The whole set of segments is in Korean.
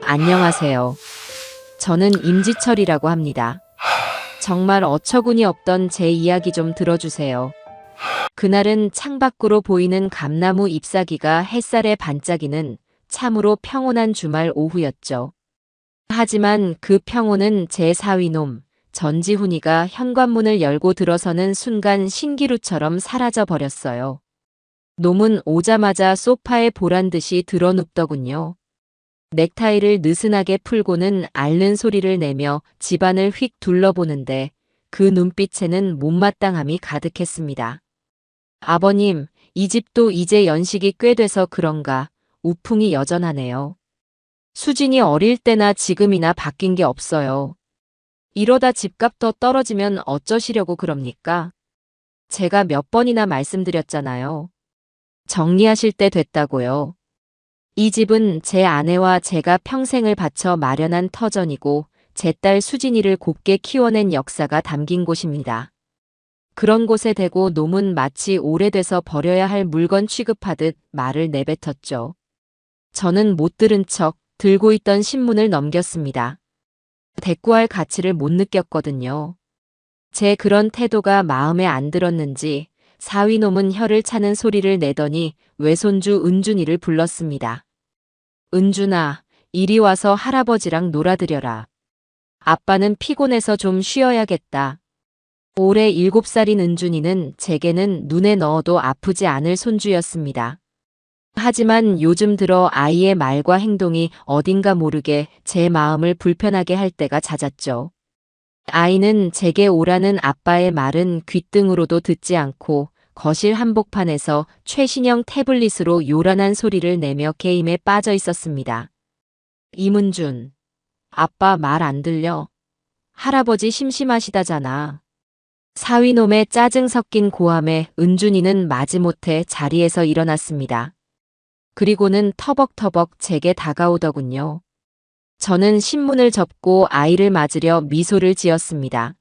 안녕하세요. 저는 임지철이라고 합니다. 정말 어처구니 없던 제 이야기 좀 들어주세요. 그날은 창밖으로 보이는 감나무 잎사귀가 햇살에 반짝이는 참으로 평온한 주말 오후였죠. 하지만 그 평온은 제 사위놈, 전지훈이가 현관문을 열고 들어서는 순간 신기루처럼 사라져 버렸어요. 놈은 오자마자 소파에 보란듯이 드러눕더군요. 넥타이를 느슨하게 풀고는 앓는 소리를 내며 집안을 휙 둘러보는데 그 눈빛에는 못마땅함이 가득했습니다. 아버님, 이 집도 이제 연식이 꽤 돼서 그런가 우풍이 여전하네요. 수진이 어릴 때나 지금이나 바뀐 게 없어요. 이러다 집값 더 떨어지면 어쩌시려고 그럽니까? 제가 몇 번이나 말씀드렸잖아요. 정리하실 때 됐다고요. 이 집은 제 아내와 제가 평생을 바쳐 마련한 터전이고 제 딸 수진이를 곱게 키워낸 역사가 담긴 곳입니다. 그런 곳에 대고 놈은 마치 오래돼서 버려야 할 물건 취급하듯 말을 내뱉었죠. 저는 못 들은 척 들고 있던 신문을 넘겼습니다. 대꾸할 가치를 못 느꼈거든요. 제 그런 태도가 마음에 안 들었는지 사위놈은 혀를 차는 소리를 내더니 외손주 은준이를 불렀습니다. 은준아, 이리 와서 할아버지랑 놀아드려라. 아빠는 피곤해서 좀 쉬어야겠다. 올해 7살인 은준이는 제게는 눈에 넣어도 아프지 않을 손주였습니다. 하지만 요즘 들어 아이의 말과 행동이 어딘가 모르게 제 마음을 불편하게 할 때가 잦았죠. 아이는 제게 오라는 아빠의 말은 귓등으로도 듣지 않고 거실 한복판에서 최신형 태블릿으로 요란한 소리를 내며 게임에 빠져 있었습니다. 이문준, 아빠 말 안 들려? 할아버지 심심하시다잖아. 사위놈의 짜증 섞인 고함에 은준이는 마지못해 자리에서 일어났습니다. 그리고는 터벅터벅 제게 다가오더군요. 저는 신문을 접고 아이를 맞으려 미소를 지었습니다.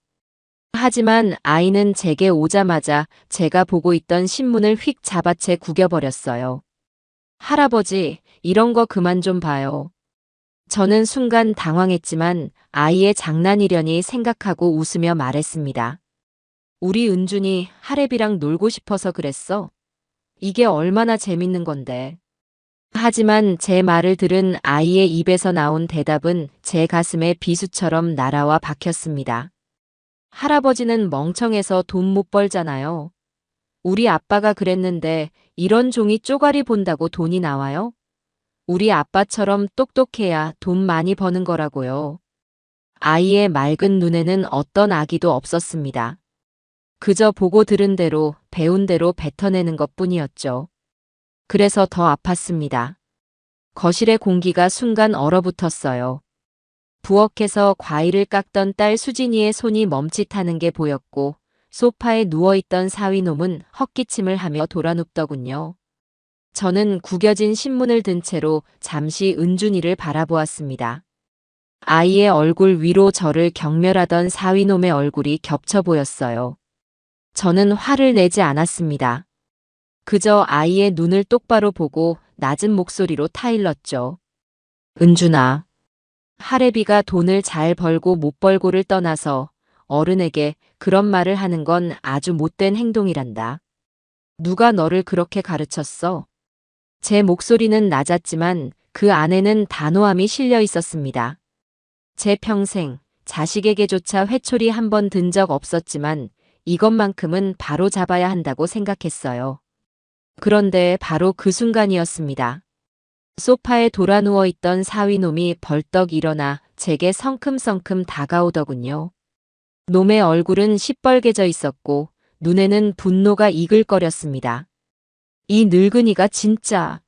하지만 아이는 제게 오자마자 제가 보고 있던 신문을 휙 잡아채 구겨버렸어요. 할아버지, 이런 거 그만 좀 봐요. 저는 순간 당황했지만 아이의 장난이려니 생각하고 웃으며 말했습니다. 우리 은준이 하랩이랑 놀고 싶어서 그랬어. 이게 얼마나 재밌는 건데. 하지만 제 말을 들은 아이의 입에서 나온 대답은 제 가슴에 비수처럼 날아와 박혔습니다. 할아버지는 멍청해서 돈 못 벌잖아요. 우리 아빠가 그랬는데 이런 종이 쪼가리 본다고 돈이 나와요? 우리 아빠처럼 똑똑해야 돈 많이 버는 거라고요. 아이의 맑은 눈에는 어떤 악의도 없었습니다. 그저 보고 들은 대로 배운 대로 뱉어내는 것뿐이었죠. 그래서 더 아팠습니다. 거실의 공기가 순간 얼어붙었어요. 부엌에서 과일을 깎던 딸 수진이의 손이 멈칫하는 게 보였고 소파에 누워있던 사위놈은 헛기침을 하며 돌아눕더군요. 저는 구겨진 신문을 든 채로 잠시 은준이를 바라보았습니다. 아이의 얼굴 위로 저를 경멸하던 사위놈의 얼굴이 겹쳐 보였어요. 저는 화를 내지 않았습니다. 그저 아이의 눈을 똑바로 보고 낮은 목소리로 타일렀죠. 은준아. 할애비가 돈을 잘 벌고 못 벌고를 떠나서 어른에게 그런 말을 하는 건 아주 못된 행동이란다. 누가 너를 그렇게 가르쳤어? 제 목소리는 낮았지만 그 안에는 단호함이 실려 있었습니다. 제 평생 자식에게조차 회초리 한 번 든 적 없었지만 이것만큼은 바로 잡아야 한다고 생각했어요. 그런데 바로 그 순간이었습니다. 소파에 돌아 누워 있던 사위놈이 벌떡 일어나 제게 성큼성큼 다가오더군요. 놈의 얼굴은 시뻘개져 있었고 눈에는 분노가 이글거렸습니다. 이 늙은이가 진짜.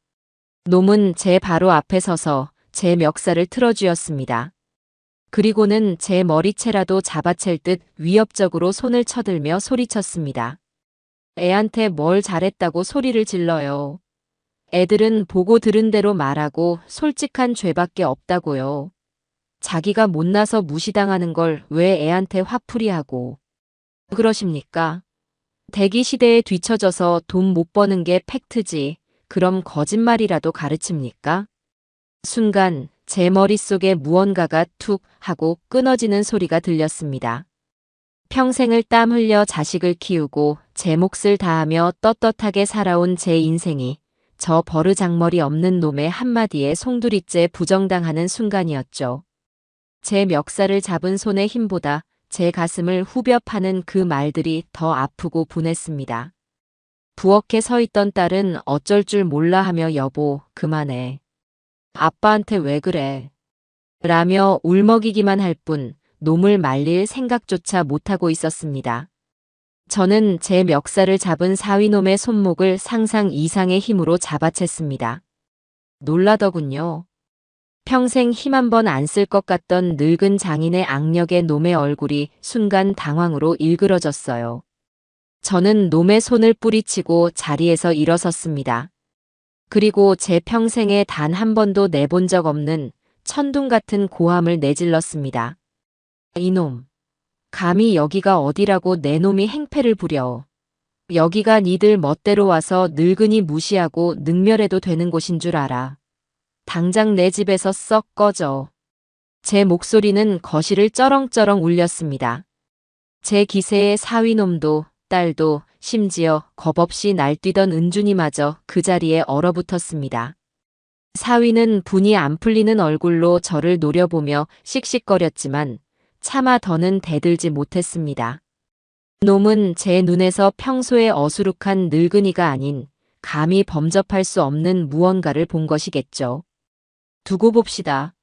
놈은 제 바로 앞에 서서 제 멱살을 틀어쥐었습니다. 그리고는 제 머리채라도 잡아챌 듯 위협적으로 손을 쳐들며 소리쳤습니다. 애한테 뭘 잘했다고 소리를 질러요. 애들은 보고 들은 대로 말하고 솔직한 죄밖에 없다고요. 자기가 못나서 무시당하는 걸 왜 애한테 화풀이하고 그러십니까? 대기 시대에 뒤처져서 돈 못 버는 게 팩트지. 그럼 거짓말이라도 가르칩니까? 순간 제 머릿속에 무언가가 툭 하고 끊어지는 소리가 들렸습니다. 평생을 땀 흘려 자식을 키우고 제 몫을 다하며 떳떳하게 살아온 제 인생이 저 버르장머리 없는 놈의 한마디에 송두리째 부정당하는 순간이었죠. 제 멱살을 잡은 손의 힘보다 제 가슴을 후벼 파는 그 말들이 더 아프고 분했습니다. 부엌에 서 있던 딸은 어쩔 줄 몰라 하며 여보, 그만해. 아빠한테 왜 그래? 라며 울먹이기만 할 뿐 놈을 말릴 생각조차 못하고 있었습니다. 저는 제 멱살을 잡은 사위놈의 손목을 상상 이상의 힘으로 잡아챘습니다. 놀라더군요. 평생 힘 한 번 안 쓸 것 같던 늙은 장인의 악력의 놈의 얼굴이 순간 당황으로 일그러졌어요. 저는 놈의 손을 뿌리치고 자리에서 일어섰습니다. 그리고 제 평생에 단 한 번도 내본 적 없는 천둥 같은 고함을 내질렀습니다. 이놈, 감히 여기가 어디라고 내 놈이 행패를 부려. 여기가 니들 멋대로 와서 늙은이 무시하고 능멸해도 되는 곳인 줄 알아. 당장 내 집에서 썩 꺼져. 제 목소리는 거실을 쩌렁쩌렁 울렸습니다. 제 기세에 사위놈도 딸도 심지어 겁없이 날뛰던 은준이마저 그 자리에 얼어붙었습니다. 사위는 분이 안 풀리는 얼굴로 저를 노려보며 씩씩거렸지만 차마 더는 대들지 못했습니다. 놈은 제 눈에서 평소에 어수룩한 늙은이가 아닌 감히 범접할 수 없는 무언가를 본 것이겠죠. 두고 봅시다.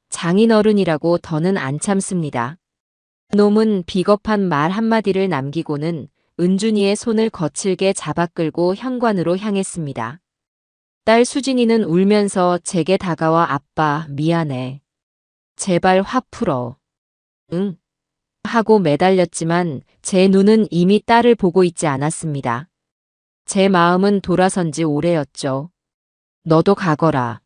장인어른이라고 더는 안 참습니다. 놈은 비겁한 말 한마디를 남기고는 은준이의 손을 거칠게 잡아 끌고 현관으로 향했습니다. 딸 수진이는 울면서 제게 다가와 아빠 미안해. 제발 화 풀어. 응. 하고 매달렸지만 제 눈은 이미 딸을 보고 있지 않았습니다. 제 마음은 돌아선 지 오래였죠. 너도 가거라.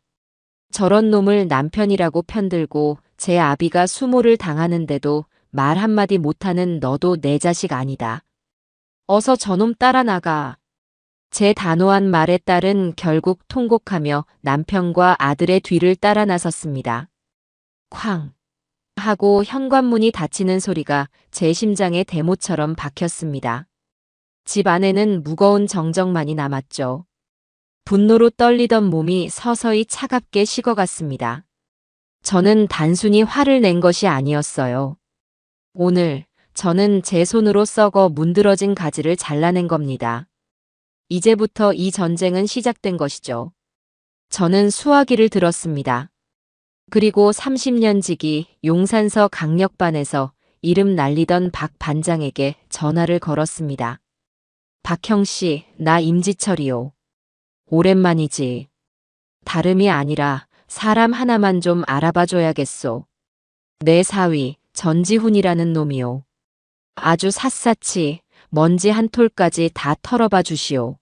저런 놈을 남편이라고 편들고 제 아비가 수모를 당하는데도 말 한마디 못하는 너도 내 자식 아니다. 어서 저놈 따라 나가. 제 단호한 말에 딸은 결국 통곡하며 남편과 아들의 뒤를 따라 나섰습니다. 쾅 하고 현관문이 닫히는 소리가 제 심장에 대모처럼 박혔습니다. 집 안에는 무거운 정적만이 남았죠. 분노로 떨리던 몸이 서서히 차갑게 식어갔습니다. 저는 단순히 화를 낸 것이 아니었어요. 오늘 저는 제 손으로 썩어 문드러진 가지를 잘라낸 겁니다. 이제부터 이 전쟁은 시작된 것이죠. 저는 수화기를 들었습니다. 그리고 30년 지기 용산서 강력반에서 이름 날리던 박 반장에게 전화를 걸었습니다. 박형씨, 나 임지철이요. 오랜만이지. 다름이 아니라 사람 하나만 좀 알아봐줘야겠소. 내 사위 전지훈이라는 놈이요. 아주 샅샅이 먼지 한 톨까지 다 털어봐 주시오.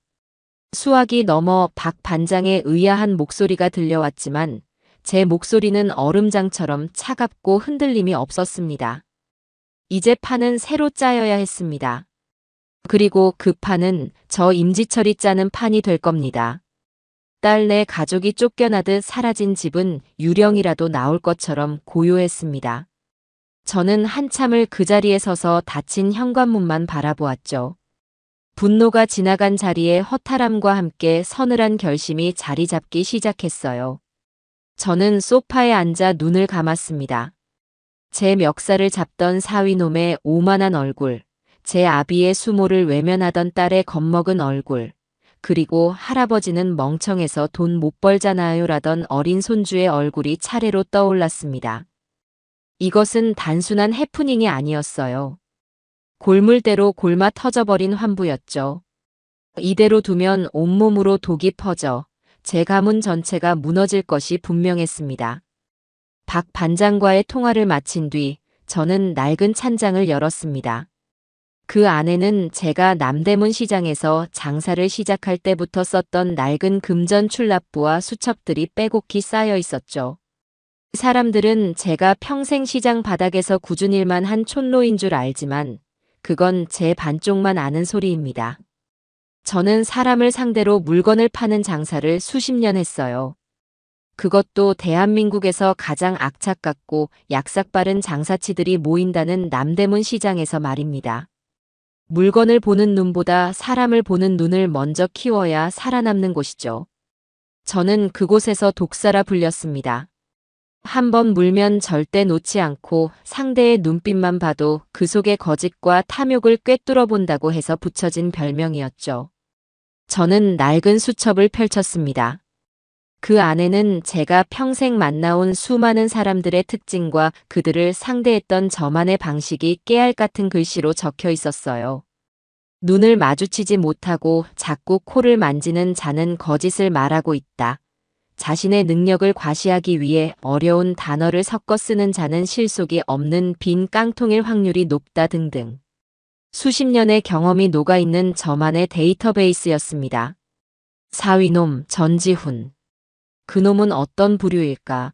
수화기 너머 박 반장의 의아한 목소리가 들려왔지만 제 목소리는 얼음장처럼 차갑고 흔들림이 없었습니다. 이제 판은 새로 짜여야 했습니다. 그리고 그 판은 저 임지철이 짜는 판이 될 겁니다. 딸내 가족이 쫓겨나듯 사라진 집은 유령이라도 나올 것처럼 고요했습니다. 저는 한참을 그 자리에 서서 닫힌 현관문만 바라보았죠. 분노가 지나간 자리에 허탈함과 함께 서늘한 결심이 자리 잡기 시작했어요. 저는 소파에 앉아 눈을 감았습니다. 제 멱살을 잡던 사위놈의 오만한 얼굴, 제 아비의 수모를 외면하던 딸의 겁먹은 얼굴, 그리고 할아버지는 멍청해서 돈 못 벌잖아요 라던 어린 손주의 얼굴이 차례로 떠올랐습니다. 이것은 단순한 해프닝이 아니었어요. 골물대로 골마 터져버린 환부였죠. 이대로 두면 온몸으로 독이 퍼져 제 가문 전체가 무너질 것이 분명했습니다. 박 반장과의 통화를 마친 뒤 저는 낡은 찬장을 열었습니다. 그 안에는 제가 남대문 시장에서 장사를 시작할 때부터 썼던 낡은 금전 출납부와 수첩들이 빼곡히 쌓여 있었죠. 사람들은 제가 평생 시장 바닥에서 굳은 일만 한 촌노인 줄 알지만 그건 제 반쪽만 아는 소리입니다. 저는 사람을 상대로 물건을 파는 장사를 수십 년 했어요. 그것도 대한민국에서 가장 악착같고 약삭 빠른 장사치들이 모인다는 남대문 시장에서 말입니다. 물건을 보는 눈보다 사람을 보는 눈을 먼저 키워야 살아남는 곳이죠. 저는 그곳에서 독사라 불렸습니다. 한번 물면 절대 놓지 않고 상대의 눈빛만 봐도 그 속의 거짓과 탐욕을 꿰뚫어 본다고 해서 붙여진 별명이었죠. 저는 낡은 수첩을 펼쳤습니다. 그 안에는 제가 평생 만나온 수많은 사람들의 특징과 그들을 상대했던 저만의 방식이 깨알 같은 글씨로 적혀 있었어요. 눈을 마주치지 못하고 자꾸 코를 만지는 자는 거짓을 말하고 있다. 자신의 능력을 과시하기 위해 어려운 단어를 섞어 쓰는 자는 실속이 없는 빈 깡통일 확률이 높다 등등. 수십 년의 경험이 녹아있는 저만의 데이터베이스였습니다. 사위놈 전지훈. 그놈은 어떤 부류일까?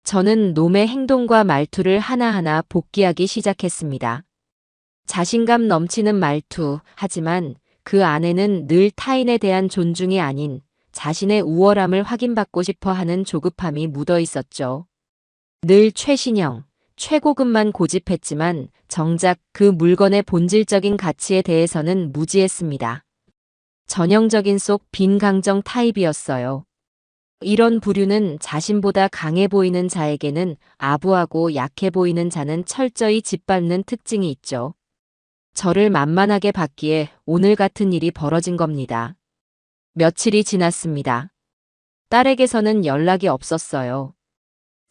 저는 놈의 행동과 말투를 하나하나 복기하기 시작했습니다. 자신감 넘치는 말투, 하지만 그 안에는 늘 타인에 대한 존중이 아닌 자신의 우월함을 확인받고 싶어 하는 조급함이 묻어 있었죠. 늘 최신형, 최고급만 고집했지만 정작 그 물건의 본질적인 가치에 대해서는 무지했습니다. 전형적인 속 빈강정 타입이었어요. 이런 부류는 자신보다 강해 보이는 자에게는 아부하고 약해 보이는 자는 철저히 짓밟는 특징이 있죠. 저를 만만하게 봤기에 오늘 같은 일이 벌어진 겁니다. 며칠이 지났습니다. 딸에게서는 연락이 없었어요.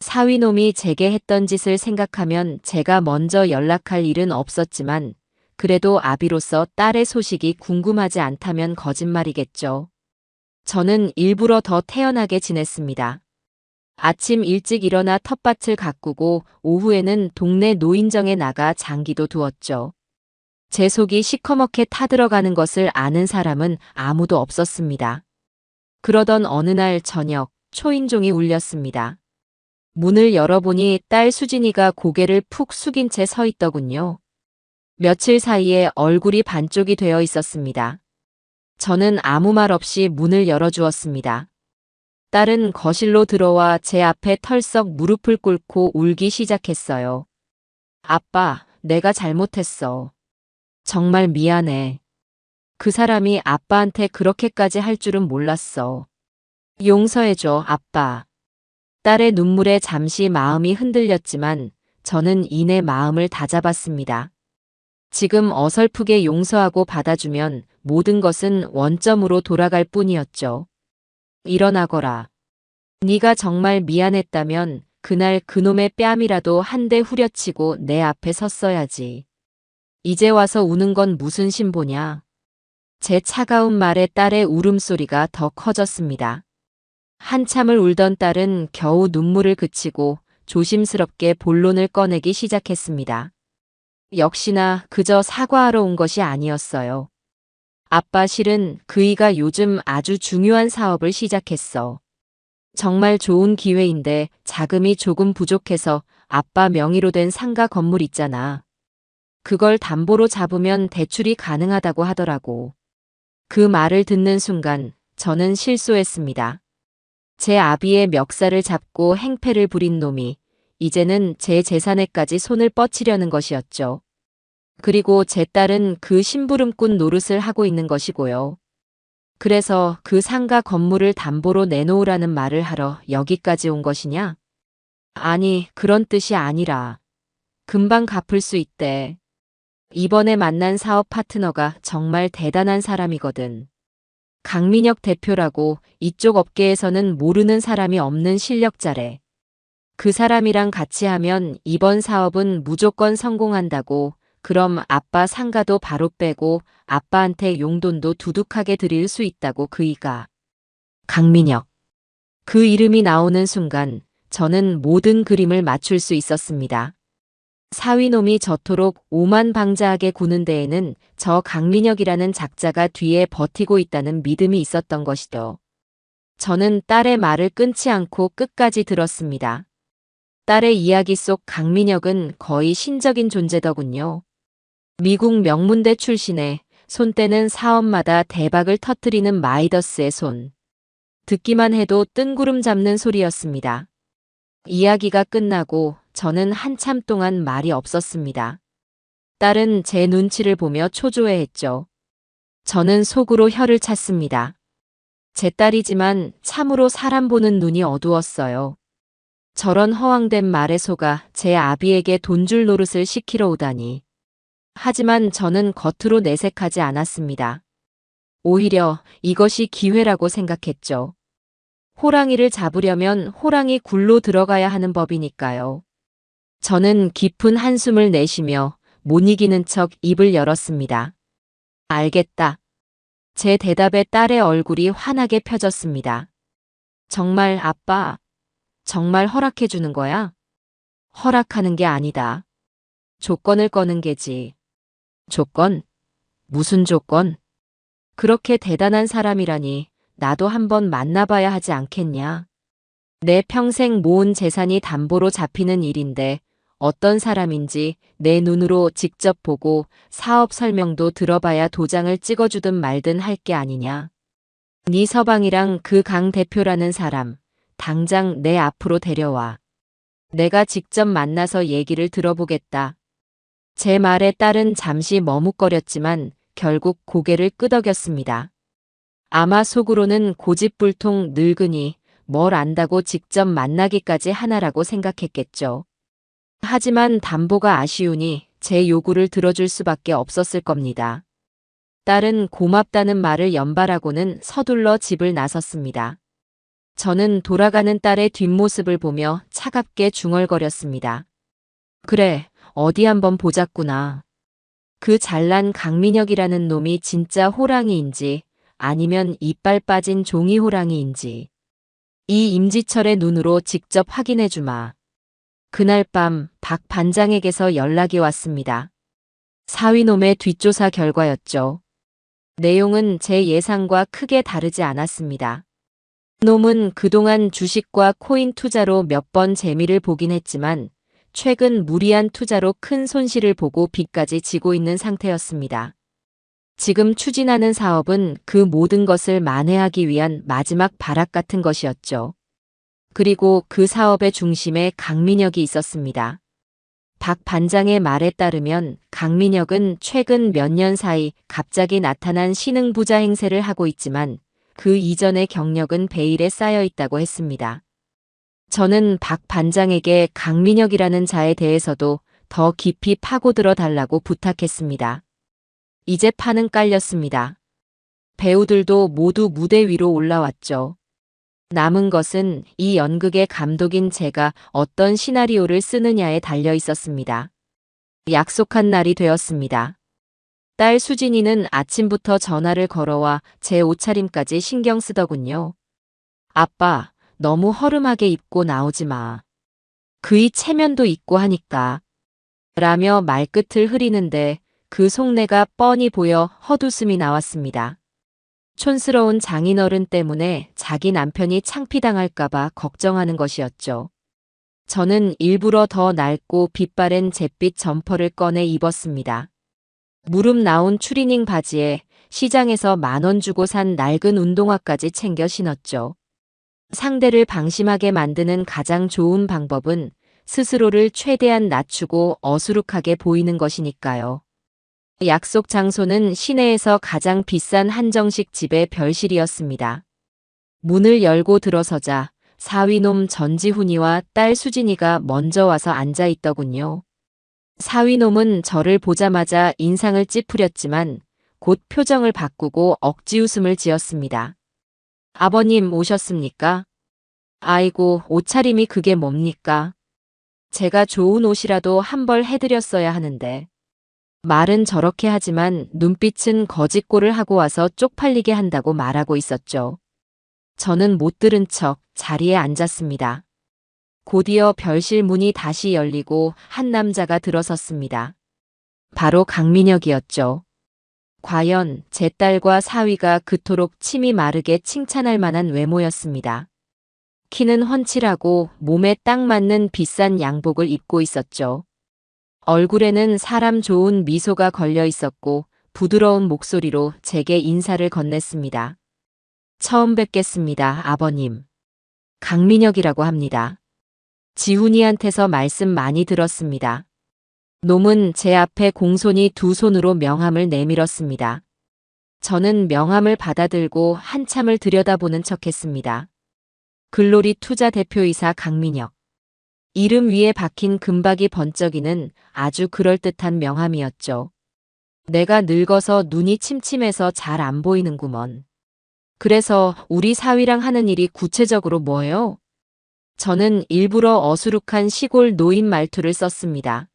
사위놈이 제게 했던 짓을 생각하면 제가 먼저 연락할 일은 없었지만 그래도 아비로서 딸의 소식이 궁금하지 않다면 거짓말이겠죠. 저는 일부러 더 태연하게 지냈습니다. 아침 일찍 일어나 텃밭을 가꾸고 오후에는 동네 노인정에 나가 장기도 두었죠. 제 속이 시커멓게 타들어가는 것을 아는 사람은 아무도 없었습니다. 그러던 어느 날 저녁 초인종이 울렸습니다. 문을 열어보니 딸 수진이가 고개를 푹 숙인 채 서 있더군요. 며칠 사이에 얼굴이 반쪽이 되어 있었습니다. 저는 아무 말 없이 문을 열어주었습니다. 딸은 거실로 들어와 제 앞에 털썩 무릎을 꿇고 울기 시작했어요. 아빠, 내가 잘못했어. 정말 미안해. 그 사람이 아빠한테 그렇게까지 할 줄은 몰랐어. 용서해줘, 아빠. 딸의 눈물에 잠시 마음이 흔들렸지만 저는 이내 마음을 다잡았습니다. 지금 어설프게 용서하고 받아주면 모든 것은 원점으로 돌아갈 뿐이었죠. 일어나거라. 네가 정말 미안했다면 그날 그놈의 뺨이라도 한 대 후려치고 내 앞에 섰어야지. 이제 와서 우는 건 무슨 신보냐. 제 차가운 말에 딸의 울음소리가 더 커졌습니다. 한참을 울던 딸은 겨우 눈물을 그치고 조심스럽게 본론을 꺼내기 시작했습니다. 역시나 그저 사과하러 온 것이 아니었어요. 아빠, 실은 그이가 요즘 아주 중요한 사업을 시작했어. 정말 좋은 기회인데 자금이 조금 부족해서 아빠 명의로 된 상가 건물 있잖아. 그걸 담보로 잡으면 대출이 가능하다고 하더라고. 그 말을 듣는 순간 저는 실소했습니다. 제 아비의 멱살을 잡고 행패를 부린 놈이 이제는 제 재산에까지 손을 뻗치려는 것이었죠. 그리고 제 딸은 그 심부름꾼 노릇을 하고 있는 것이고요. 그래서 그 상가 건물을 담보로 내놓으라는 말을 하러 여기까지 온 것이냐? 아니, 그런 뜻이 아니라 금방 갚을 수 있대. 이번에 만난 사업 파트너가 정말 대단한 사람이거든. 강민혁 대표라고 이쪽 업계에서는 모르는 사람이 없는 실력자래. 그 사람이랑 같이 하면 이번 사업은 무조건 성공한다고. 그럼 아빠 상가도 바로 빼고 아빠한테 용돈도 두둑하게 드릴 수 있다고 그이가. 강민혁. 그 이름이 나오는 순간 저는 모든 그림을 맞출 수 있었습니다. 사위놈이 저토록 오만방자하게 구는 데에는 저 강민혁이라는 작자가 뒤에 버티고 있다는 믿음이 있었던 것이죠. 저는 딸의 말을 끊지 않고 끝까지 들었습니다. 딸의 이야기 속 강민혁은 거의 신적인 존재더군요. 미국 명문대 출신에 손때는 사업마다 대박을 터뜨리는 마이더스의 손. 듣기만 해도 뜬구름 잡는 소리였습니다. 이야기가 끝나고 저는 한참 동안 말이 없었습니다. 딸은 제 눈치를 보며 초조해했죠. 저는 속으로 혀를 찼습니다. 제 딸이지만 참으로 사람 보는 눈이 어두웠어요. 저런 허황된 말에 속아 제 아비에게 돈줄 노릇을 시키러 오다니. 하지만 저는 겉으로 내색하지 않았습니다. 오히려 이것이 기회라고 생각했죠. 호랑이를 잡으려면 호랑이 굴로 들어가야 하는 법이니까요. 저는 깊은 한숨을 내쉬며 못 이기는 척 입을 열었습니다. 알겠다. 제 대답에 딸의 얼굴이 환하게 펴졌습니다. 정말 아빠, 정말 허락해 주는 거야? 허락하는 게 아니다. 조건을 거는 게지. 조건? 무슨 조건? 그렇게 대단한 사람이라니 나도 한번 만나봐야 하지 않겠냐? 내 평생 모은 재산이 담보로 잡히는 일인데 어떤 사람인지 내 눈으로 직접 보고 사업 설명도 들어봐야 도장을 찍어주든 말든 할 게 아니냐. 네 서방이랑 그 강 대표라는 사람, 당장 내 앞으로 데려와. 내가 직접 만나서 얘기를 들어보겠다. 제 말에 딸은 잠시 머뭇거렸지만 결국 고개를 끄덕였습니다. 아마 속으로는 고집불통 늙으니 뭘 안다고 직접 만나기까지 하나라고 생각했겠죠. 하지만 담보가 아쉬우니 제 요구를 들어줄 수밖에 없었을 겁니다. 딸은 고맙다는 말을 연발하고는 서둘러 집을 나섰습니다. 저는 돌아가는 딸의 뒷모습을 보며 차갑게 중얼거렸습니다. 그래, 어디 한번 보자꾸나. 그 잘난 강민혁이라는 놈이 진짜 호랑이인지 아니면 이빨 빠진 종이 호랑이인지 이 임지철의 눈으로 직접 확인해 주마. 그날 밤 박 반장에게서 연락이 왔습니다. 사위놈의 뒷조사 결과였죠. 내용은 제 예상과 크게 다르지 않았습니다. 놈은 그동안 주식과 코인 투자로 몇 번 재미를 보긴 했지만 최근 무리한 투자로 큰 손실을 보고 빚까지 지고 있는 상태였습니다. 지금 추진하는 사업은 그 모든 것을 만회하기 위한 마지막 발악 같은 것이었죠. 그리고 그 사업의 중심에 강민혁이 있었습니다. 박 반장의 말에 따르면 강민혁은 최근 몇 년 사이 갑자기 나타난 신흥 부자 행세를 하고 있지만 그 이전의 경력은 베일에 쌓여 있다고 했습니다. 저는 박 반장에게 강민혁이라는 자에 대해서도 더 깊이 파고들어 달라고 부탁했습니다. 이제 판은 깔렸습니다. 배우들도 모두 무대 위로 올라왔죠. 남은 것은 이 연극의 감독인 제가 어떤 시나리오를 쓰느냐에 달려 있었습니다. 약속한 날이 되었습니다. 딸 수진이는 아침부터 전화를 걸어와 제 옷차림까지 신경 쓰더군요. 아빠, 너무 허름하게 입고 나오지 마. 그이 체면도 있고 하니까. 라며 말끝을 흐리는데 그 속내가 뻔히 보여 헛웃음이 나왔습니다. 촌스러운 장인어른 때문에 자기 남편이 창피당할까봐 걱정하는 것이었죠. 저는 일부러 더 낡고 빛바랜 잿빛 점퍼를 꺼내 입었습니다. 무릎 나온 추리닝 바지에 시장에서 10,000원 주고 산 낡은 운동화까지 챙겨 신었죠. 상대를 방심하게 만드는 가장 좋은 방법은 스스로를 최대한 낮추고 어수룩하게 보이는 것이니까요. 약속 장소는 시내에서 가장 비싼 한정식 집의 별실이었습니다. 문을 열고 들어서자 사위놈 전지훈이와 딸 수진이가 먼저 와서 앉아 있더군요. 사위놈은 저를 보자마자 인상을 찌푸렸지만 곧 표정을 바꾸고 억지 웃음을 지었습니다. 아버님 오셨습니까? 아이고, 옷차림이 그게 뭡니까? 제가 좋은 옷이라도 한 벌 해드렸어야 하는데. 말은 저렇게 하지만 눈빛은 거짓골을 하고 와서 쪽팔리게 한다고 말하고 있었죠. 저는 못 들은 척 자리에 앉았습니다. 곧이어 별실 문이 다시 열리고 한 남자가 들어섰습니다. 바로 강민혁이었죠. 과연 제 딸과 사위가 그토록 침이 마르게 칭찬할 만한 외모였습니다. 키는 훤칠하고 몸에 딱 맞는 비싼 양복을 입고 있었죠. 얼굴에는 사람 좋은 미소가 걸려 있었고 부드러운 목소리로 제게 인사를 건넸습니다. 처음 뵙겠습니다, 아버님. 강민혁이라고 합니다. 지훈이한테서 말씀 많이 들었습니다. 놈은 제 앞에 공손히 두 손으로 명함을 내밀었습니다. 저는 명함을 받아들고 한참을 들여다보는 척했습니다. 글로리 투자 대표이사 강민혁. 이름 위에 박힌 금박이 번쩍이는 아주 그럴듯한 명함이었죠. 내가 늙어서 눈이 침침해서 잘 안 보이는구먼. 그래서 우리 사위랑 하는 일이 구체적으로 뭐예요? 저는 일부러 어수룩한 시골 노인 말투를 썼습니다.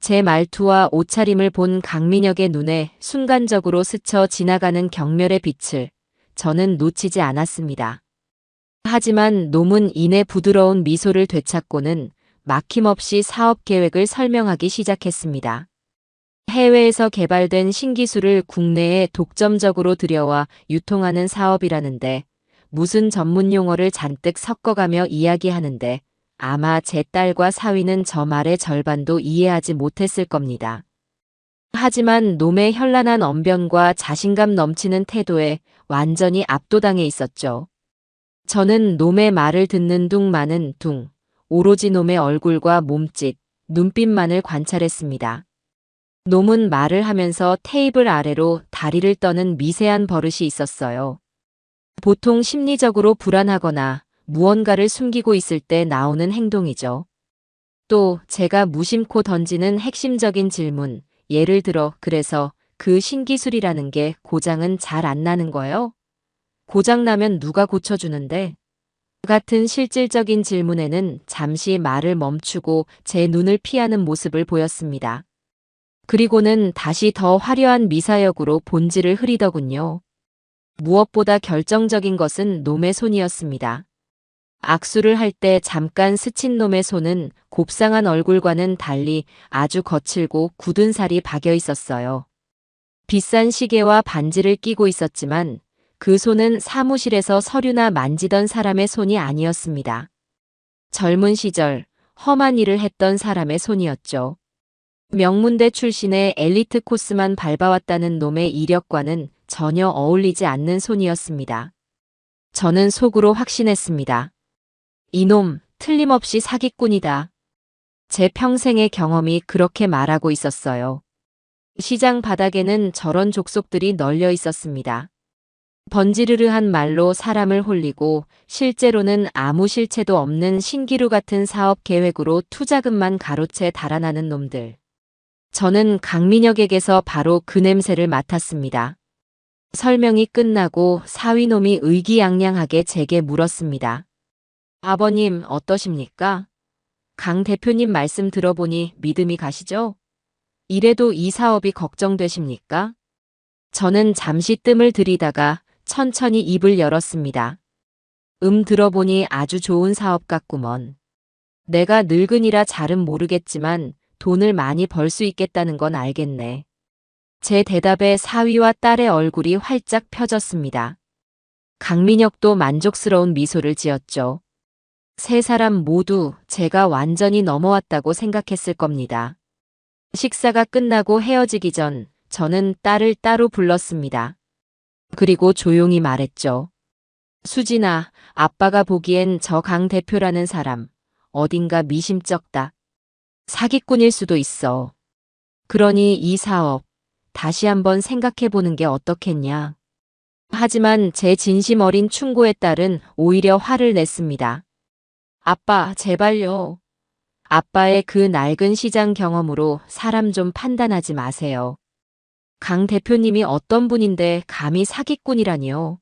제 말투와 옷차림을 본 강민혁의 눈에 순간적으로 스쳐 지나가는 경멸의 빛을 저는 놓치지 않았습니다. 하지만 놈은 이내 부드러운 미소를 되찾고는 막힘없이 사업 계획을 설명하기 시작했습니다. 해외에서 개발된 신기술을 국내에 독점적으로 들여와 유통하는 사업이라는데 무슨 전문 용어를 잔뜩 섞어가며 이야기하는데 아마 제 딸과 사위는 저 말의 절반도 이해하지 못했을 겁니다. 하지만 놈의 현란한 언변과 자신감 넘치는 태도에 완전히 압도당해 있었죠. 저는 놈의 말을 듣는 둥 마는 둥, 오로지 놈의 얼굴과 몸짓, 눈빛만을 관찰했습니다. 놈은 말을 하면서 테이블 아래로 다리를 떠는 미세한 버릇이 있었어요. 보통 심리적으로 불안하거나 무언가를 숨기고 있을 때 나오는 행동이죠. 또 제가 무심코 던지는 핵심적인 질문, 예를 들어 그래서 그 신기술이라는 게 고장은 잘 안 나는 거예요? 고장 나면 누가 고쳐주는데? 같은 실질적인 질문에는 잠시 말을 멈추고 제 눈을 피하는 모습을 보였습니다. 그리고는 다시 더 화려한 미사역으로 본질을 흐리더군요. 무엇보다 결정적인 것은 놈의 손이었습니다. 악수를 할 때 잠깐 스친 놈의 손은 곱상한 얼굴과는 달리 아주 거칠고 굳은 살이 박여 있었어요. 비싼 시계와 반지를 끼고 있었지만 그 손은 사무실에서 서류나 만지던 사람의 손이 아니었습니다. 젊은 시절 험한 일을 했던 사람의 손이었죠. 명문대 출신의 엘리트 코스만 밟아왔다는 놈의 이력과는 전혀 어울리지 않는 손이었습니다. 저는 속으로 확신했습니다. 이놈, 틀림없이 사기꾼이다. 제 평생의 경험이 그렇게 말하고 있었어요. 시장 바닥에는 저런 족속들이 널려 있었습니다. 번지르르한 말로 사람을 홀리고 실제로는 아무 실체도 없는 신기루 같은 사업 계획으로 투자금만 가로채 달아나는 놈들. 저는 강민혁에게서 바로 그 냄새를 맡았습니다. 설명이 끝나고 사위놈이 의기양양하게 제게 물었습니다. 아버님 어떠십니까? 강 대표님 말씀 들어보니 믿음이 가시죠? 이래도 이 사업이 걱정되십니까? 저는 잠시 뜸을 들이다가 천천히 입을 열었습니다. 들어보니 아주 좋은 사업 같구먼. 내가 늙은이라 잘은 모르겠지만 돈을 많이 벌 수 있겠다는 건 알겠네. 제 대답에 사위와 딸의 얼굴이 활짝 펴졌습니다. 강민혁도 만족스러운 미소를 지었죠. 세 사람 모두 제가 완전히 넘어왔다고 생각했을 겁니다. 식사가 끝나고 헤어지기 전 저는 딸을 따로 불렀습니다. 그리고 조용히 말했죠. 수진아, 아빠가 보기엔 저 강 대표라는 사람 어딘가 미심쩍다. 사기꾼일 수도 있어. 그러니 이 사업 다시 한번 생각해보는 게 어떻겠냐. 하지만 제 진심 어린 충고의 딸은 오히려 화를 냈습니다. 아빠, 제발요. 아빠의 그 낡은 시장 경험으로 사람 좀 판단하지 마세요. 강 대표님이 어떤 분인데 감히 사기꾼이라니요.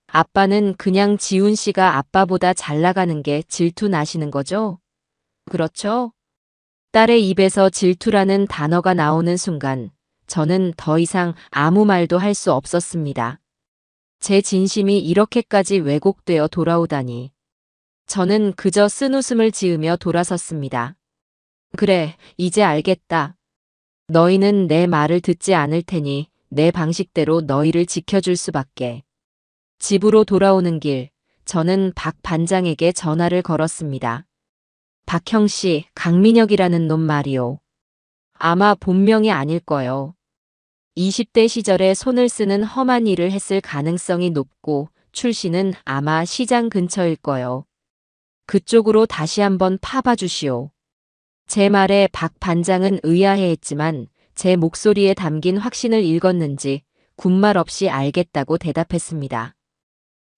아빠는 그냥 지훈 씨가 아빠보다 잘 나가는 게 질투 나시는 거죠? 그렇죠? 딸의 입에서 질투라는 단어가 나오는 순간 저는 더 이상 아무 말도 할 수 없었습니다. 제 진심이 이렇게까지 왜곡되어 돌아오다니. 저는 그저 쓴웃음을 지으며 돌아섰습니다. 그래, 이제 알겠다. 너희는 내 말을 듣지 않을 테니 내 방식대로 너희를 지켜줄 수밖에. 집으로 돌아오는 길, 저는 박 반장에게 전화를 걸었습니다. 박형 씨, 강민혁이라는 놈 말이오. 아마 본명이 아닐 거요. 20대 시절에 손을 쓰는 험한 일을 했을 가능성이 높고 출신은 아마 시장 근처일 거요. 그쪽으로 다시 한번 파봐 주시오. 제 말에 박 반장은 의아해했지만 제 목소리에 담긴 확신을 읽었는지 군말 없이 알겠다고 대답했습니다.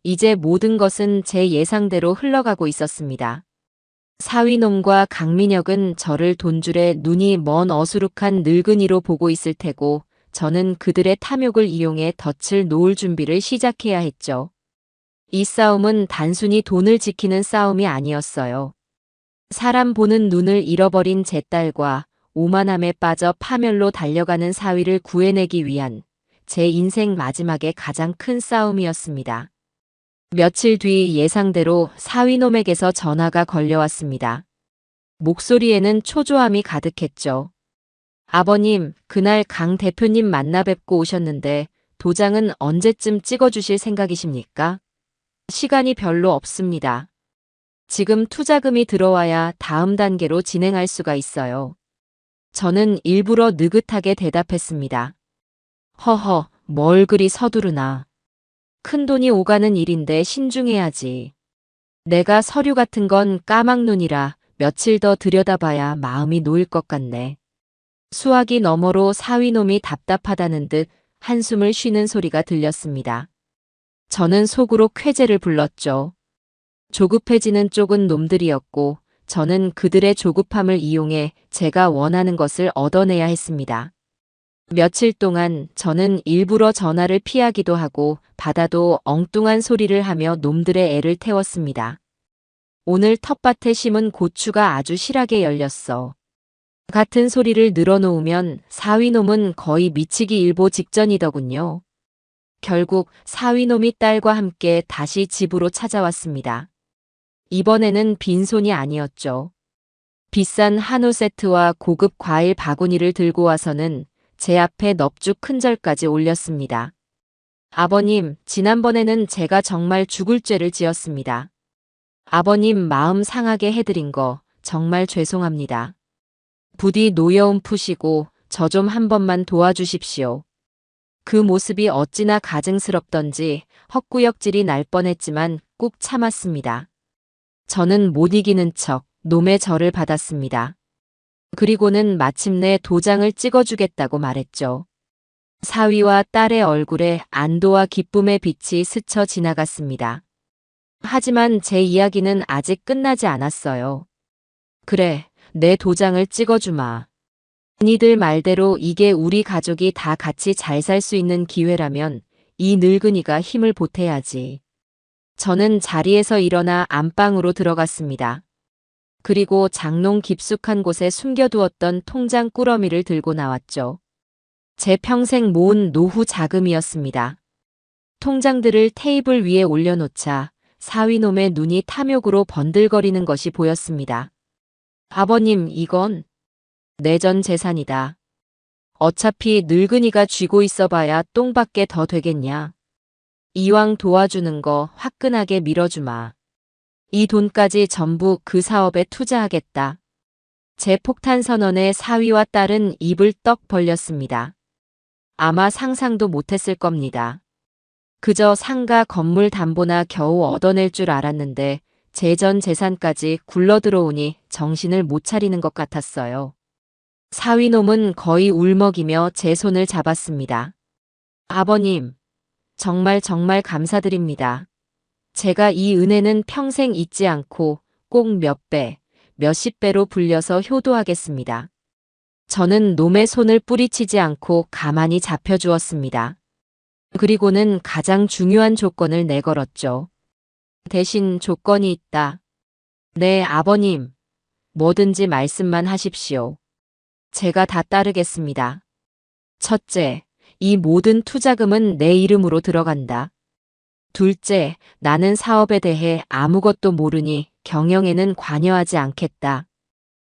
이제 모든 것은 제 예상대로 흘러가고 있었습니다. 사위놈과 강민혁은 저를 돈줄에 눈이 먼 어수룩한 늙은이로 보고 있을 테고 저는 그들의 탐욕을 이용해 덫을 놓을 준비를 시작해야 했죠. 이 싸움은 단순히 돈을 지키는 싸움이 아니었어요. 사람 보는 눈을 잃어버린 제 딸과 오만함에 빠져 파멸로 달려가는 사위를 구해내기 위한 제 인생 마지막에 가장 큰 싸움이었습니다. 며칠 뒤 예상대로 사위놈에게서 전화가 걸려왔습니다. 목소리에는 초조함이 가득했죠. 아버님, 그날 강 대표님 만나 뵙고 오셨는데 도장은 언제쯤 찍어주실 생각이십니까? 시간이 별로 없습니다. 지금 투자금이 들어와야 다음 단계로 진행할 수가 있어요. 저는 일부러 느긋하게 대답했습니다. 허허, 뭘 그리 서두르나. 큰돈이 오가는 일인데 신중해야지. 내가 서류 같은 건 까막눈이라 며칠 더 들여다봐야 마음이 놓일 것 같네. 수화기 너머로 사위놈이 답답하다는 듯 한숨을 쉬는 소리가 들렸습니다. 저는 속으로 쾌재를 불렀죠. 조급해지는 쪽은 놈들이었고 저는 그들의 조급함을 이용해 제가 원하는 것을 얻어내야 했습니다. 며칠 동안 저는 일부러 전화를 피하기도 하고 받아도 엉뚱한 소리를 하며 놈들의 애를 태웠습니다. 오늘 텃밭에 심은 고추가 아주 실하게 열렸어. 같은 소리를 늘어놓으면 사위놈은 거의 미치기 일보 직전이더군요. 결국 사위놈이 딸과 함께 다시 집으로 찾아왔습니다. 이번에는 빈손이 아니었죠. 비싼 한우 세트와 고급 과일 바구니를 들고 와서는 제 앞에 넙죽 큰 절까지 올렸습니다. 아버님, 지난번에는 제가 정말 죽을 죄를 지었습니다. 아버님 마음 상하게 해드린 거 정말 죄송합니다. 부디 노여움 푸시고 저 좀 한 번만 도와주십시오. 그 모습이 어찌나 가증스럽던지 헛구역질이 날 뻔했지만 꾹 참았습니다. 저는 못 이기는 척 놈의 절을 받았습니다. 그리고는 마침내 도장을 찍어주겠다고 말했죠. 사위와 딸의 얼굴에 안도와 기쁨의 빛이 스쳐 지나갔습니다. 하지만 제 이야기는 아직 끝나지 않았어요. 그래, 내 도장을 찍어주마. 니들 말대로 이게 우리 가족이 다 같이 잘 살 수 있는 기회라면 이 늙은이가 힘을 보태야지. 저는 자리에서 일어나 안방으로 들어갔습니다. 그리고 장롱 깊숙한 곳에 숨겨두었던 통장 꾸러미를 들고 나왔죠. 제 평생 모은 노후 자금이었습니다. 통장들을 테이블 위에 올려놓자 사위놈의 눈이 탐욕으로 번들거리는 것이 보였습니다. 아버님, 이건 내 전 재산이다. 어차피 늙은이가 쥐고 있어봐야 똥밖에 더 되겠냐. 이왕 도와주는 거 화끈하게 밀어주마. 이 돈까지 전부 그 사업에 투자하겠다. 제 폭탄 선언에 사위와 딸은 입을 떡 벌렸습니다. 아마 상상도 못했을 겁니다. 그저 상가 건물 담보나 겨우 얻어낼 줄 알았는데 제 전 재산까지 굴러들어오니 정신을 못 차리는 것 같았어요. 사위놈은 거의 울먹이며 제 손을 잡았습니다. 아버님, 정말 감사드립니다. 제가 이 은혜는 평생 잊지 않고 꼭 몇 배, 몇십 배로 불려서 효도하겠습니다. 저는 놈의 손을 뿌리치지 않고 가만히 잡혀주었습니다. 그리고는 가장 중요한 조건을 내걸었죠. 대신 조건이 있다. 네, 아버님. 뭐든지 말씀만 하십시오. 제가 다 따르겠습니다. 첫째, 이 모든 투자금은 내 이름으로 들어간다. 둘째, 나는 사업에 대해 아무것도 모르니 경영에는 관여하지 않겠다.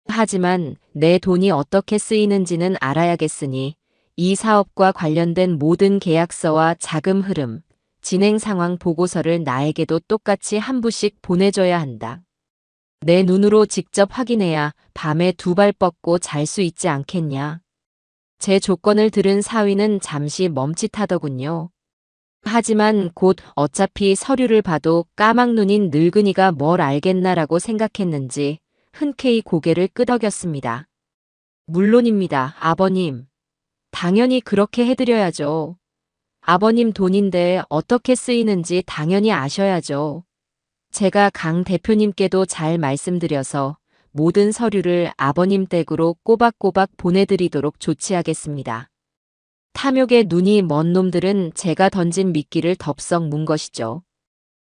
하지만 내 돈이 어떻게 쓰이는지는 알아야겠으니 이 사업과 관련된 모든 계약서와 자금 흐름, 진행 상황 보고서를 나에게도 똑같이 한 부씩 보내줘야 한다. 내 눈으로 직접 확인해야 밤에 두 발 뻗고 잘 수 있지 않겠냐. 제 조건을 들은 사위는 잠시 멈칫하더군요. 하지만 곧 어차피 서류를 봐도 까막눈인 늙은이가 뭘 알겠나라고 생각했는지 흔쾌히 고개를 끄덕였습니다. 물론입니다, 아버님. 당연히 그렇게 해드려야죠. 아버님 돈인데 어떻게 쓰이는지 당연히 아셔야죠. 제가 강 대표님께도 잘 말씀드려서 모든 서류를 아버님 댁으로 꼬박꼬박 보내드리도록 조치하겠습니다. 탐욕에 눈이 먼 놈들은 제가 던진 미끼를 덥석 문 것이죠.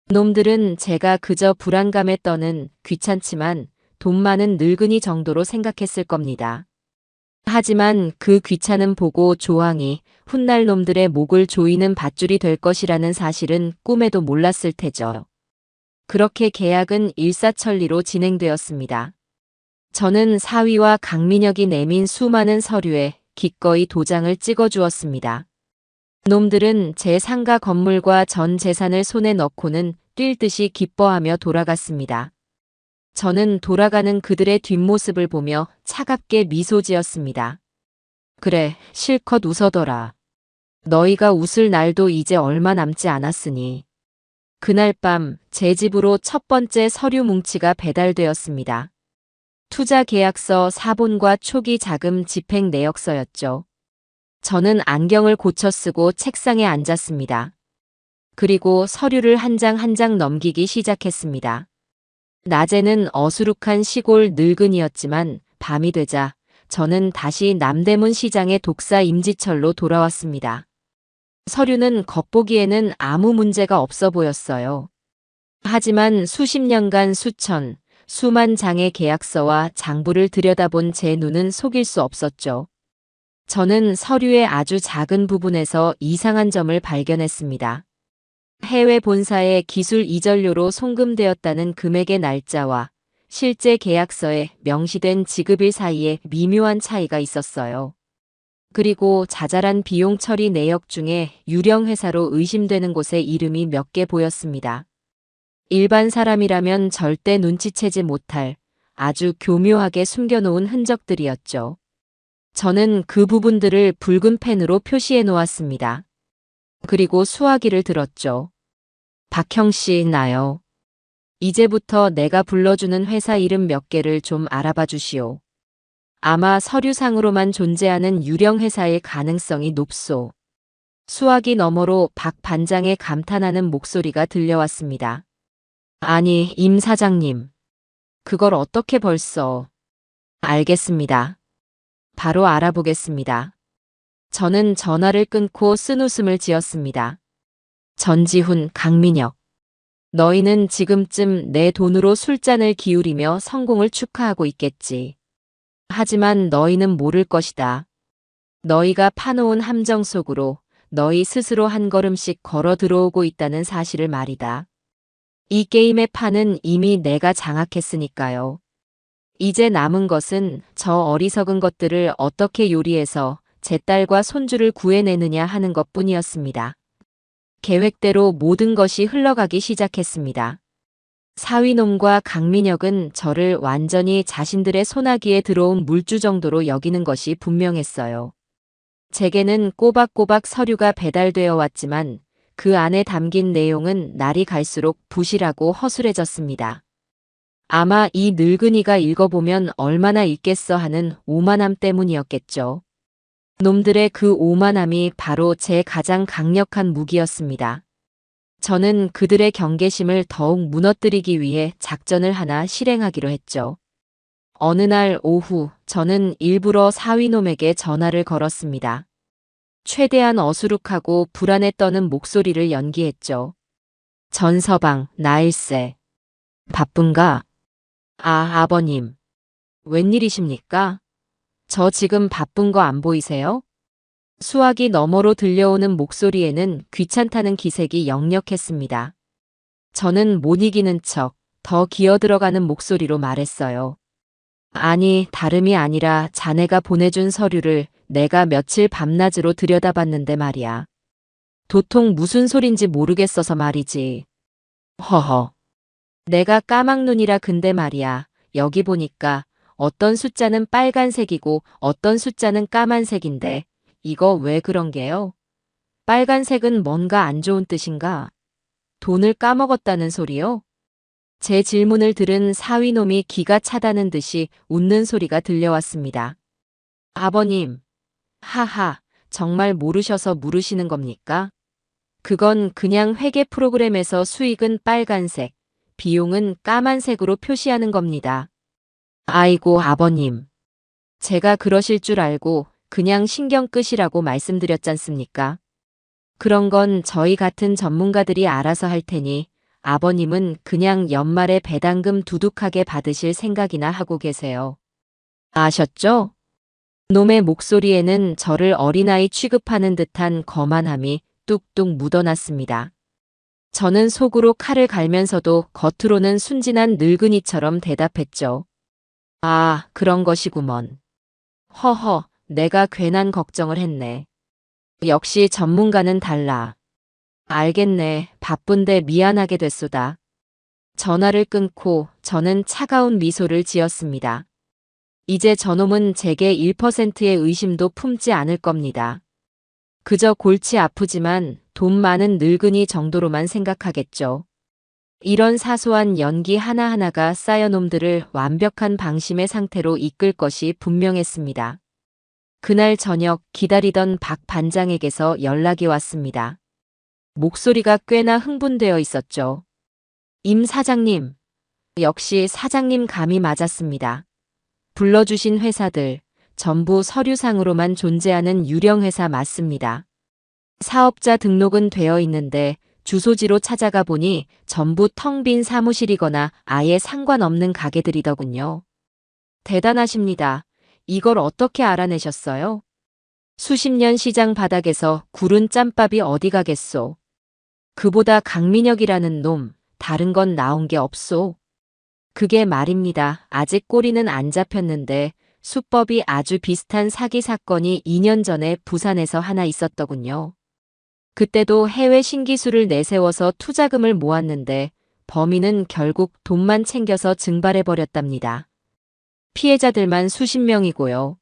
놈들은 제가 그저 불안감에 떠는 귀찮지만 돈 많은 늙은이 정도로 생각했을 겁니다. 하지만 그 귀찮음 보고 조항이 훗날 놈들의 목을 조이는 밧줄이 될 것이라는 사실은 꿈에도 몰랐을 테죠. 그렇게 계약은 일사천리로 진행되었습니다. 저는 사위와 강민혁이 내민 수많은 서류에 기꺼이 도장을 찍어주었습니다. 놈들은 제 상가 건물과 전 재산을 손에 넣고는 뛸 듯이 기뻐하며 돌아갔습니다. 저는 돌아가는 그들의 뒷모습을 보며 차갑게 미소 지었습니다. 그래, 실컷 웃어둬라. 너희가 웃을 날도 이제 얼마 남지 않았으니. 그날 밤 제 집으로 첫 번째 서류 뭉치가 배달되었습니다. 투자 계약서 사본과 초기 자금 집행 내역서였죠. 저는 안경을 고쳐 쓰고 책상에 앉았습니다. 그리고 서류를 한 장 한 장 넘기기 시작했습니다. 낮에는 어수룩한 시골 늙은이였지만 밤이 되자 저는 다시 남대문 시장의 독사 임지철로 돌아왔습니다. 서류는 겉보기에는 아무 문제가 없어 보였어요. 하지만 수십 년간 수만 장의 계약서와 장부를 들여다본 제 눈은 속일 수 없었죠. 저는 서류의 아주 작은 부분에서 이상한 점을 발견했습니다. 해외 본사의 기술 이전료로 송금되었다는 금액의 날짜와 실제 계약서에 명시된 지급일 사이에 미묘한 차이가 있었어요. 그리고 자잘한 비용 처리 내역 중에 유령 회사로 의심되는 곳의 이름이 몇 개 보였습니다. 일반 사람이라면 절대 눈치채지 못할 아주 교묘하게 숨겨놓은 흔적들이었죠. 저는 그 부분들을 붉은 펜으로 표시해 놓았습니다. 그리고 수화기를 들었죠. 박형 씨, 나요. 이제부터 내가 불러주는 회사 이름 몇 개를 좀 알아봐 주시오. 아마 서류상으로만 존재하는 유령 회사일 가능성이 높소. 수화기 너머로 박 반장의 감탄하는 목소리가 들려왔습니다. 아니, 임 사장님. 그걸 어떻게 벌써. 알겠습니다. 바로 알아보겠습니다. 저는 전화를 끊고 쓴웃음을 지었습니다. 전지훈, 강민혁. 너희는 지금쯤 내 돈으로 술잔을 기울이며 성공을 축하하고 있겠지. 하지만 너희는 모를 것이다. 너희가 파놓은 함정 속으로 너희 스스로 한 걸음씩 걸어 들어오고 있다는 사실을 말이다. 이 게임의 판은 이미 내가 장악했으니까요. 이제 남은 것은 저 어리석은 것들을 어떻게 요리해서 제 딸과 손주를 구해내느냐 하는 것뿐이었습니다. 계획대로 모든 것이 흘러가기 시작했습니다. 사위놈과 강민혁은 저를 완전히 자신들의 소나기에 들어온 물주 정도로 여기는 것이 분명했어요. 제게는 꼬박꼬박 서류가 배달되어 왔지만 그 안에 담긴 내용은 날이 갈수록 부실하고 허술해졌습니다. 아마 이 늙은이가 읽어보면 얼마나 읽겠어 하는 오만함 때문이었겠죠. 놈들의 그 오만함이 바로 제 가장 강력한 무기였습니다. 저는 그들의 경계심을 더욱 무너뜨리기 위해 작전을 하나 실행하기로 했죠. 어느 날 오후 저는 일부러 사위놈에게 전화를 걸었습니다. 최대한 어수룩하고 불안에 떠는 목소리를 연기했죠. 전서방, 나일세. 바쁜가? 아버님. 웬일이십니까? 저 지금 바쁜 거 안 보이세요? 수화기 너머로 들려오는 목소리에는 귀찮다는 기색이 역력했습니다. 저는 못 이기는 척 더 기어들어가는 목소리로 말했어요. 아니, 다름이 아니라 자네가 보내준 서류를 내가 며칠 밤낮으로 들여다봤는데 말이야. 도통 무슨 소린지 모르겠어서 말이지. 허허. 내가 까막눈이라 근데 말이야. 여기 보니까 어떤 숫자는 빨간색이고 어떤 숫자는 까만색인데 이거 왜 그런 게요? 빨간색은 뭔가 안 좋은 뜻인가? 돈을 까먹었다는 소리요? 제 질문을 들은 사위놈이 기가 차다는 듯이 웃는 소리가 들려왔습니다. 아버님, 하하, 정말 모르셔서 물으시는 겁니까? 그건 그냥 회계 프로그램에서 수익은 빨간색, 비용은 까만색으로 표시하는 겁니다. 아이고, 아버님. 제가 그러실 줄 알고 그냥 신경 끄시라고 말씀드렸잖습니까? 그런 건 저희 같은 전문가들이 알아서 할 테니 아버님은 그냥 연말에 배당금 두둑하게 받으실 생각이나 하고 계세요. 아셨죠? 놈의 목소리에는 저를 어린아이 취급하는 듯한 거만함이 뚝뚝 묻어났습니다. 저는 속으로 칼을 갈면서도 겉으로는 순진한 늙은이처럼 대답했죠. 아, 그런 것이구먼. 허허, 내가 괜한 걱정을 했네. 역시 전문가는 달라. 알겠네. 바쁜데 미안하게 됐소다. 전화를 끊고 저는 차가운 미소를 지었습니다. 이제 저놈은 제게 1%의 의심도 품지 않을 겁니다. 그저 골치 아프지만 돈 많은 늙은이 정도로만 생각하겠죠. 이런 사소한 연기 하나하나가 쌓여 놈들을 완벽한 방심의 상태로 이끌 것이 분명했습니다. 그날 저녁 기다리던 박 반장에게서 연락이 왔습니다. 목소리가 꽤나 흥분되어 있었죠. 임 사장님. 역시 사장님 감이 맞았습니다. 불러주신 회사들 전부 서류상으로만 존재하는 유령회사 맞습니다. 사업자 등록은 되어 있는데 주소지로 찾아가 보니 전부 텅 빈 사무실이거나 아예 상관없는 가게들이더군요. 대단하십니다. 이걸 어떻게 알아내셨어요? 수십 년 시장 바닥에서 구른 짬밥이 어디 가겠소. 그보다 강민혁이라는 놈, 다른 건 나온 게 없소. 그게 말입니다. 아직 꼬리는 안 잡혔는데 수법이 아주 비슷한 사기 사건이 2년 전에 부산에서 하나 있었더군요. 그때도 해외 신기술을 내세워서 투자금을 모았는데 범인은 결국 돈만 챙겨서 증발해버렸답니다. 피해자들만 수십 명이고요.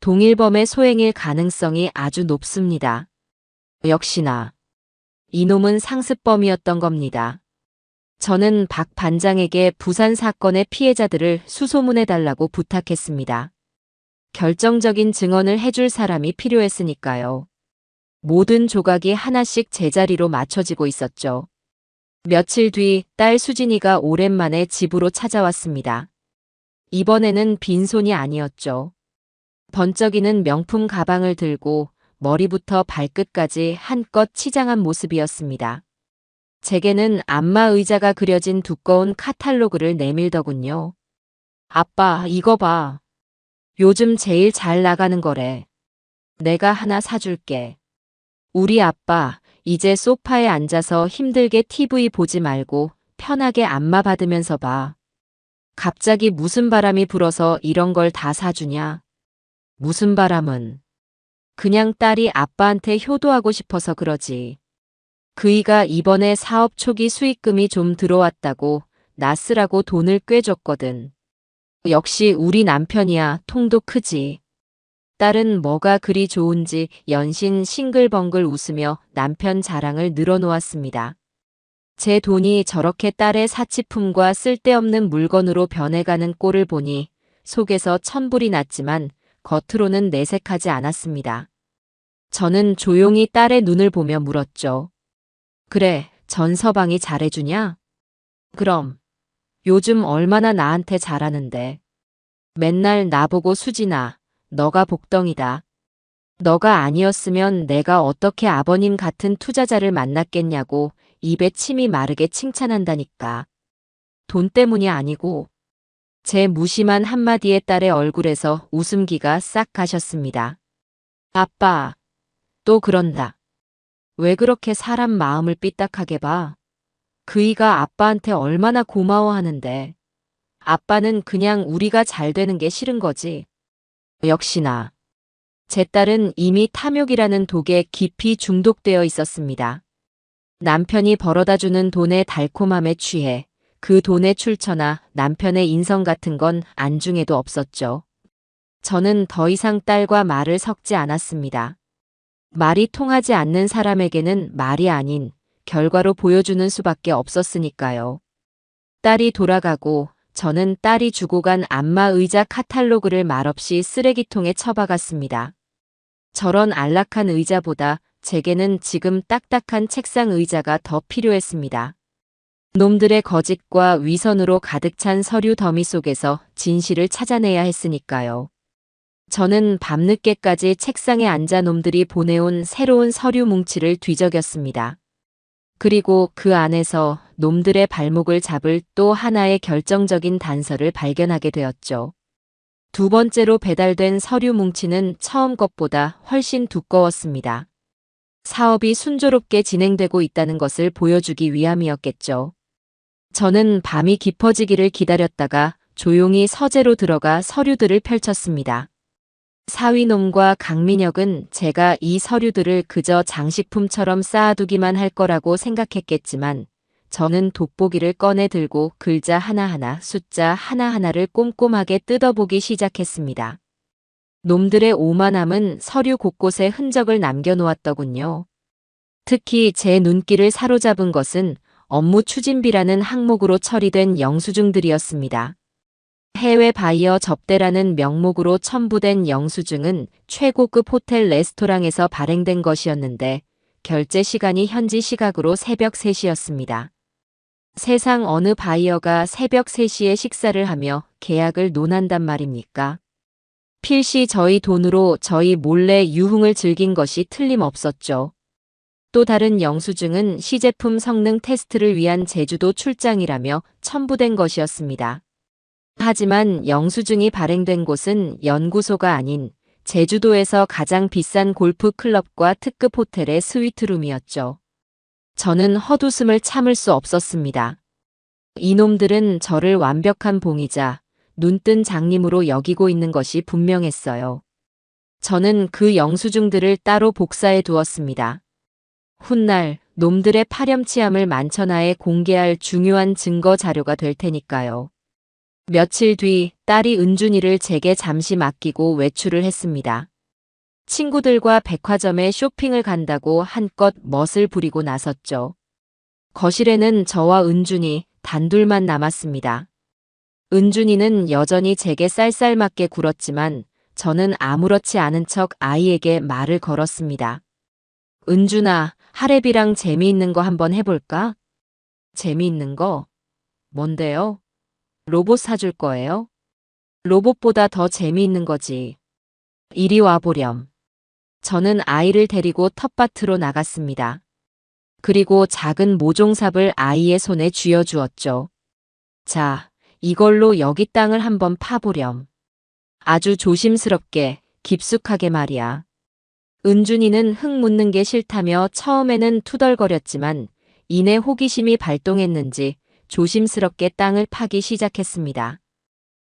동일범의 소행일 가능성이 아주 높습니다. 역시나 이놈은 상습범이었던 겁니다. 저는 박 반장에게 부산 사건의 피해자들을 수소문해달라고 부탁했습니다. 결정적인 증언을 해줄 사람이 필요했으니까요. 모든 조각이 하나씩 제자리로 맞춰지고 있었죠. 며칠 뒤 딸 수진이가 오랜만에 집으로 찾아왔습니다. 이번에는 빈손이 아니었죠. 번쩍이는 명품 가방을 들고 머리부터 발끝까지 한껏 치장한 모습이었습니다. 제게는 안마 의자가 그려진 두꺼운 카탈로그를 내밀더군요. 아빠, 이거 봐. 요즘 제일 잘 나가는 거래. 내가 하나 사줄게. 우리 아빠, 이제 소파에 앉아서 힘들게 TV 보지 말고 편하게 안마 받으면서 봐. 갑자기 무슨 바람이 불어서 이런 걸 다 사주냐? 무슨 바람은? 그냥 딸이 아빠한테 효도하고 싶어서 그러지. 그이가 이번에 사업 초기 수익금이 좀 들어왔다고 나 쓰라고 돈을 꽤 줬거든. 역시 우리 남편이야. 통도 크지. 딸은 뭐가 그리 좋은지 연신 싱글벙글 웃으며 남편 자랑을 늘어놓았습니다. 제 돈이 저렇게 딸의 사치품과 쓸데없는 물건으로 변해가는 꼴을 보니 속에서 천불이 났지만 겉으로는 내색하지 않았습니다. 저는 조용히 딸의 눈을 보며 물었죠. 그래, 전 서방이 잘해주냐? 그럼. 요즘 얼마나 나한테 잘하는데. 맨날 나보고 수진아, 너가 복덩이다. 너가 아니었으면 내가 어떻게 아버님 같은 투자자를 만났겠냐고 입에 침이 마르게 칭찬한다니까. 돈 때문이 아니고. 제 무심한 한마디에 딸의 얼굴에서 웃음기가 싹 가셨습니다. 아빠, 또 그런다. 왜 그렇게 사람 마음을 삐딱하게 봐? 그이가 아빠한테 얼마나 고마워하는데. 아빠는 그냥 우리가 잘 되는 게 싫은 거지. 역시나. 제 딸은 이미 탐욕이라는 독에 깊이 중독되어 있었습니다. 남편이 벌어다주는 돈의 달콤함에 취해 그 돈의 출처나 남편의 인성 같은 건 안중에도 없었죠. 저는 더 이상 딸과 말을 섞지 않았습니다. 말이 통하지 않는 사람에게는 말이 아닌 결과로 보여주는 수밖에 없었으니까요. 딸이 돌아가고 저는 딸이 주고 간 안마 의자 카탈로그를 말없이 쓰레기통에 처박았습니다. 저런 안락한 의자보다 제게는 지금 딱딱한 책상 의자가 더 필요했습니다. 놈들의 거짓과 위선으로 가득 찬 서류 더미 속에서 진실을 찾아내야 했으니까요. 저는 밤늦게까지 책상에 앉아 놈들이 보내온 새로운 서류 뭉치를 뒤적였습니다. 그리고 그 안에서 놈들의 발목을 잡을 또 하나의 결정적인 단서를 발견하게 되었죠. 두 번째로 배달된 서류 뭉치는 처음 것보다 훨씬 두꺼웠습니다. 사업이 순조롭게 진행되고 있다는 것을 보여주기 위함이었겠죠. 저는 밤이 깊어지기를 기다렸다가 조용히 서재로 들어가 서류들을 펼쳤습니다. 사위놈과 강민혁은 제가 이 서류들을 그저 장식품처럼 쌓아두기만 할 거라고 생각했겠지만 저는 돋보기를 꺼내 들고 글자 하나하나, 숫자 하나하나를 꼼꼼하게 뜯어보기 시작했습니다. 놈들의 오만함은 서류 곳곳에 흔적을 남겨놓았더군요. 특히 제 눈길을 사로잡은 것은 업무 추진비라는 항목으로 처리된 영수증들이었습니다. 해외 바이어 접대라는 명목으로 첨부된 영수증은 최고급 호텔 레스토랑에서 발행된 것이었는데 결제 시간이 현지 시각으로 새벽 3시였습니다. 세상 어느 바이어가 새벽 3시에 식사를 하며 계약을 논한단 말입니까? 필시 저희 돈으로 저희 몰래 유흥을 즐긴 것이 틀림없었죠. 또 다른 영수증은 시제품 성능 테스트를 위한 제주도 출장이라며 첨부된 것이었습니다. 하지만 영수증이 발행된 곳은 연구소가 아닌 제주도에서 가장 비싼 골프 클럽과 특급 호텔의 스위트룸이었죠. 저는 헛웃음을 참을 수 없었습니다. 이놈들은 저를 완벽한 봉이자 눈뜬 장님으로 여기고 있는 것이 분명했어요. 저는 그 영수증들을 따로 복사해 두었습니다. 훗날 놈들의 파렴치함을 만천하에 공개할 중요한 증거 자료가 될 테니까요. 며칠 뒤 딸이 은준이를 제게 잠시 맡기고 외출을 했습니다. 친구들과 백화점에 쇼핑을 간다고 한껏 멋을 부리고 나섰죠. 거실에는 저와 은준이 단둘만 남았습니다. 은준이는 여전히 제게 쌀쌀맞게 굴었지만 저는 아무렇지 않은 척 아이에게 말을 걸었습니다. 은준아, 하랩이랑 재미있는 거 한번 해볼까? 재미있는 거? 뭔데요? 로봇 사줄 거예요? 로봇보다 더 재미있는 거지. 이리 와보렴. 저는 아이를 데리고 텃밭으로 나갔습니다. 그리고 작은 모종삽을 아이의 손에 쥐어주었죠. 자, 이걸로 여기 땅을 한번 파보렴. 아주 조심스럽게, 깊숙하게 말이야. 은준이는 흙 묻는 게 싫다며 처음에는 투덜거렸지만 이내 호기심이 발동했는지 조심스럽게 땅을 파기 시작했습니다.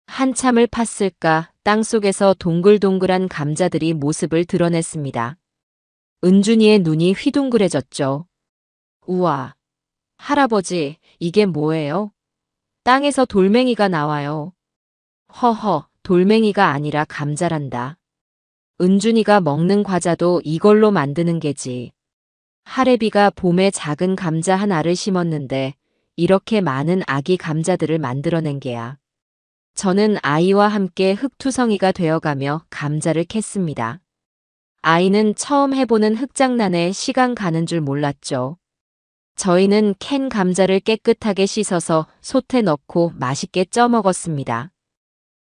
한참을 팠을까 땅속에서 동글동글한 감자들이 모습을 드러냈습니다. 은준이의 눈이 휘둥그레졌죠. 우와, 할아버지, 이게 뭐예요? 땅에서 돌멩이가 나와요. 허허, 돌멩이가 아니라 감자란다. 은준이가 먹는 과자도 이걸로 만드는 게지. 하래비가 봄에 작은 감자 한 알을 심었는데 이렇게 많은 아기 감자들을 만들어낸 게야. 저는 아이와 함께 흙투성이가 되어가며 감자를 캤습니다. 아이는 처음 해보는 흙장난에 시간 가는 줄 몰랐죠. 저희는 캔 감자를 깨끗하게 씻어서 솥에 넣고 맛있게 쪄 먹었습니다.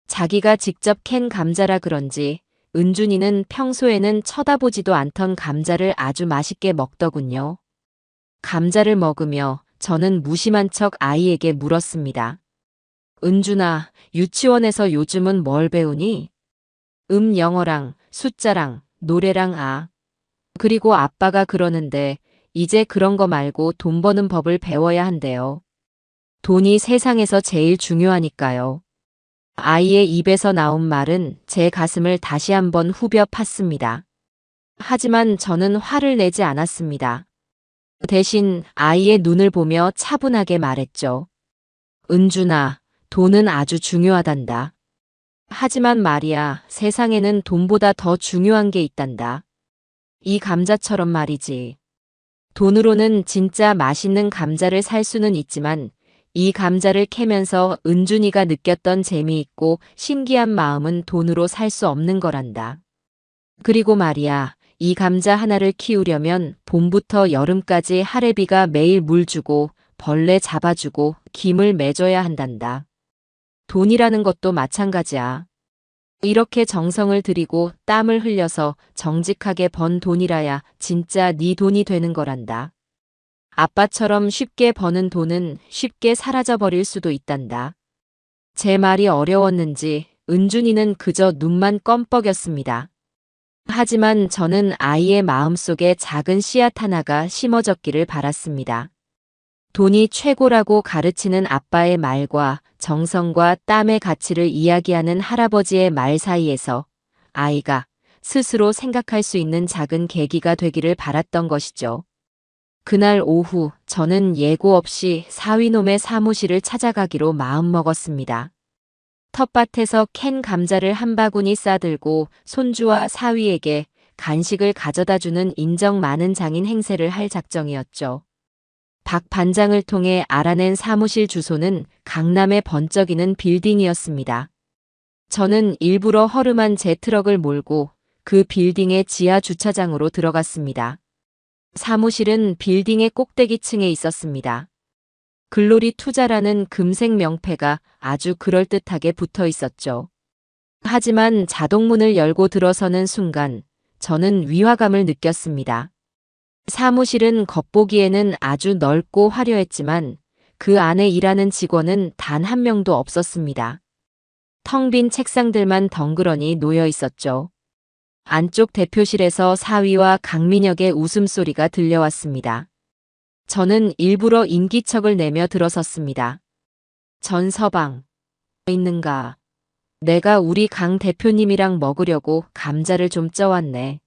자기가 직접 캔 감자라 그런지 은준이는 평소에는 쳐다보지도 않던 감자를 아주 맛있게 먹더군요. 감자를 먹으며 저는 무심한 척 아이에게 물었습니다. 은준아, 유치원에서 요즘은 뭘 배우니? 영어랑 숫자랑 노래랑 그리고 아빠가 그러는데 이제 그런 거 말고 돈 버는 법을 배워야 한대요. 돈이 세상에서 제일 중요하니까요. 아이의 입에서 나온 말은 제 가슴을 다시 한번 후벼 팠습니다. 하지만 저는 화를 내지 않았습니다. 대신 아이의 눈을 보며 차분하게 말했죠. 은준아, 돈은 아주 중요하단다. 하지만 말이야, 세상에는 돈보다 더 중요한 게 있단다. 이 감자처럼 말이지. 돈으로는 진짜 맛있는 감자를 살 수는 있지만 이 감자를 캐면서 은준이가 느꼈던 재미있고 신기한 마음은 돈으로 살 수 없는 거란다. 그리고 말이야, 이 감자 하나를 키우려면 봄부터 여름까지 할애비가 매일 물 주고 벌레 잡아주고 김을 매줘야 한단다. 돈이라는 것도 마찬가지야. 이렇게 정성을 들이고 땀을 흘려서 정직하게 번 돈이라야 진짜 네 돈이 되는 거란다. 아빠처럼 쉽게 버는 돈은 쉽게 사라져버릴 수도 있단다. 제 말이 어려웠는지 은준이는 그저 눈만 껌뻑였습니다. 하지만 저는 아이의 마음속에 작은 씨앗 하나가 심어졌기를 바랐습니다. 돈이 최고라고 가르치는 아빠의 말과 정성과 땀의 가치를 이야기하는 할아버지의 말 사이에서 아이가 스스로 생각할 수 있는 작은 계기가 되기를 바랐던 것이죠. 그날 오후 저는 예고 없이 사위놈의 사무실을 찾아가기로 마음먹었습니다. 텃밭에서 캔 감자를 한 바구니 싸들고 손주와 사위에게 간식을 가져다주는 인정 많은 장인 행세를 할 작정이었죠. 박 반장을 통해 알아낸 사무실 주소는 강남의 번쩍이는 빌딩이었습니다. 저는 일부러 허름한 제 트럭을 몰고 그 빌딩의 지하 주차장으로 들어갔습니다. 사무실은 빌딩의 꼭대기층에 있었습니다. 글로리 투자라는 금색 명패가 아주 그럴듯하게 붙어 있었죠. 하지만 자동문을 열고 들어서는 순간 저는 위화감을 느꼈습니다. 사무실은 겉보기에는 아주 넓고 화려했지만 그 안에 일하는 직원은 단 한 명도 없었습니다. 텅 빈 책상들만 덩그러니 놓여 있었죠. 안쪽 대표실에서 사위와 강민혁의 웃음소리가 들려왔습니다. 저는 일부러 인기척을 내며 들어섰습니다. 전서방, 있는가? 내가 우리 강 대표님이랑 먹으려고 감자를 좀 쪄왔네.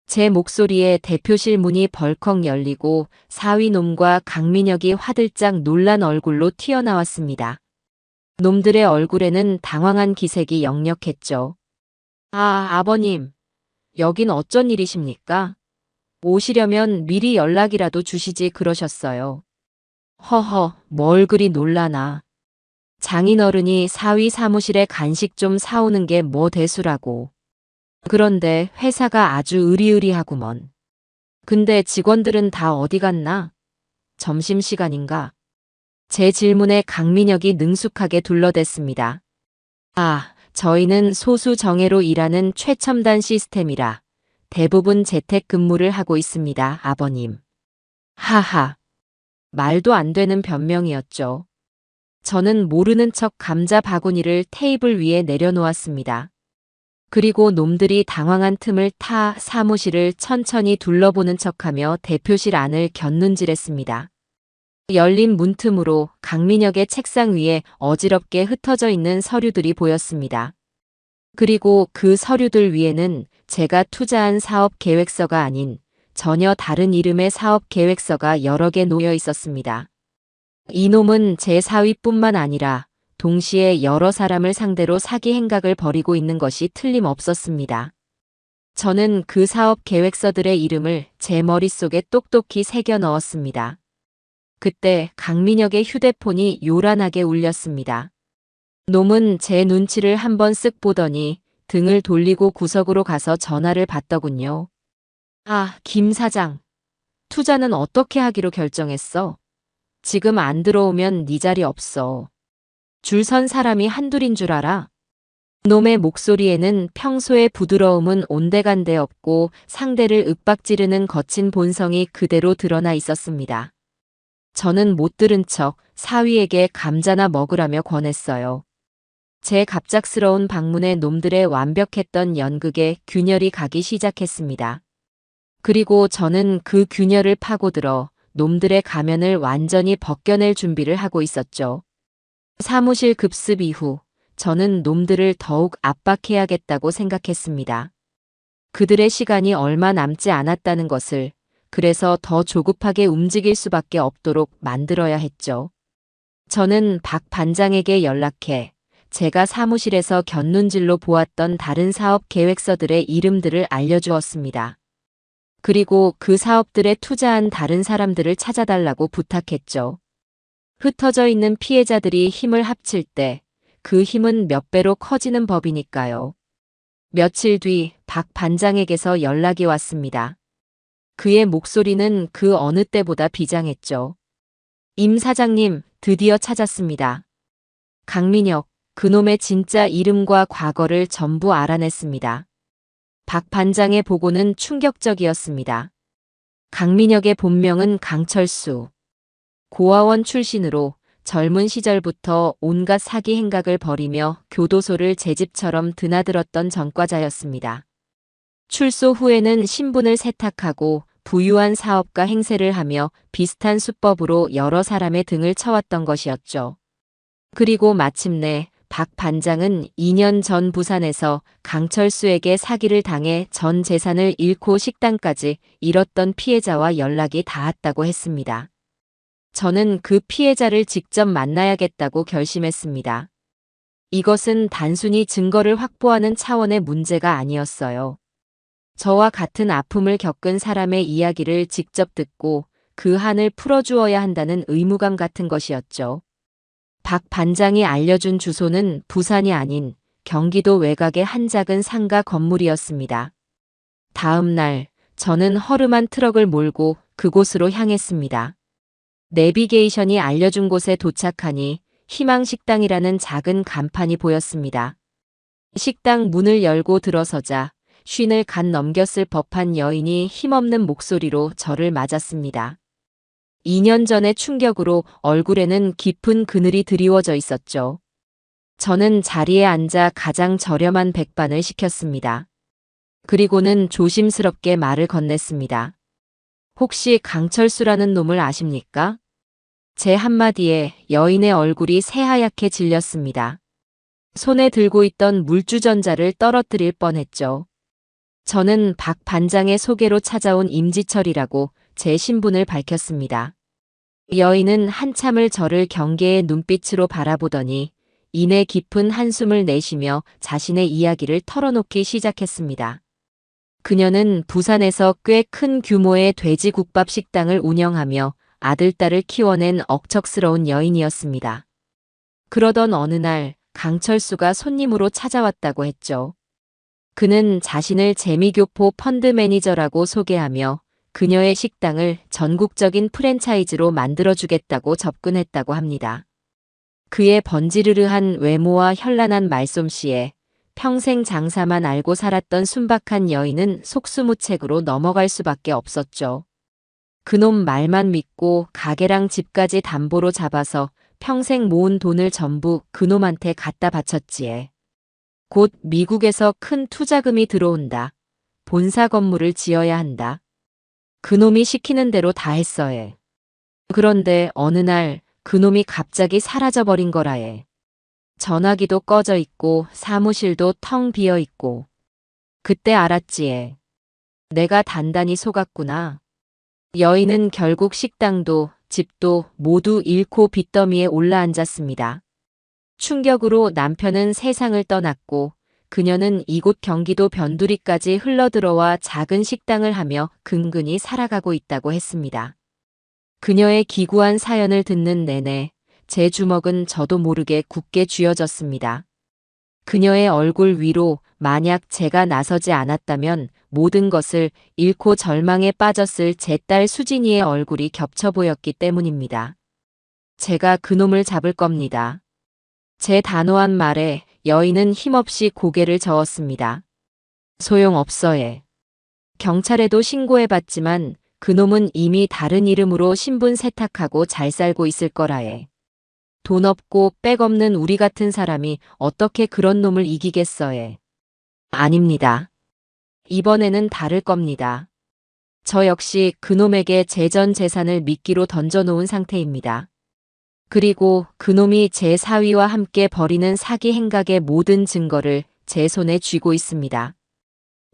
제 목소리에 대표실 문이 벌컥 열리고 사위놈과 강민혁이 화들짝 놀란 얼굴로 튀어나왔습니다. 놈들의 얼굴에는 당황한 기색이 역력했죠. 아, 아버님, 여긴 어쩐 일이십니까? 오시려면 미리 연락이라도 주시지 그러셨어요. 허허, 뭘 그리 놀라나. 장인어른이 사위 사무실에 간식 좀 사오는 게 뭐 대수라고. 그런데 회사가 아주 으리으리하구먼. 근데 직원들은 다 어디 갔나? 점심시간인가? 제 질문에 강민혁이 능숙하게 둘러댔습니다. 아, 저희는 소수 정예로 일하는 최첨단 시스템이라 대부분 재택근무를 하고 있습니다, 아버님. 하하. 말도 안 되는 변명이었죠. 저는 모르는 척 감자 바구니를 테이블 위에 내려놓았습니다. 그리고 놈들이 당황한 틈을 타 사무실을 천천히 둘러보는 척하며 대표실 안을 곁눈질했습니다. 열린 문틈으로 강민혁의 책상 위에 어지럽게 흩어져 있는 서류들이 보였습니다. 그리고 그 서류들 위에는 제가 투자한 사업 계획서가 아닌 전혀 다른 이름의 사업 계획서가 여러 개 놓여 있었습니다. 이놈은 제 사위뿐만 아니라 동시에 여러 사람을 상대로 사기 행각을 벌이고 있는 것이 틀림없었습니다. 저는 그 사업 계획서들의 이름을 제 머릿속에 똑똑히 새겨 넣었습니다. 그때 강민혁의 휴대폰이 요란하게 울렸습니다. 놈은 제 눈치를 한번 쓱 보더니 등을 돌리고 구석으로 가서 전화를 받더군요. 아, 김 사장. 투자는 어떻게 하기로 결정했어? 지금 안 들어오면 네 자리 없어. 줄 선 사람이 한둘인 줄 알아? 놈의 목소리에는 평소의 부드러움은 온데간데 없고 상대를 윽박지르는 거친 본성이 그대로 드러나 있었습니다. 저는 못 들은 척 사위에게 감자나 먹으라며 권했어요. 제 갑작스러운 방문에 놈들의 완벽했던 연극에 균열이 가기 시작했습니다. 그리고 저는 그 균열을 파고들어 놈들의 가면을 완전히 벗겨낼 준비를 하고 있었죠. 사무실 급습 이후 저는 놈들을 더욱 압박해야겠다고 생각했습니다. 그들의 시간이 얼마 남지 않았다는 것을, 그래서 더 조급하게 움직일 수밖에 없도록 만들어야 했죠. 저는 박 반장에게 연락해 제가 사무실에서 곁눈질로 보았던 다른 사업 계획서들의 이름들을 알려주었습니다. 그리고 그 사업들에 투자한 다른 사람들을 찾아달라고 부탁했죠. 흩어져 있는 피해자들이 힘을 합칠 때 그 힘은 몇 배로 커지는 법이니까요. 며칠 뒤 박 반장에게서 연락이 왔습니다. 그의 목소리는 그 어느 때보다 비장했죠. 임 사장님, 드디어 찾았습니다. 강민혁, 그놈의 진짜 이름과 과거를 전부 알아냈습니다. 박 반장의 보고는 충격적이었습니다. 강민혁의 본명은 강철수. 고아원 출신으로 젊은 시절부터 온갖 사기 행각을 벌이며 교도소를 제 집처럼 드나들었던 전과자였습니다. 출소 후에는 신분을 세탁하고 부유한 사업가 행세를 하며 비슷한 수법으로 여러 사람의 등을 쳐왔던 것이었죠. 그리고 마침내 박 반장은 2년 전 부산에서 강철수에게 사기를 당해 전 재산을 잃고 식당까지 잃었던 피해자와 연락이 닿았다고 했습니다. 저는 그 피해자를 직접 만나야겠다고 결심했습니다. 이것은 단순히 증거를 확보하는 차원의 문제가 아니었어요. 저와 같은 아픔을 겪은 사람의 이야기를 직접 듣고 그 한을 풀어주어야 한다는 의무감 같은 것이었죠. 박 반장이 알려준 주소는 부산이 아닌 경기도 외곽의 한 작은 상가 건물이었습니다. 다음 날 저는 허름한 트럭을 몰고 그곳으로 향했습니다. 내비게이션이 알려준 곳에 도착하니 희망식당이라는 작은 간판이 보였습니다. 식당 문을 열고 들어서자 쉰을 간 넘겼을 법한 여인이 힘없는 목소리로 저를 맞았습니다. 2년 전의 충격으로 얼굴에는 깊은 그늘이 드리워져 있었죠. 저는 자리에 앉아 가장 저렴한 백반을 시켰습니다. 그리고는 조심스럽게 말을 건넸습니다. 혹시 강철수라는 놈을 아십니까? 제 한마디에 여인의 얼굴이 새하얗게 질렸습니다. 손에 들고 있던 물주전자를 떨어뜨릴 뻔했죠. 저는 박 반장의 소개로 찾아온 임지철이라고 제 신분을 밝혔습니다. 여인은 한참을 저를 경계의 눈빛으로 바라보더니 이내 깊은 한숨을 내쉬며 자신의 이야기를 털어놓기 시작했습니다. 그녀는 부산에서 꽤 큰 규모의 돼지국밥 식당을 운영하며 아들, 딸을 키워낸 억척스러운 여인이었습니다. 그러던 어느 날 강철수가 손님으로 찾아왔다고 했죠. 그는 자신을 재미교포 펀드 매니저라고 소개하며 그녀의 식당을 전국적인 프랜차이즈로 만들어주겠다고 접근했다고 합니다. 그의 번지르르한 외모와 현란한 말솜씨에 평생 장사만 알고 살았던 순박한 여인은 속수무책으로 넘어갈 수밖에 없었죠. 그놈 말만 믿고 가게랑 집까지 담보로 잡아서 평생 모은 돈을 전부 그놈한테 갖다 바쳤지에. 곧 미국에서 큰 투자금이 들어온다. 본사 건물을 지어야 한다. 그놈이 시키는 대로 다 했어에. 그런데 어느 날 그놈이 갑자기 사라져버린 거라에. 전화기도 꺼져 있고 사무실도 텅 비어 있고. 그때 알았지에. 내가 단단히 속았구나. 여인은 결국 식당도 집도 모두 잃고 빚더미에 올라앉았습니다. 충격으로 남편은 세상을 떠났고 그녀는 이곳 경기도 변두리까지 흘러들어와 작은 식당을 하며 근근히 살아가고 있다고 했습니다. 그녀의 기구한 사연을 듣는 내내 제 주먹은 저도 모르게 굳게 쥐어졌습니다. 그녀의 얼굴 위로 만약 제가 나서지 않았다면 모든 것을 잃고 절망에 빠졌을 제 딸 수진이의 얼굴이 겹쳐 보였기 때문입니다. 제가 그놈을 잡을 겁니다. 제 단호한 말에 여인은 힘없이 고개를 저었습니다. 소용없어에. 경찰에도 신고해봤지만 그놈은 이미 다른 이름으로 신분 세탁하고 잘 살고 있을 거라에. 돈 없고 백 없는 우리 같은 사람이 어떻게 그런 놈을 이기겠어에. 아닙니다. 이번에는 다를 겁니다. 저 역시 그놈에게 제 전 재산을 미끼로 던져놓은 상태입니다. 그리고 그놈이 제 사위와 함께 벌이는 사기 행각의 모든 증거를 제 손에 쥐고 있습니다.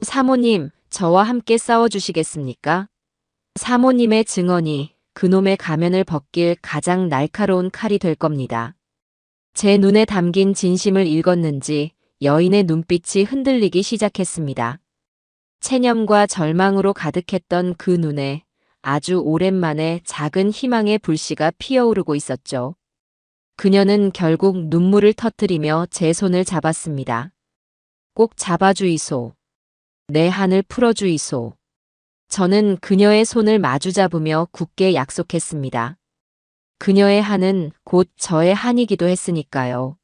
사모님, 저와 함께 싸워주시겠습니까? 사모님의 증언이 그놈의 가면을 벗길 가장 날카로운 칼이 될 겁니다. 제 눈에 담긴 진심을 읽었는지 여인의 눈빛이 흔들리기 시작했습니다. 체념과 절망으로 가득했던 그 눈에 아주 오랜만에 작은 희망의 불씨가 피어오르고 있었죠. 그녀는 결국 눈물을 터뜨리며 제 손을 잡았습니다. 꼭 잡아주이소. 내 한을 풀어주이소. 저는 그녀의 손을 마주 잡으며 굳게 약속했습니다. 그녀의 한은 곧 저의 한이기도 했으니까요.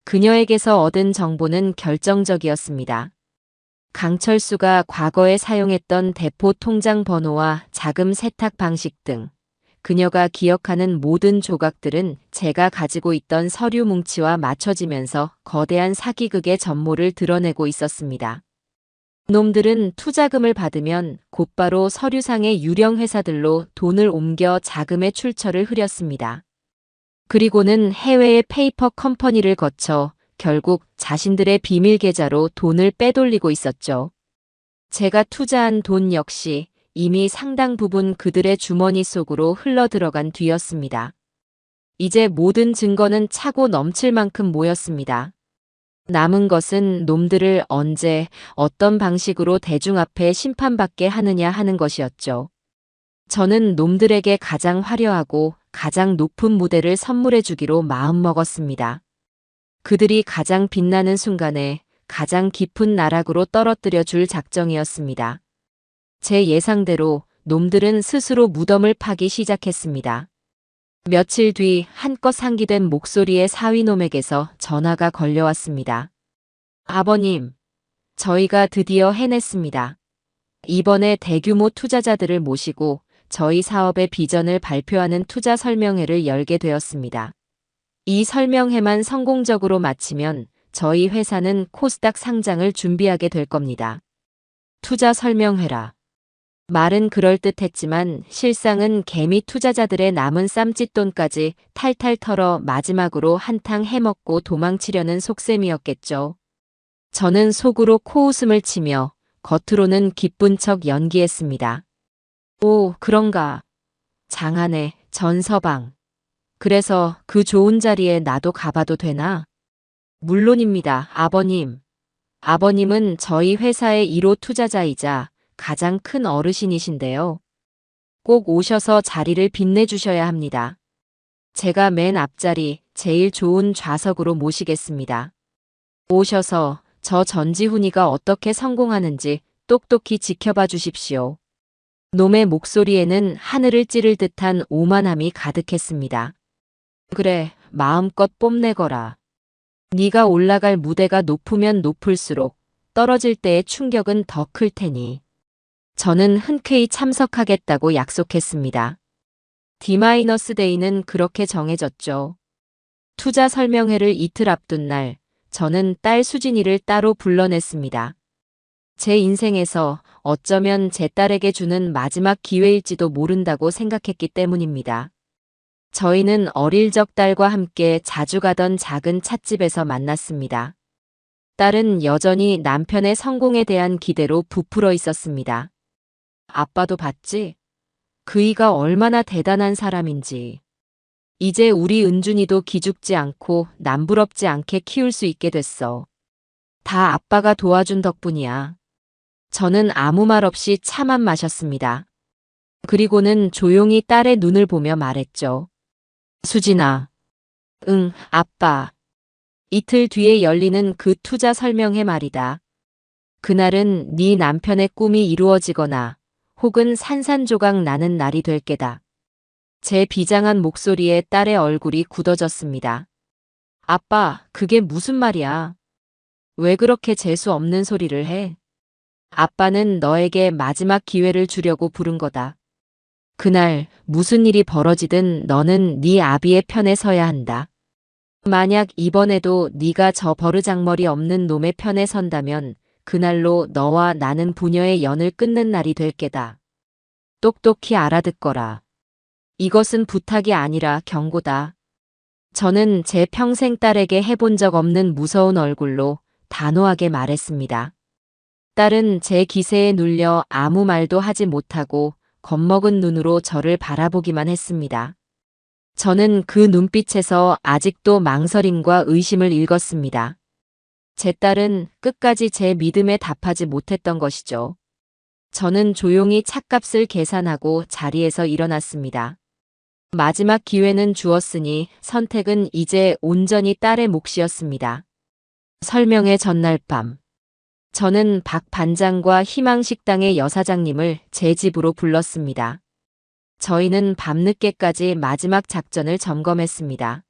그녀에게서 얻은 정보는 결정적이었습니다. 강철수가 과거에 사용했던 대포 통장 번호와 자금 세탁 방식 등 그녀가 기억하는 모든 조각들은 제가 가지고 있던 서류 뭉치와 맞춰지면서 거대한 사기극의 전모를 드러내고 있었습니다. 놈들은 투자금을 받으면 곧바로 서류상의 유령 회사들로 돈을 옮겨 자금의 출처를 흐렸습니다. 그리고는 해외의 페이퍼 컴퍼니를 거쳐 결국 자신들의 비밀 계좌로 돈을 빼돌리고 있었죠. 제가 투자한 돈 역시 이미 상당 부분 그들의 주머니 속으로 흘러들어간 뒤였습니다. 이제 모든 증거는 차고 넘칠 만큼 모였습니다. 남은 것은 놈들을 언제 어떤 방식으로 대중 앞에 심판받게 하느냐 하는 것이었죠. 저는 놈들에게 가장 화려하고 가장 높은 무대를 선물해 주기로 마음먹었습니다. 그들이 가장 빛나는 순간에 가장 깊은 나락으로 떨어뜨려 줄 작정이었습니다. 제 예상대로 놈들은 스스로 무덤을 파기 시작했습니다. 며칠 뒤 한껏 상기된 목소리의 사위놈에게서 전화가 걸려왔습니다. 아버님, 저희가 드디어 해냈습니다. 이번에 대규모 투자자들을 모시고 저희 사업의 비전을 발표하는 투자 설명회를 열게 되었습니다. 이 설명회만 성공적으로 마치면 저희 회사는 코스닥 상장을 준비하게 될 겁니다. 투자 설명회라. 말은 그럴듯했지만 실상은 개미 투자자들의 남은 쌈짓돈까지 탈탈 털어 마지막으로 한탕 해먹고 도망치려는 속셈이었겠죠. 저는 속으로 코웃음을 치며 겉으로는 기쁜 척 연기했습니다. 오, 그런가. 장하네, 전서방. 그래서 그 좋은 자리에 나도 가봐도 되나? 물론입니다, 아버님. 아버님은 저희 회사의 1호 투자자이자 가장 큰 어르신이신데요. 꼭 오셔서 자리를 빛내주셔야 합니다. 제가 맨 앞자리 제일 좋은 좌석으로 모시겠습니다. 오셔서 저 전지훈이가 어떻게 성공하는지 똑똑히 지켜봐 주십시오. 놈의 목소리에는 하늘을 찌를 듯한 오만함이 가득했습니다. 그래, 마음껏 뽐내거라. 네가 올라갈 무대가 높으면 높을수록 떨어질 때의 충격은 더 클 테니. 저는 흔쾌히 참석하겠다고 약속했습니다. D-데이는 그렇게 정해졌죠. 투자 설명회를 이틀 앞둔 날, 저는 딸 수진이를 따로 불러냈습니다. 제 인생에서 어쩌면 제 딸에게 주는 마지막 기회일지도 모른다고 생각했기 때문입니다. 저희는 어릴 적 딸과 함께 자주 가던 작은 찻집에서 만났습니다. 딸은 여전히 남편의 성공에 대한 기대로 부풀어 있었습니다. 아빠도 봤지? 그이가 얼마나 대단한 사람인지. 이제 우리 은준이도 기죽지 않고 남부럽지 않게 키울 수 있게 됐어. 다 아빠가 도와준 덕분이야. 저는 아무 말 없이 차만 마셨습니다. 그리고는 조용히 딸의 눈을 보며 말했죠. 수진아. 응, 아빠. 이틀 뒤에 열리는 그 투자 설명회 말이다. 그날은 네 남편의 꿈이 이루어지거나 혹은 산산조각 나는 날이 될 게다. 제 비장한 목소리에 딸의 얼굴이 굳어졌습니다. 아빠, 그게 무슨 말이야? 왜 그렇게 재수 없는 소리를 해? 아빠는 너에게 마지막 기회를 주려고 부른 거다. 그날 무슨 일이 벌어지든 너는 네 아비의 편에 서야 한다. 만약 이번에도 네가 저 버르장머리 없는 놈의 편에 선다면 그날로 너와 나는 부녀의 연을 끊는 날이 될 게다. 똑똑히 알아듣거라. 이것은 부탁이 아니라 경고다. 저는 제 평생 딸에게 해본 적 없는 무서운 얼굴로 단호하게 말했습니다. 딸은 제 기세에 눌려 아무 말도 하지 못하고 겁먹은 눈으로 저를 바라보기만 했습니다. 저는 그 눈빛에서 아직도 망설임과 의심을 읽었습니다. 제 딸은 끝까지 제 믿음에 답하지 못했던 것이죠. 저는 조용히 찻값을 계산하고 자리에서 일어났습니다. 마지막 기회는 주었으니 선택은 이제 온전히 딸의 몫이었습니다. 설명회 전날 밤. 저는 박 반장과 희망식당의 여사장님을 제 집으로 불렀습니다. 저희는 밤늦게까지 마지막 작전을 점검했습니다.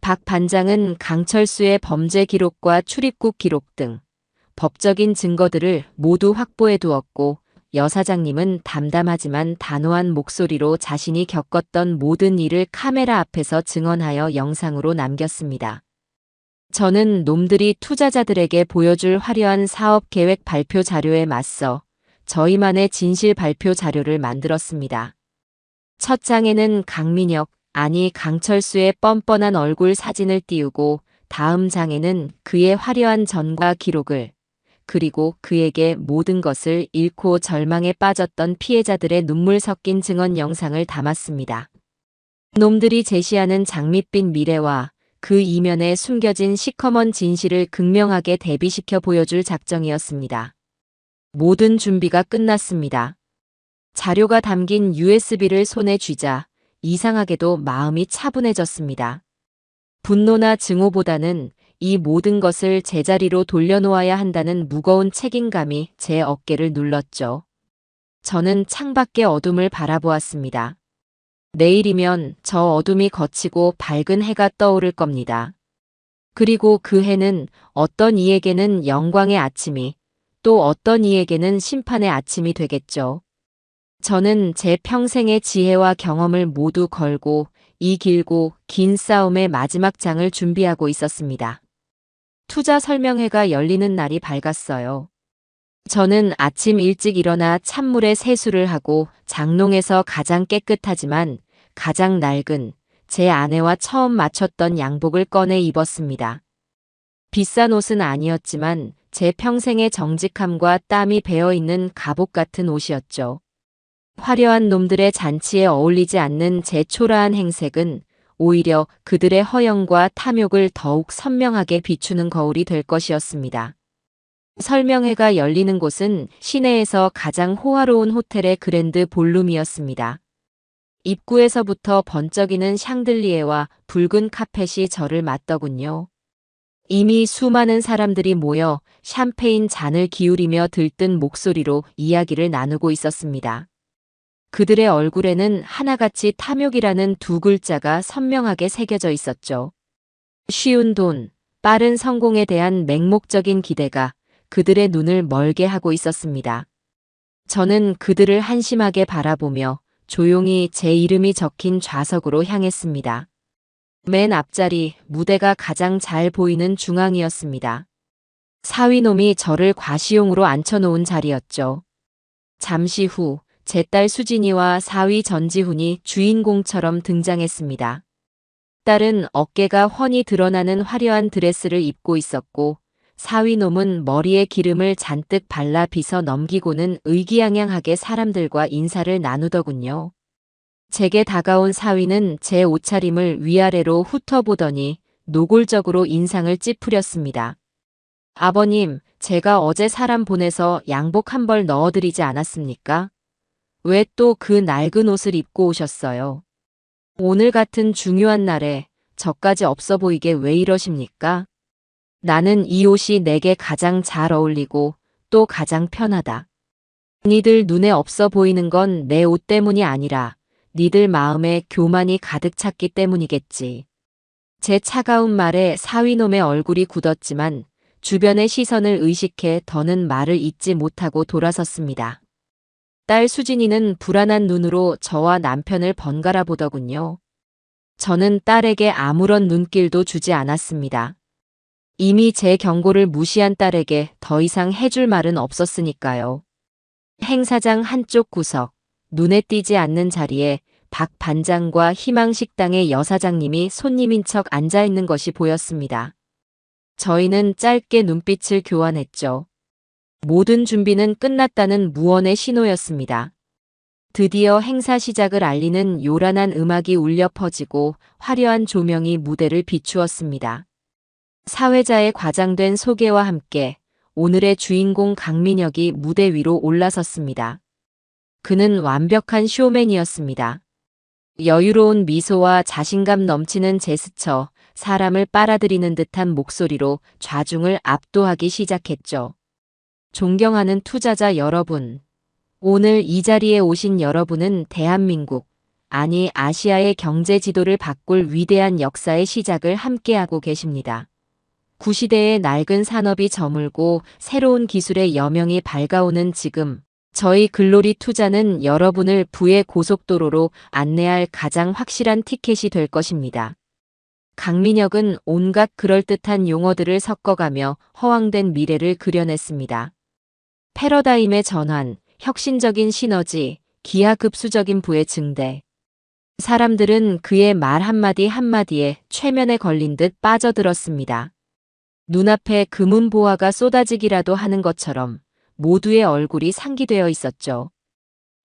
박 반장은 강철수의 범죄 기록과 출입국 기록 등 법적인 증거들을 모두 확보해 두었고, 여사장님은 담담하지만 단호한 목소리로 자신이 겪었던 모든 일을 카메라 앞에서 증언하여 영상으로 남겼습니다. 저는 놈들이 투자자들에게 보여줄 화려한 사업 계획 발표 자료에 맞서 저희만의 진실 발표 자료를 만들었습니다. 첫 장에는 강민혁, 아니 강철수의 뻔뻔한 얼굴 사진을 띄우고, 다음 장에는 그의 화려한 전과 기록을, 그리고 그에게 모든 것을 잃고 절망에 빠졌던 피해자들의 눈물 섞인 증언 영상을 담았습니다. 놈들이 제시하는 장밋빛 미래와 그 이면에 숨겨진 시커먼 진실을 극명하게 대비시켜 보여줄 작정이었습니다. 모든 준비가 끝났습니다. 자료가 담긴 USB를 손에 쥐자 이상하게도 마음이 차분해졌습니다. 분노나 증오보다는 이 모든 것을 제자리로 돌려놓아야 한다는 무거운 책임감이 제 어깨를 눌렀죠. 저는 창밖의 어둠을 바라보았습니다. 내일이면 저 어둠이 걷히고 밝은 해가 떠오를 겁니다. 그리고 그 해는 어떤 이에게는 영광의 아침이, 또 어떤 이에게는 심판의 아침이 되겠죠. 저는 제 평생의 지혜와 경험을 모두 걸고 이 길고 긴 싸움의 마지막 장을 준비하고 있었습니다. 투자 설명회가 열리는 날이 밝았어요. 저는 아침 일찍 일어나 찬물에 세수를 하고 장롱에서 가장 깨끗하지만 가장 낡은 제 아내와 처음 맞췄던 양복을 꺼내 입었습니다. 비싼 옷은 아니었지만 제 평생의 정직함과 땀이 배어있는 갑옷 같은 옷이었죠. 화려한 놈들의 잔치에 어울리지 않는 제 초라한 행색은 오히려 그들의 허영과 탐욕을 더욱 선명하게 비추는 거울이 될 것이었습니다. 설명회가 열리는 곳은 시내에서 가장 호화로운 호텔의 그랜드 볼룸이었습니다. 입구에서부터 번쩍이는 샹들리에와 붉은 카펫이 저를 맞더군요. 이미 수많은 사람들이 모여 샴페인 잔을 기울이며 들뜬 목소리로 이야기를 나누고 있었습니다. 그들의 얼굴에는 하나같이 탐욕이라는 두 글자가 선명하게 새겨져 있었죠. 쉬운 돈, 빠른 성공에 대한 맹목적인 기대가 그들의 눈을 멀게 하고 있었습니다. 저는 그들을 한심하게 바라보며 조용히 제 이름이 적힌 좌석으로 향했습니다. 맨 앞자리, 무대가 가장 잘 보이는 중앙이었습니다. 사위놈이 저를 과시용으로 앉혀놓은 자리였죠. 잠시 후 제 딸 수진이와 사위 전지훈이 주인공처럼 등장했습니다. 딸은 어깨가 훤히 드러나는 화려한 드레스를 입고 있었고, 사위놈은 머리에 기름을 잔뜩 발라 빗어 넘기고는 의기양양하게 사람들과 인사를 나누더군요. 제게 다가온 사위는 제 옷차림을 위아래로 훑어보더니 노골적으로 인상을 찌푸렸습니다. 아버님, 제가 어제 사람 보내서 양복 한 벌 넣어드리지 않았습니까? 왜 또 그 낡은 옷을 입고 오셨어요? 오늘 같은 중요한 날에 저까지 없어 보이게 왜 이러십니까? 나는 이 옷이 내게 가장 잘 어울리고 또 가장 편하다. 니들 눈에 없어 보이는 건 내 옷 때문이 아니라 니들 마음에 교만이 가득 찼기 때문이겠지. 제 차가운 말에 사위놈의 얼굴이 굳었지만 주변의 시선을 의식해 더는 말을 잇지 못하고 돌아섰습니다. 딸 수진이는 불안한 눈으로 저와 남편을 번갈아 보더군요. 저는 딸에게 아무런 눈길도 주지 않았습니다. 이미 제 경고를 무시한 딸에게 더 이상 해줄 말은 없었으니까요. 행사장 한쪽 구석, 눈에 띄지 않는 자리에 박 반장과 희망식당의 여사장님이 손님인 척 앉아있는 것이 보였습니다. 저희는 짧게 눈빛을 교환했죠. 모든 준비는 끝났다는 무언의 신호였습니다. 드디어 행사 시작을 알리는 요란한 음악이 울려 퍼지고 화려한 조명이 무대를 비추었습니다. 사회자의 과장된 소개와 함께 오늘의 주인공 강민혁이 무대 위로 올라섰습니다. 그는 완벽한 쇼맨이었습니다. 여유로운 미소와 자신감 넘치는 제스처, 사람을 빨아들이는 듯한 목소리로 좌중을 압도하기 시작했죠. 존경하는 투자자 여러분, 오늘 이 자리에 오신 여러분은 대한민국, 아니 아시아의 경제 지도를 바꿀 위대한 역사의 시작을 함께하고 계십니다. 구시대의 낡은 산업이 저물고 새로운 기술의 여명이 밝아오는 지금, 저희 글로리 투자는 여러분을 부의 고속도로로 안내할 가장 확실한 티켓이 될 것입니다. 강민혁은 온갖 그럴듯한 용어들을 섞어가며 허황된 미래를 그려냈습니다. 패러다임의 전환, 혁신적인 시너지, 기하급수적인 부의 증대. 사람들은 그의 말 한마디 한마디에 최면에 걸린 듯 빠져들었습니다. 눈앞에 금은보화가 쏟아지기라도 하는 것처럼 모두의 얼굴이 상기되어 있었죠.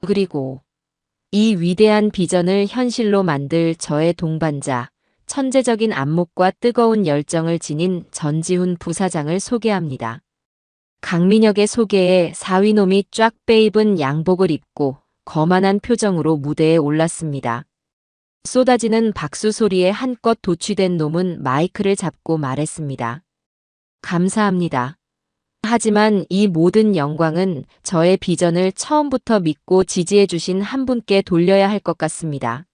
그리고 이 위대한 비전을 현실로 만들 저의 동반자, 천재적인 안목과 뜨거운 열정을 지닌 전지훈 부사장을 소개합니다. 강민혁의 소개에 사위놈이 쫙 빼입은 양복을 입고 거만한 표정으로 무대에 올랐습니다. 쏟아지는 박수 소리에 한껏 도취된 놈은 마이크를 잡고 말했습니다. 감사합니다. 하지만 이 모든 영광은 저의 비전을 처음부터 믿고 지지해 주신 한 분께 돌려야 할 것 같습니다.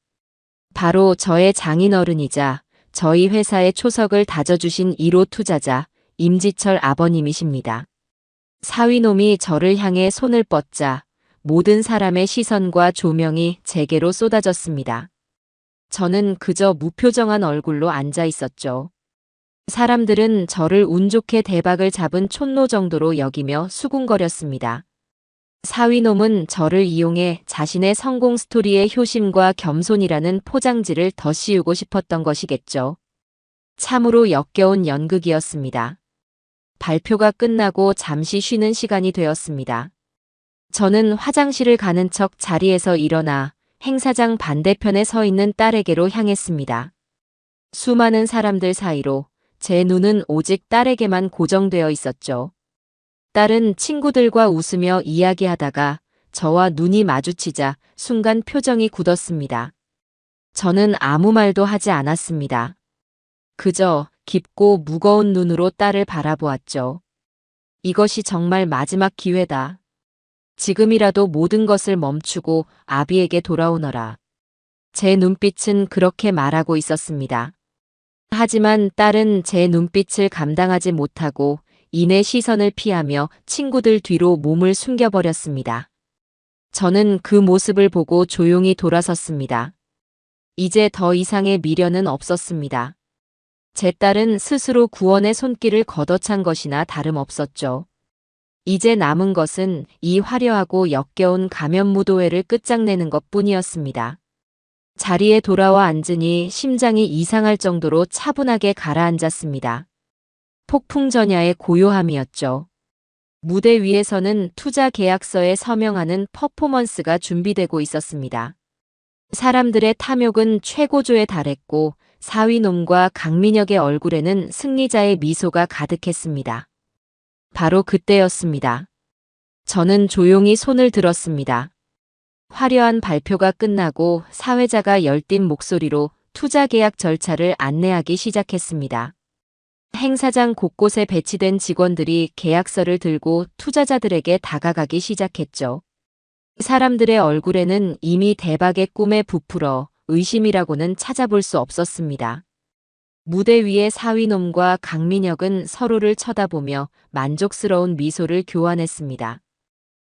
바로 저의 장인어른이자 저희 회사의 초석을 다져주신 1호 투자자 임지철 아버님이십니다. 사위놈이 저를 향해 손을 뻗자 모든 사람의 시선과 조명이 제게로 쏟아졌습니다. 저는 그저 무표정한 얼굴로 앉아 있었죠. 사람들은 저를 운 좋게 대박을 잡은 촌노 정도로 여기며 수군거렸습니다. 사위놈은 저를 이용해 자신의 성공 스토리의 효심과 겸손이라는 포장지를 더 씌우고 싶었던 것이겠죠. 참으로 역겨운 연극이었습니다. 발표가 끝나고 잠시 쉬는 시간이 되었습니다. 저는 화장실을 가는 척 자리에서 일어나 행사장 반대편에 서 있는 딸에게로 향했습니다. 수많은 사람들 사이로 제 눈은 오직 딸에게만 고정되어 있었죠. 딸은 친구들과 웃으며 이야기하다가 저와 눈이 마주치자 순간 표정이 굳었습니다. 저는 아무 말도 하지 않았습니다. 그저 깊고 무거운 눈으로 딸을 바라보았죠. 이것이 정말 마지막 기회다. 지금이라도 모든 것을 멈추고 아비에게 돌아오너라. 제 눈빛은 그렇게 말하고 있었습니다. 하지만 딸은 제 눈빛을 감당하지 못하고 이내 시선을 피하며 친구들 뒤로 몸을 숨겨버렸습니다. 저는 그 모습을 보고 조용히 돌아섰습니다. 이제 더 이상의 미련은 없었습니다. 제 딸은 스스로 구원의 손길을 걷어찬 것이나 다름없었죠. 이제 남은 것은 이 화려하고 역겨운 가면무도회를 끝장내는 것뿐이었습니다. 자리에 돌아와 앉으니 심장이 이상할 정도로 차분하게 가라앉았습니다. 폭풍전야의 고요함이었죠. 무대 위에서는 투자 계약서에 서명하는 퍼포먼스가 준비되고 있었습니다. 사람들의 탐욕은 최고조에 달했고 사위놈과 강민혁의 얼굴에는 승리자의 미소가 가득했습니다. 바로 그때였습니다. 저는 조용히 손을 들었습니다. 화려한 발표가 끝나고 사회자가 열띤 목소리로 투자 계약 절차를 안내하기 시작했습니다. 행사장 곳곳에 배치된 직원들이 계약서를 들고 투자자들에게 다가가기 시작했죠. 사람들의 얼굴에는 이미 대박의 꿈에 부풀어 의심이라고는 찾아볼 수 없었습니다. 무대 위의 사위놈과 강민혁은 서로를 쳐다보며 만족스러운 미소를 교환했습니다.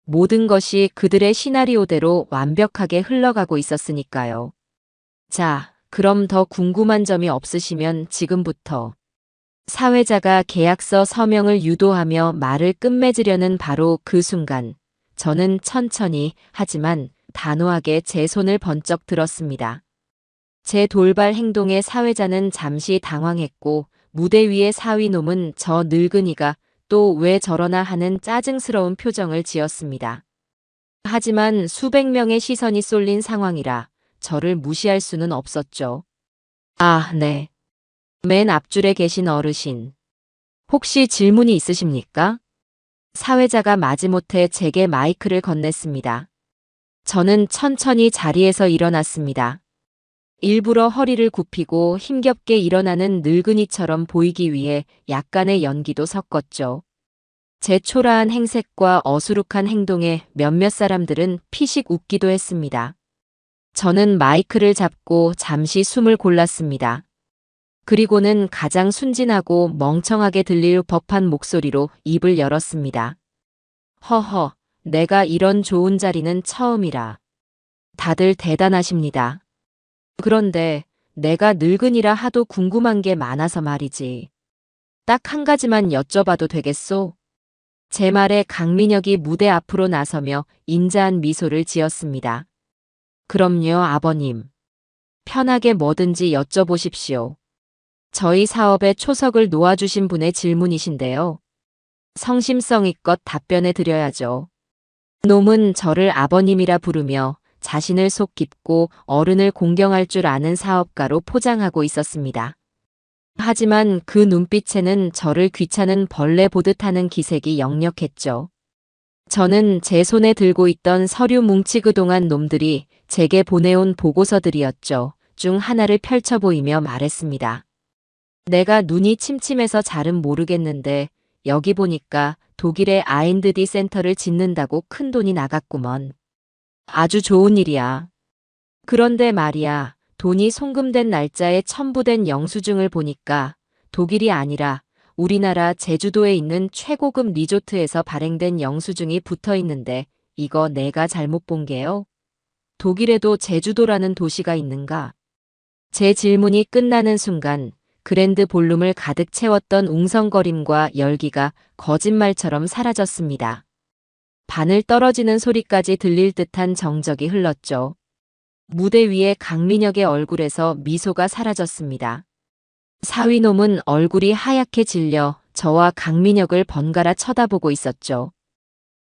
모든 것이 그들의 시나리오대로 완벽하게 흘러가고 있었으니까요. 자, 그럼 더 궁금한 점이 없으시면 지금부터. 사회자가 계약서 서명을 유도하며 말을 끝맺으려는 바로 그 순간, 저는 천천히 하지만 단호하게 제 손을 번쩍 들었습니다. 제 돌발 행동에 사회자는 잠시 당황했고 무대 위의 사위놈은 저 늙은이가 또 왜 저러나 하는 짜증스러운 표정을 지었습니다. 하지만 수백 명의 시선이 쏠린 상황이라 저를 무시할 수는 없었죠. 아, 네. 맨 앞줄에 계신 어르신. 혹시 질문이 있으십니까? 사회자가 마지못해 제게 마이크를 건넸습니다. 저는 천천히 자리에서 일어났습니다. 일부러 허리를 굽히고 힘겹게 일어나는 늙은이처럼 보이기 위해 약간의 연기도 섞었죠. 제 초라한 행색과 어수룩한 행동에 몇몇 사람들은 피식 웃기도 했습니다. 저는 마이크를 잡고 잠시 숨을 골랐습니다. 그리고는 가장 순진하고 멍청하게 들릴 법한 목소리로 입을 열었습니다. 허허, 내가 이런 좋은 자리는 처음이라. 다들 대단하십니다. 그런데 내가 늙은이라 하도 궁금한 게 많아서 말이지. 딱 한 가지만 여쭤봐도 되겠소? 제 말에 강민혁이 무대 앞으로 나서며 인자한 미소를 지었습니다. 그럼요, 아버님. 편하게 뭐든지 여쭤보십시오. 저희 사업에 초석을 놓아주신 분의 질문이신데요. 성심성의껏 답변해 드려야죠. 놈은 저를 아버님이라 부르며 자신을 속 깊고 어른을 공경할 줄 아는 사업가로 포장하고 있었습니다. 하지만 그 눈빛에는 저를 귀찮은 벌레 보듯 하는 기색이 역력했죠. 저는 제 손에 들고 있던 서류 뭉치 그동안 놈들이 제게 보내온 보고서들이었죠. 중 하나를 펼쳐 보이며 말했습니다. 내가 눈이 침침해서 잘은 모르겠는데 여기 보니까 독일에 아인드디 센터를 짓는다고 큰 돈이 나갔구먼. 아주 좋은 일이야. 그런데 말이야, 돈이 송금된 날짜에 첨부된 영수증을 보니까 독일이 아니라 우리나라 제주도에 있는 최고급 리조트에서 발행된 영수증이 붙어 있는데 이거 내가 잘못 본 게요? 독일에도 제주도라는 도시가 있는가? 제 질문이 끝나는 순간 그랜드 볼룸을 가득 채웠던 웅성거림과 열기가 거짓말처럼 바늘 바늘 떨어지는 소리까지 들릴 듯한 정적이 흘렀죠. 무대 위에 강민혁의 얼굴에서 미소가 사라졌습니다. 사위놈은 얼굴이 하얗게 질려 저와 강민혁을 번갈아 쳐다보고 있었죠.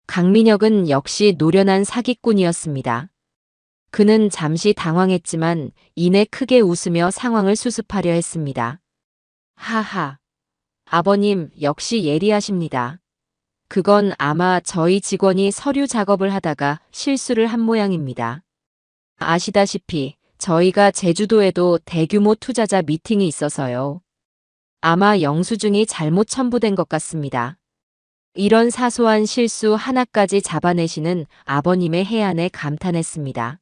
강민혁은 역시 노련한 사기꾼이었습니다. 그는 잠시 당황했지만 이내 크게 웃으며 상황을 수습하려 했습니다. 하하. 아버님 역시 예리하십니다. 그건 아마 저희 직원이 서류 작업을 하다가 실수를 한 모양입니다. 아시다시피 저희가 제주도에도 대규모 투자자 미팅이 있어서요. 아마 영수증이 잘못 첨부된 것 같습니다. 이런 사소한 실수 하나까지 잡아내시는 아버님의 해안에 감탄했습니다.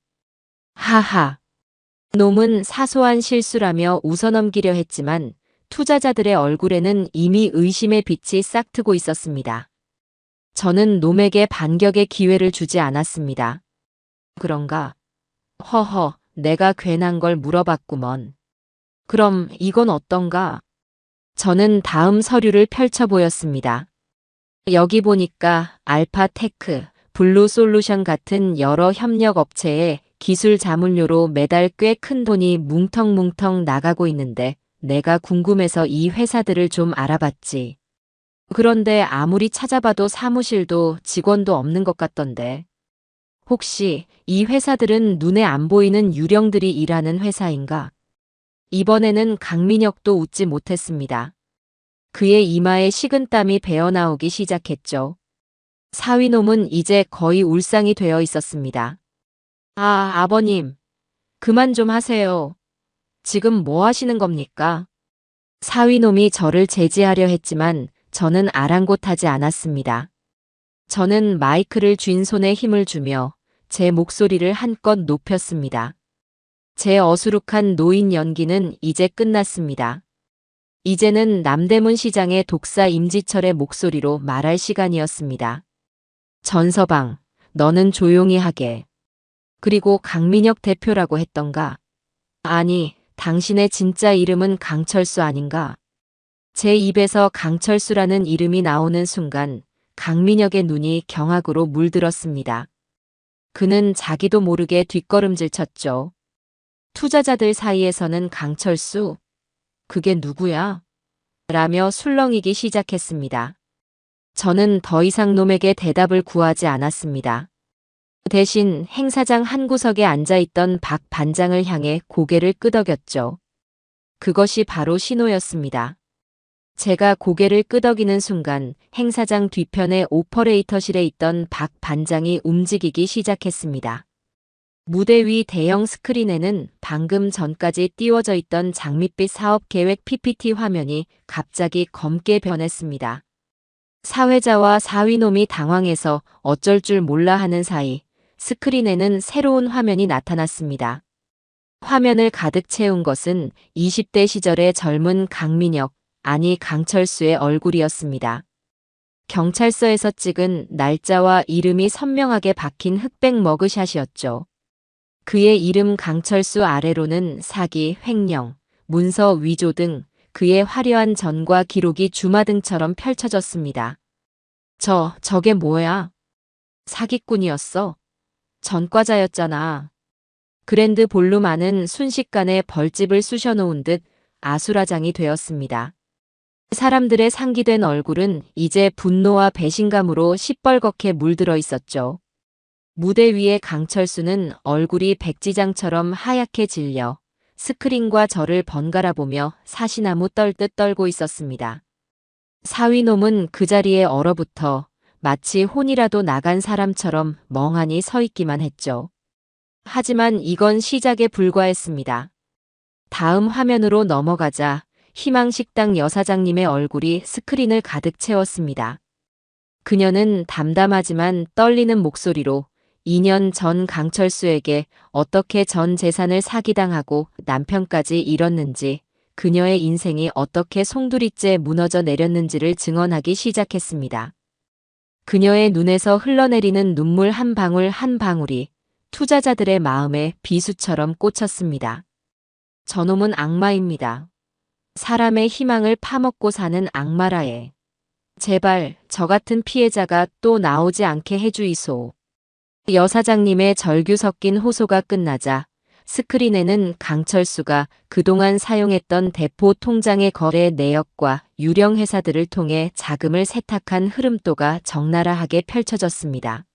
하하. 놈은 사소한 실수라며 웃어넘기려 했지만 투자자들의 얼굴에는 이미 의심의 빛이 싹트고 있었습니다. 저는 놈에게 반격의 기회를 주지 않았습니다. 그런가? 허허, 내가 괜한 걸 물어봤구먼. 그럼 이건 어떤가? 저는 다음 서류를 펼쳐 보였습니다. 여기 보니까 알파테크, 블루솔루션 같은 여러 협력 업체에 기술 자문료로 매달 꽤 큰 돈이 뭉텅뭉텅 나가고 있는데 내가 궁금해서 이 회사들을 좀 알아봤지. 그런데 아무리 찾아봐도 사무실도 직원도 없는 것 같던데. 혹시 이 회사들은 눈에 안 보이는 유령들이 일하는 회사인가? 이번에는 강민혁도 웃지 못했습니다. 그의 이마에 식은땀이 배어나오기 시작했죠. 사위놈은 이제 거의 울상이 되어 있었습니다. 아, 아버님. 그만 좀 하세요. 지금 뭐 하시는 겁니까? 사위놈이 저를 제지하려 했지만 저는 아랑곳하지 않았습니다. 저는 마이크를 쥔 손에 힘을 주며 제 목소리를 한껏 높였습니다. 제 어수룩한 노인 연기는 이제 끝났습니다. 이제는 남대문 시장의 독사 임지철의 목소리로 말할 시간이었습니다. 전서방, 너는 조용히 하게. 그리고 강민혁 대표라고 했던가? 아니, 당신의 진짜 이름은 강철수 아닌가? 제 입에서 강철수라는 이름이 나오는 순간 강민혁의 눈이 경악으로 물들었습니다. 그는 자기도 모르게 뒷걸음질 쳤죠. 투자자들 사이에서는 강철수? 그게 누구야? 라며 술렁이기 시작했습니다. 저는 더 이상 놈에게 대답을 구하지 않았습니다. 대신 행사장 한 구석에 앉아있던 박 반장을 향해 고개를 끄덕였죠. 그것이 바로 신호였습니다. 제가 고개를 끄덕이는 순간 행사장 뒤편의 오퍼레이터실에 있던 박 반장이 움직이기 시작했습니다. 무대 위 대형 스크린에는 방금 전까지 띄워져 있던 장밋빛 사업 계획 PPT 화면이 갑자기 검게 변했습니다. 사회자와 사위놈이 당황해서 어쩔 줄 몰라 하는 사이 스크린에는 새로운 화면이 나타났습니다. 화면을 가득 채운 것은 20대 시절의 젊은 강민혁, 아니 강철수의 얼굴이었습니다. 경찰서에서 찍은 날짜와 이름이 선명하게 박힌 흑백 머그샷이었죠. 그의 이름 강철수 아래로는 사기, 횡령, 문서 위조 등 그의 화려한 전과 기록이 주마등처럼 펼쳐졌습니다. 저게 뭐야? 사기꾼이었어. 전과자였잖아. 그랜드 볼룸 안은 순식간에 벌집을 쑤셔놓은 듯 아수라장이 되었습니다. 사람들의 상기된 얼굴은 이제 분노와 배신감으로 시뻘겋게 물들어 있었죠. 무대 위의 강철수는 얼굴이 백지장처럼 하얗게 질려 스크린과 저를 번갈아 보며 사시나무 떨듯 떨고 있었습니다. 사위놈은 그 자리에 얼어붙어 마치 혼이라도 나간 사람처럼 멍하니 서 있기만 했죠. 하지만 이건 시작에 불과했습니다. 다음 화면으로 넘어가자 희망식당 여사장님의 얼굴이 스크린을 가득 채웠습니다. 그녀는 담담하지만 떨리는 목소리로 2년 전 강철수에게 어떻게 전 재산을 사기당하고 남편까지 잃었는지, 그녀의 인생이 어떻게 송두리째 무너져 내렸는지를 증언하기 시작했습니다. 그녀의 눈에서 흘러내리는 눈물 한 방울 한 방울이 투자자들의 마음에 비수처럼 꽂혔습니다. 저놈은 악마입니다. 사람의 희망을 파먹고 사는 악마라에. 제발 저 같은 피해자가 또 나오지 않게 해주이소. 여사장님의 절규 섞인 호소가 끝나자 스크린에는 강철수가 그동안 사용했던 대포 통장의 거래 내역과 유령 회사들을 통해 자금을 세탁한 흐름도가 적나라하게 펼쳐졌습니다.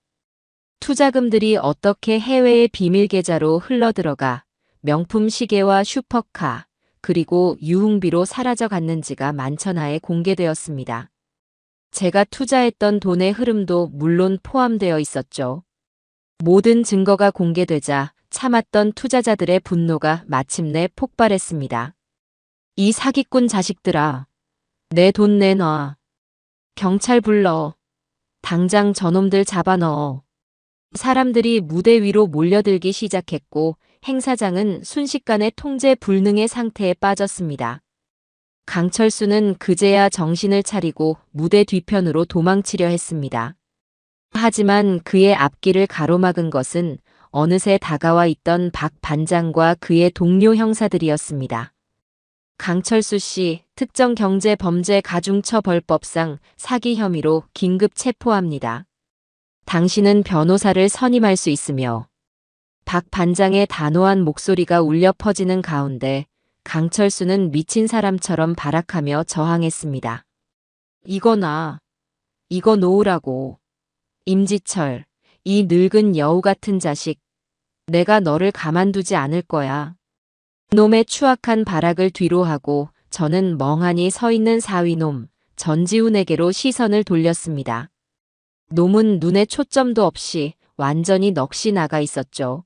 투자금들이 어떻게 해외의 비밀 계좌로 흘러들어가 명품 시계와 슈퍼카, 그리고 유흥비로 사라져 갔는지가 만천하에 공개되었습니다. 제가 투자했던 돈의 흐름도 물론 포함되어 있었죠. 모든 증거가 공개되자 참았던 투자자들의 분노가 마침내 폭발했습니다. 이 사기꾼 자식들아, 내 돈 내놔. 경찰 불러. 당장 저놈들 잡아 넣어. 사람들이 무대 위로 몰려들기 시작했고 행사장은 순식간에 통제 불능의 상태에 빠졌습니다. 강철수는 그제야 정신을 차리고 무대 뒤편으로 도망치려 했습니다. 하지만 그의 앞길을 가로막은 것은 어느새 다가와 있던 박 반장과 그의 동료 형사들이었습니다. 강철수 씨, 특정경제범죄가중처벌법상 사기 혐의로 긴급 체포합니다. 당신은 변호사를 선임할 수 있으며. 박 반장의 단호한 목소리가 울려 퍼지는 가운데 강철수는 미친 사람처럼 발악하며 저항했습니다. 이거 놓으라고. 임지철, 이 늙은 여우 같은 자식. 내가 너를 가만두지 않을 거야. 놈의 추악한 발악을 뒤로하고 저는 멍하니 서 있는 사위놈 전지훈에게로 시선을 돌렸습니다. 놈은 눈에 초점도 없이 완전히 넋이 나가 있었죠.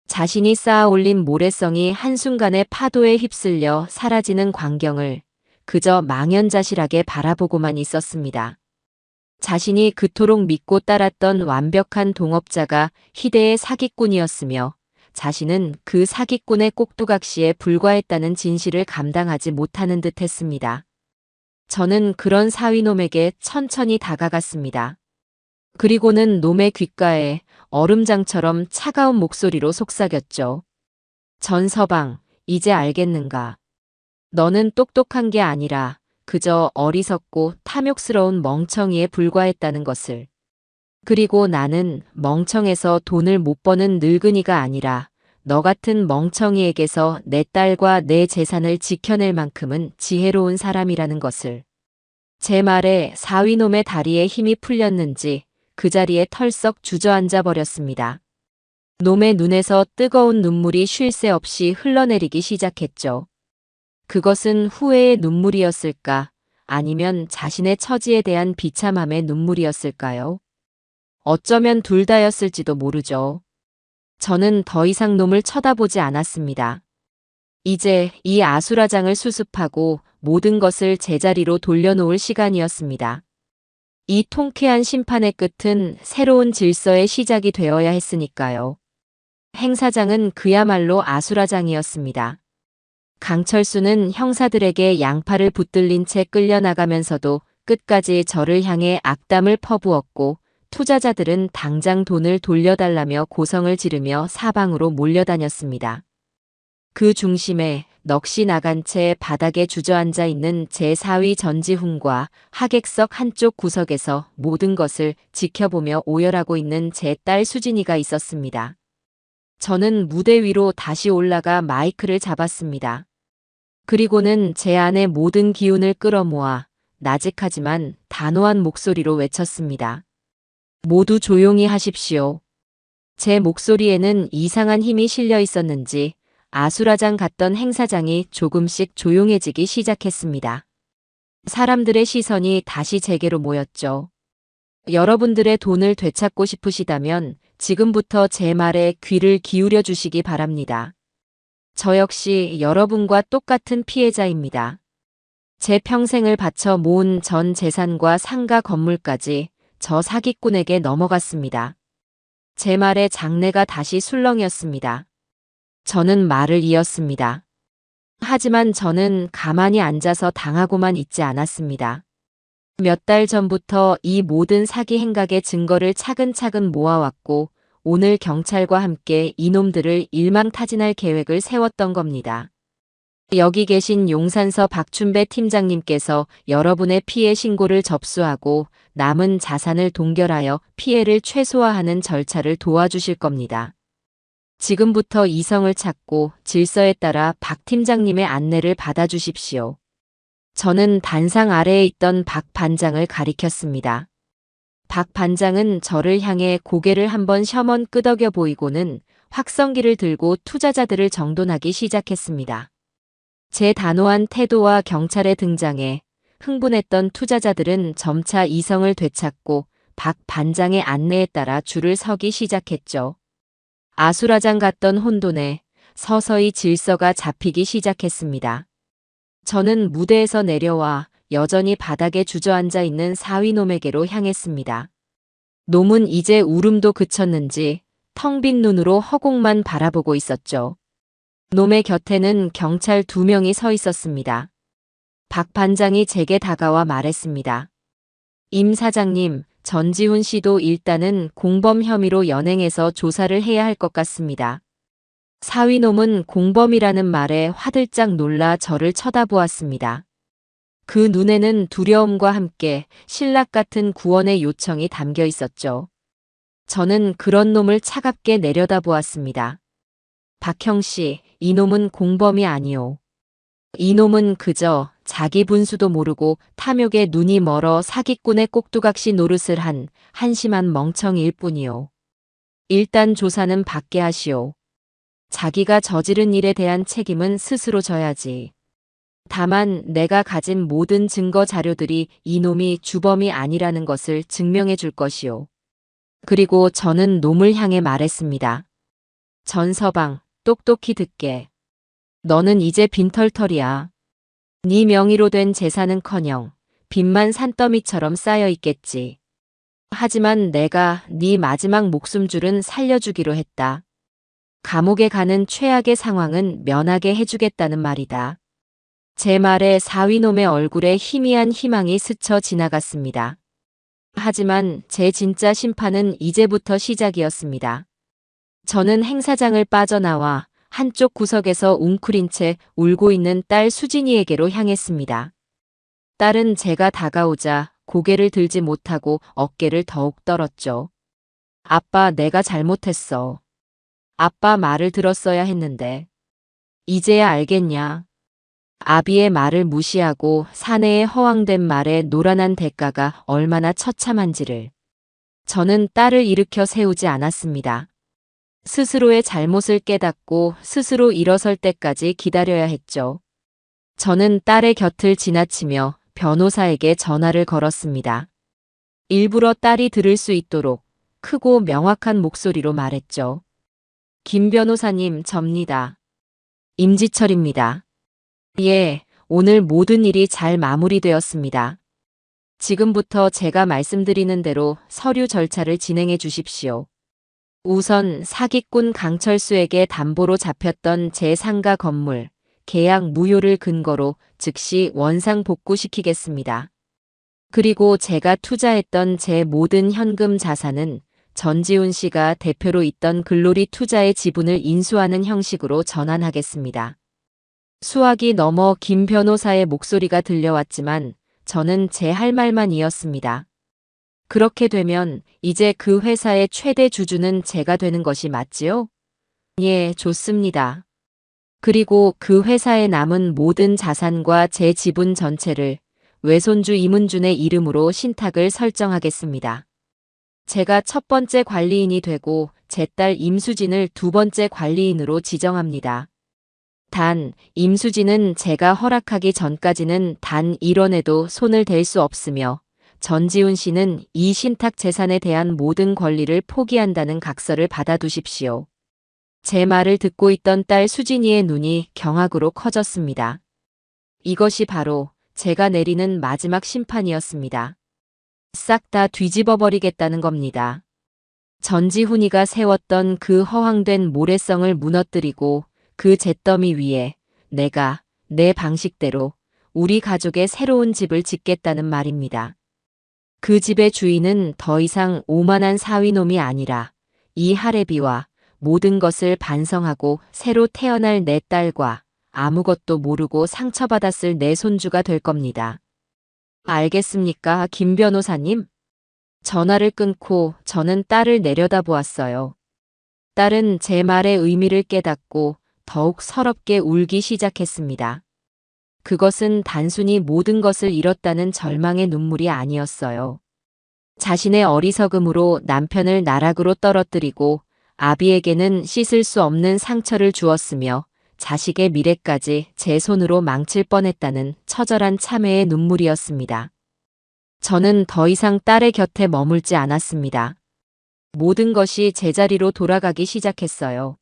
자신이 쌓아올린 모래성이 한순간에 파도에 휩쓸려 사라지는 광경을 그저 망연자실하게 바라보고만 있었습니다. 자신이 그토록 믿고 따랐던 완벽한 동업자가 희대의 사기꾼이었으며 자신은 그 사기꾼의 꼭두각시에 불과했다는 진실을 감당하지 못하는 듯 했습니다. 저는 그런 사위놈에게 천천히 다가갔습니다. 그리고는 놈의 귓가에 얼음장처럼 차가운 목소리로 속삭였죠. 전서방, 이제 알겠는가? 너는 똑똑한 게 아니라 그저 어리석고 탐욕스러운 멍청이에 불과했다는 것을. 그리고 나는 멍청해서 돈을 못 버는 늙은이가 아니라 너 같은 멍청이에게서 내 딸과 내 재산을 지켜낼 만큼은 지혜로운 사람이라는 것을. 제 말에 사위놈의 다리에 힘이 풀렸는지 그 자리에 털썩 주저앉아 버렸습니다. 놈의 눈에서 뜨거운 눈물이 쉴 새 없이 흘러내리기 시작했죠. 그것은 후회의 눈물이었을까? 아니면 자신의 처지에 대한 비참함의 눈물이었을까요? 어쩌면 둘 다였을지도 모르죠. 저는 더 이상 놈을 쳐다보지 않았습니다. 이제 이 아수라장을 수습하고 모든 것을 제자리로 돌려놓을 시간이었습니다. 이 통쾌한 심판의 끝은 새로운 질서의 시작이 되어야 했으니까요. 행사장은 그야말로 아수라장이었습니다. 강철수는 형사들에게 양팔을 붙들린 채 끌려나가면서도 끝까지 저를 향해 악담을 퍼부었고, 투자자들은 당장 돈을 돌려달라며 고성을 지르며 사방으로 몰려다녔습니다. 그 중심에 넋이 나간 채 바닥에 주저앉아 있는 제 사위 전지훈과 하객석 한쪽 구석에서 모든 것을 지켜보며 오열하고 있는 제 딸 수진이가 있었습니다. 저는 무대 위로 다시 올라가 마이크를 잡았습니다. 그리고는 제 안의 모든 기운을 끌어모아 나직하지만 단호한 목소리로 외쳤습니다. 모두 조용히 하십시오. 제 목소리에는 이상한 힘이 실려 있었는지 아수라장 갔던 행사장이 조금씩 조용해지기 시작했습니다. 사람들의 시선이 다시 제게로 모였죠. 여러분들의 돈을 되찾고 싶으시다면 지금부터 제 말에 귀를 기울여 주시기 바랍니다. 저 역시 여러분과 똑같은 피해자입니다. 제 평생을 바쳐 모은 전 재산과 상가 건물까지 저 사기꾼에게 넘어갔습니다. 제 말에 장내가 다시 술렁이었습니다. 저는 말을 이었습니다. 하지만 저는 가만히 앉아서 당하고만 있지 않았습니다. 몇 달 전부터 이 모든 사기 행각의 증거를 차근차근 모아왔고, 오늘 경찰과 함께 이놈들을 일망타진할 계획을 세웠던 겁니다. 여기 계신 용산서 박춘배 팀장님께서 여러분의 피해 신고를 접수하고 남은 자산을 동결하여 피해를 최소화하는 절차를 도와주실 겁니다. 지금부터 이성을 찾고 질서에 따라 박 팀장님의 안내를 받아주십시오. 저는 단상 아래에 있던 박 반장을 가리켰습니다. 박 반장은 저를 향해 고개를 한번 셔먼 끄덕여 보이고는 확성기를 들고 투자자들을 정돈하기 시작했습니다. 제 단호한 태도와 경찰의 등장에 흥분했던 투자자들은 점차 이성을 되찾고 박 반장의 안내에 따라 줄을 서기 시작했죠. 아수라장 갔던 혼돈에 서서히 질서가 잡히기 시작했습니다. 저는 무대에서 내려와 여전히 바닥에 주저앉아 있는 사위놈에게로 향했습니다. 놈은 이제 울음도 그쳤는지 텅 빈 눈으로 허공만 바라보고 있었죠. 놈의 곁에는 경찰 2명이 서 있었습니다. 박 반장이 제게 다가와 말했습니다. 임 사장님, 전지훈 씨도 일단은 공범 혐의로 연행해서 조사를 해야 할 것 같습니다. 사위놈은 공범이라는 말에 화들짝 놀라 저를 쳐다보았습니다. 그 눈에는 두려움과 함께 신락 같은 구원의 요청이 담겨 있었죠. 저는 그런 놈을 차갑게 내려다보았습니다. 박형 씨, 이놈은 공범이 아니오. 이놈은 그저 자기 분수도 모르고 탐욕에 눈이 멀어 사기꾼의 꼭두각시 노릇을 한 한심한 멍청이일 뿐이오. 일단 조사는 받게 하시오. 자기가 저지른 일에 대한 책임은 스스로 져야지. 다만 내가 가진 모든 증거 자료들이 이놈이 주범이 아니라는 것을 증명해 줄 것이오. 그리고 저는 놈을 향해 말했습니다. 전서방, 똑똑히 듣게. 너는 이제 빈털털이야. 네 명의로 된 재산은커녕 빚만 산더미처럼 쌓여 있겠지. 하지만 내가 네 마지막 목숨줄은 살려주기로 했다. 감옥에 가는 최악의 상황은 면하게 해주겠다는 말이다. 제 말에 사위놈의 얼굴에 희미한 희망이 스쳐 지나갔습니다. 하지만 제 진짜 심판은 이제부터 시작이었습니다. 저는 행사장을 빠져나와 한쪽 구석에서 웅크린 채 울고 있는 딸 수진이에게로 향했습니다. 딸은 제가 다가오자 고개를 들지 못하고 어깨를 더욱 떨었죠. 아빠, 내가 잘못했어. 아빠 말을 들었어야 했는데. 이제야 알겠냐. 아비의 말을 무시하고 사내의 허황된 말에 노란한 대가가 얼마나 처참한지를. 저는 딸을 일으켜 세우지 않았습니다. 스스로의 잘못을 깨닫고 스스로 일어설 때까지 기다려야 했죠. 저는 딸의 곁을 지나치며 변호사에게 전화를 걸었습니다. 일부러 딸이 들을 수 있도록 크고 명확한 목소리로 말했죠. 김 변호사님, 접니다. 임지철입니다. 예, 오늘 모든 일이 잘 마무리되었습니다. 지금부터 제가 말씀드리는 대로 서류 절차를 진행해 주십시오. 우선 사기꾼 강철수에게 담보로 잡혔던 제 상가 건물, 계약 무효를 근거로 즉시 원상 복구시키겠습니다. 그리고 제가 투자했던 제 모든 현금 자산은 전지훈 씨가 대표로 있던 글로리 투자의 지분을 인수하는 형식으로 전환하겠습니다. 수학이 넘어 김 변호사의 목소리가 들려왔지만 저는 제 할 말만 이었습니다. 그렇게 되면 이제 그 회사의 최대 주주는 제가 되는 것이 맞지요? 예, 좋습니다. 그리고 그 회사에 남은 모든 자산과 제 지분 전체를 외손주 임은준의 이름으로 신탁을 설정하겠습니다. 제가 첫 번째 관리인이 되고 제 딸 임수진을 두 번째 관리인으로 지정합니다. 단, 임수진은 제가 허락하기 전까지는 단 1원에도 손을 댈 수 없으며 전지훈 씨는 이 신탁 재산에 대한 모든 권리를 포기한다는 각서를 받아두십시오. 제 말을 듣고 있던 딸 수진이의 눈이 경악으로 커졌습니다. 이것이 바로 제가 내리는 마지막 심판이었습니다. 싹 다 뒤집어 버리겠다는 겁니다. 전지훈이가 세웠던 그 허황된 모래성을 무너뜨리고 그 잿더미 위에 내가 내 방식대로 우리 가족의 새로운 집을 짓겠다는 말입니다. 그 집의 주인은 더 이상 오만한 사위놈이 아니라 이 할애비와 모든 것을 반성하고 새로 태어날 내 딸과 아무것도 모르고 상처받았을 내 손주가 될 겁니다. 알겠습니까, 김 변호사님? 전화를 끊고 저는 딸을 내려다보았어요. 딸은 제 말의 의미를 깨닫고 더욱 서럽게 울기 시작했습니다. 그것은 단순히 모든 것을 잃었다는 절망의 눈물이 아니었어요. 자신의 어리석음으로 남편을 나락으로 떨어뜨리고 아비에게는 씻을 수 없는 상처를 주었으며 자식의 미래까지 제 손으로 망칠 뻔했다는 처절한 참회의 눈물이었습니다. 저는 더 이상 딸의 곁에 머물지 않았습니다. 모든 것이 제자리로 돌아가기 시작했어요.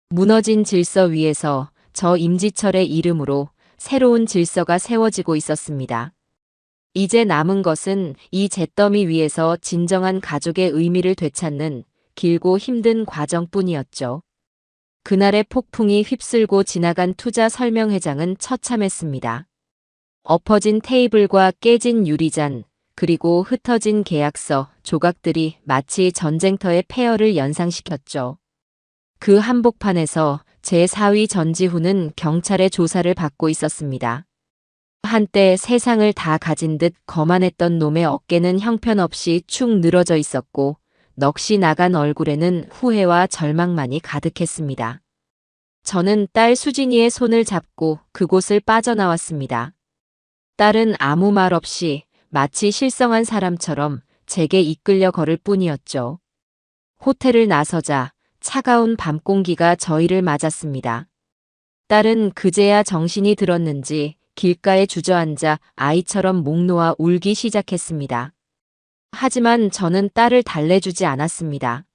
무너진 질서 위에서 저 임지철의 이름으로 새로운 질서가 세워지고 있었습니다. 이제 남은 것은 이 잿더미 위에서 진정한 가족의 의미를 되찾는 길고 힘든 과정뿐이었죠. 그날의 폭풍이 휩쓸고 지나간 투자 설명회장은 처참했습니다. 엎어진 테이블과 깨진 유리잔, 그리고 흩어진 계약서, 조각들이 마치 전쟁터의 폐허를 연상시켰죠. 그 한복판에서 제 사위 전지훈은 경찰의 조사를 받고 있었습니다. 한때 세상을 다 가진 듯 거만했던 놈의 어깨는 형편없이 축 늘어져 있었고 넋이 나간 얼굴에는 후회와 절망만이 가득했습니다. 저는 딸 수진이의 손을 잡고 그곳을 빠져나왔습니다. 딸은 아무 말 없이 마치 실성한 사람처럼 제게 이끌려 걸을 뿐이었죠. 호텔을 나서자 차가운 밤 공기가 저희를 맞았습니다. 딸은 그제야 정신이 들었는지 길가에 주저앉아 아이처럼 목 놓아 울기 시작했습니다. 하지만 저는 딸을 달래주지 않았습니다.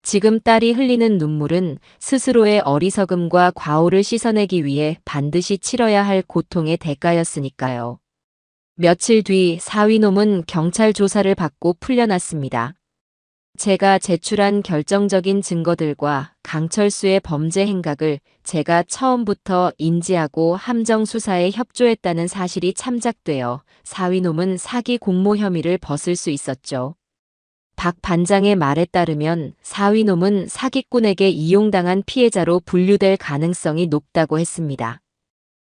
지금 딸이 흘리는 눈물은 스스로의 어리석음과 과오를 씻어내기 위해 반드시 치러야 할 고통의 대가였으니까요. 며칠 뒤 사위놈은 경찰 조사를 받고 풀려났습니다. 제가 제출한 결정적인 증거들과 강철수의 범죄 행각을 제가 처음부터 인지하고 함정 수사에 협조했다는 사실이 참작되어 사위놈은 사기 공모 혐의를 벗을 수 있었죠. 박 반장의 말에 따르면 사위놈은 사기꾼에게 이용당한 피해자로 분류될 가능성이 높다고 했습니다.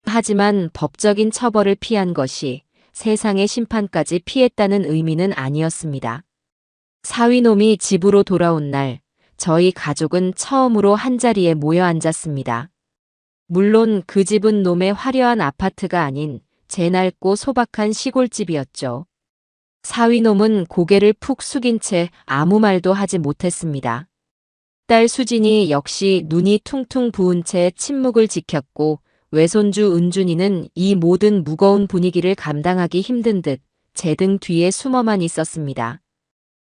하지만 법적인 처벌을 피한 것이 세상의 심판까지 피했다는 의미는 아니었습니다. 사위놈이 집으로 돌아온 날, 저희 가족은 처음으로 한자리에 모여 앉았습니다. 물론 그 집은 놈의 화려한 아파트가 아닌 제 낡고 소박한 시골집이었죠. 사위놈은 고개를 푹 숙인 채 아무 말도 하지 못했습니다. 딸 수진이 역시 눈이 퉁퉁 부은 채 침묵을 지켰고 외손주 은준이는 이 모든 무거운 분위기를 감당하기 힘든 듯 제 등 뒤에 숨어만 있었습니다.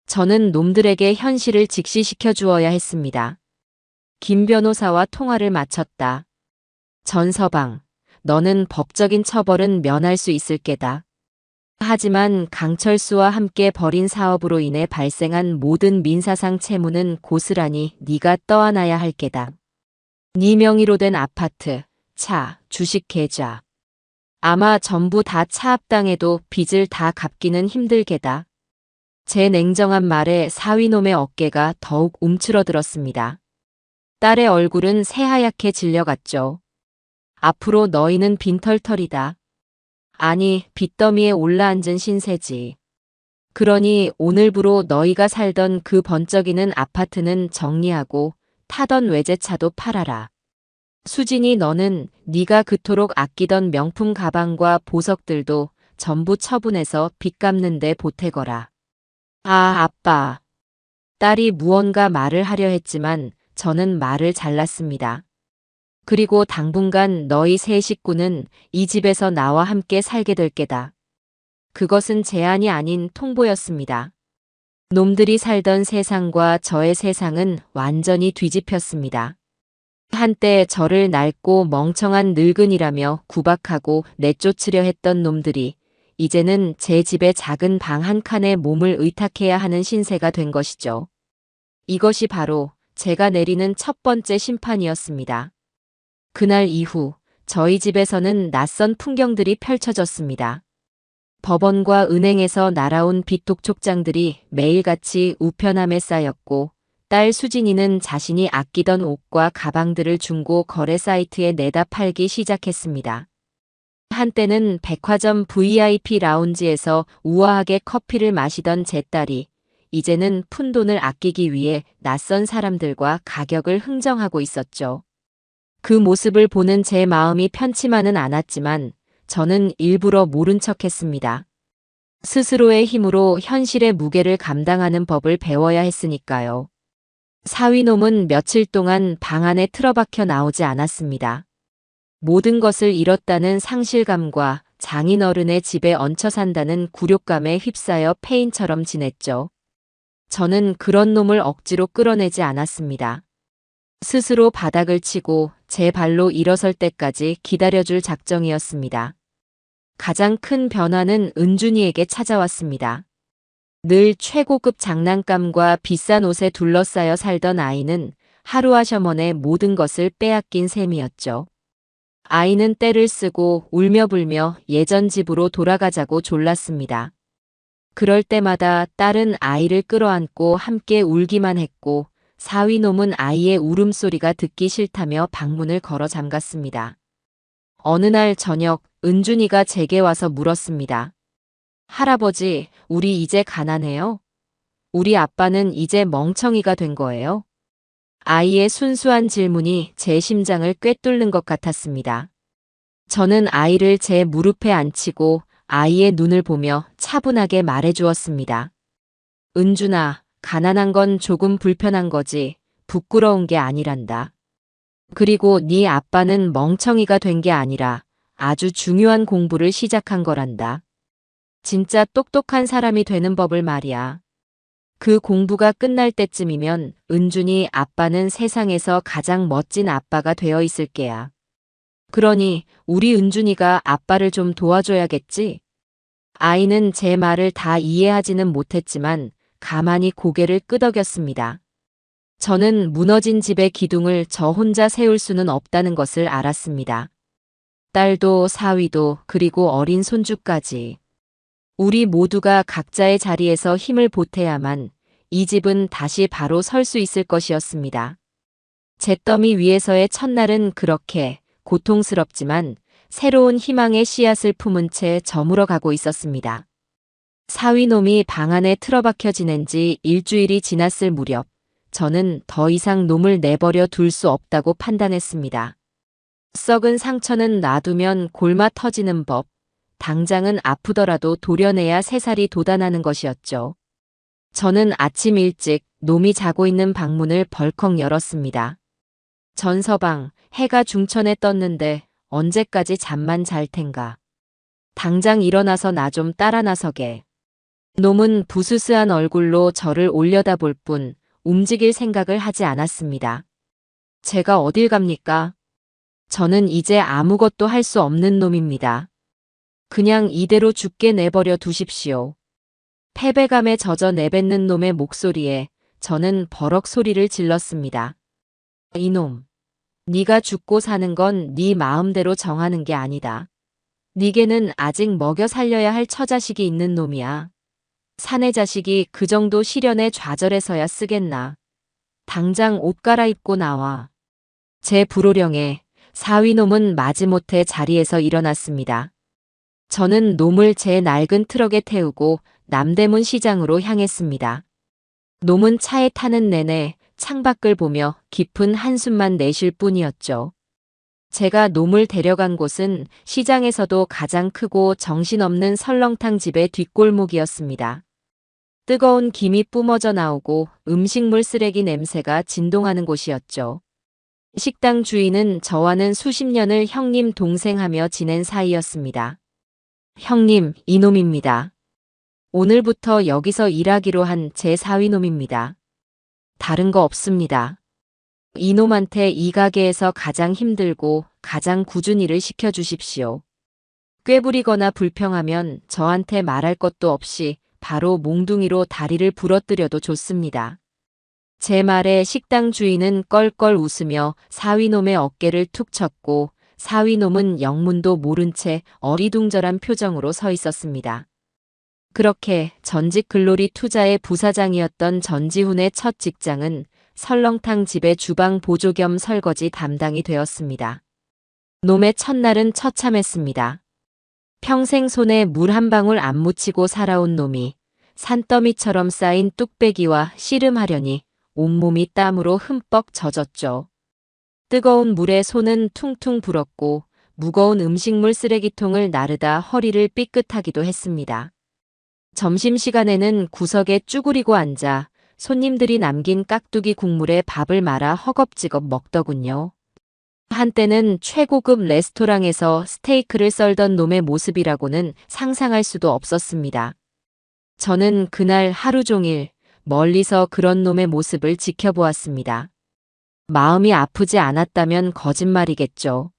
저는 놈들에게 현실을 직시시켜 주어야 했습니다. 김 변호사와 통화를 마쳤다. 전서방, 너는 법적인 처벌은 면할 수 있을 게다. 하지만 강철수와 함께 벌인 사업으로 인해 발생한 모든 민사상 채무는 고스란히 네가 떠안아야 할 게다. 네 명의로 된 아파트, 차, 주식 계좌. 아마 전부 다 차압당해도 빚을 다 갚기는 힘들 게다. 제 냉정한 말에 사위놈의 어깨가 더욱 움츠러들었습니다. 딸의 얼굴은 새하얗게 질려갔죠. 앞으로 너희는 빈털털이다. 아니, 빚더미에 올라앉은 신세지. 그러니 오늘부로 너희가 살던 그 번쩍이는 아파트는 정리하고 타던 외제차도 팔아라. 수진이, 너는 네가 그토록 아끼던 명품 가방과 보석들도 전부 처분해서 빚 갚는 데 보태거라. 아, 아빠. 딸이 무언가 말을 하려 했지만 저는 말을 잘랐습니다. 그리고 당분간 너희 세 식구는 이 집에서 나와 함께 살게 될 게다. 그것은 제안이 아닌 통보였습니다. 놈들이 살던 세상과 저의 세상은 완전히 뒤집혔습니다. 한때 저를 낡고 멍청한 늙은이라며 구박하고 내쫓으려 했던 놈들이 이제는 제 집의 작은 방 한 칸에 몸을 의탁해야 하는 신세가 된 것이죠. 이것이 바로 제가 내리는 첫 번째 심판이었습니다. 그날 이후 저희 집에서는 낯선 풍경들이 펼쳐졌습니다. 법원과 은행에서 날아온 빚독촉장들이 매일같이 우편함에 쌓였고 딸 수진이는 자신이 아끼던 옷과 가방들을 중고 거래 사이트에 내다 팔기 시작했습니다. 한때는 백화점 VIP 라운지에서 우아하게 커피를 마시던 제 딸이 이제는 푼돈을 아끼기 위해 낯선 사람들과 가격을 흥정하고 있었죠. 그 모습을 보는 제 마음이 편치만은 않았지만 저는 일부러 모른 척했습니다. 스스로의 힘으로 현실의 무게를 감당하는 법을 배워야 했으니까요. 사위놈은 며칠 동안 방 안에 틀어박혀 나오지 않았습니다. 모든 것을 잃었다는 상실감과 장인어른의 집에 얹혀 산다는 굴욕감에 휩싸여 폐인처럼 지냈죠. 저는 그런 놈을 억지로 끌어내지 않았습니다. 스스로 바닥을 치고 제 발로 일어설 때까지 기다려줄 작정이었습니다. 가장 큰 변화는 은준이에게 찾아왔습니다. 늘 최고급 장난감과 비싼 옷에 둘러싸여 살던 아이는 하루아셔먼에 모든 것을 빼앗긴 셈이었죠. 아이는 떼를 쓰고 울며불며 예전 집으로 돌아가자고 졸랐습니다. 그럴 때마다 딸은 아이를 끌어안고 함께 울기만 했고 사위놈은 아이의 울음소리가 듣기 싫다며 방문을 걸어 잠갔습니다. 어느 날 저녁 은준이가 제게 와서 물었습니다. 할아버지, 우리 이제 가난해요? 우리 아빠는 이제 멍청이가 된 거예요? 아이의 순수한 질문이 제 심장을 꿰뚫는 것 같았습니다. 저는 아이를 제 무릎에 앉히고 아이의 눈을 보며 차분하게 말해주었습니다. 은준아, 가난한 건 조금 불편한 거지 부끄러운 게 아니란다. 그리고 네 아빠는 멍청이가 된 게 아니라 아주 중요한 공부를 시작한 거란다. 진짜 똑똑한 사람이 되는 법을 말이야. 그 공부가 끝날 때쯤이면 은준이 아빠는 세상에서 가장 멋진 아빠가 되어 있을 게야. 그러니 우리 은준이가 아빠를 좀 도와줘야겠지? 아이는 제 말을 다 이해하지는 못했지만 가만히 고개를 끄덕였습니다. 저는 무너진 집의 기둥을 저 혼자 세울 수는 없다는 것을 알았습니다. 딸도 사위도 그리고 어린 손주까지. 우리 모두가 각자의 자리에서 힘을 보태야만 이 집은 다시 바로 설 수 있을 것이었습니다. 잿더미 위에서의 첫날은 그렇게 고통스럽지만 새로운 희망의 씨앗을 품은 채 저물어 가고 있었습니다. 사위놈이 방 안에 틀어박혀 지낸 지 일주일이 지났을 무렵 저는 더 이상 놈을 내버려 둘 수 없다고 판단했습니다. 썩은 상처는 놔두면 골마 터지는 법, 당장은 아프더라도 도려내야 새살이 돋아나는 것이었죠. 저는 아침 일찍 놈이 자고 있는 방문을 벌컥 열었습니다. 전서방, 해가 중천에 떴는데 언제까지 잠만 잘 텐가. 당장 일어나서 나 좀 따라 나서게. 놈은 부스스한 얼굴로 저를 올려다볼 뿐 움직일 생각을 하지 않았습니다. 제가 어딜 갑니까? 저는 이제 아무것도 할 수 없는 놈입니다. 그냥 이대로 죽게 내버려 두십시오. 패배감에 젖어 내뱉는 놈의 목소리에 저는 버럭 소리를 질렀습니다. 이놈, 네가 죽고 사는 건 네 마음대로 정하는 게 아니다. 네게는 아직 먹여 살려야 할 처자식이 있는 놈이야. 사내 자식이 그 정도 시련에 좌절해서야 쓰겠나. 당장 옷 갈아입고 나와. 제 불호령에 사위놈은 마지못해 자리에서 일어났습니다. 저는 놈을 제 낡은 트럭에 태우고 남대문 시장으로 향했습니다. 놈은 차에 타는 내내 창밖을 보며 깊은 한숨만 내쉴 뿐이었죠. 제가 놈을 데려간 곳은 시장에서도 가장 크고 정신없는 설렁탕 집의 뒷골목이었습니다. 뜨거운 김이 뿜어져 나오고 음식물 쓰레기 냄새가 진동하는 곳이었죠. 식당 주인은 저와는 수십 년을 형님 동생하며 지낸 사이였습니다. 형님, 이놈입니다. 오늘부터 여기서 일하기로 한 제 사위놈입니다. 다른 거 없습니다. 이놈한테 이 가게에서 가장 힘들고 가장 굳은 일을 시켜주십시오. 꾀부리거나 불평하면 저한테 말할 것도 없이 바로 몽둥이로 다리를 부러뜨려도 좋습니다. 제 말에 식당 주인은 껄껄 웃으며 사위놈의 어깨를 툭 쳤고 사위놈은 영문도 모른 채 어리둥절한 표정으로 서 있었습니다. 그렇게 전직 글로리 투자의 부사장이었던 전지훈의 첫 직장은 설렁탕 집의 주방 보조 겸 설거지 담당이 되었습니다. 놈의 첫날은 처참했습니다. 평생 손에 물 한 방울 안 묻히고 살아온 놈이 산더미처럼 쌓인 뚝배기와 씨름하려니 온몸이 땀으로 흠뻑 젖었죠. 뜨거운 물에 손은 퉁퉁 불었고 무거운 음식물 쓰레기통을 나르다 허리를 삐끗하기도 했습니다. 점심시간에는 구석에 쭈그리고 앉아 손님들이 남긴 깍두기 국물에 밥을 말아 허겁지겁 먹더군요. 한때는 최고급 레스토랑에서 스테이크를 썰던 놈의 모습이라고는 상상할 수도 없었습니다. 저는 그날 하루 종일 멀리서 그런 놈의 모습을 지켜보았습니다. 마음이 아프지 않았다면 거짓말이겠죠.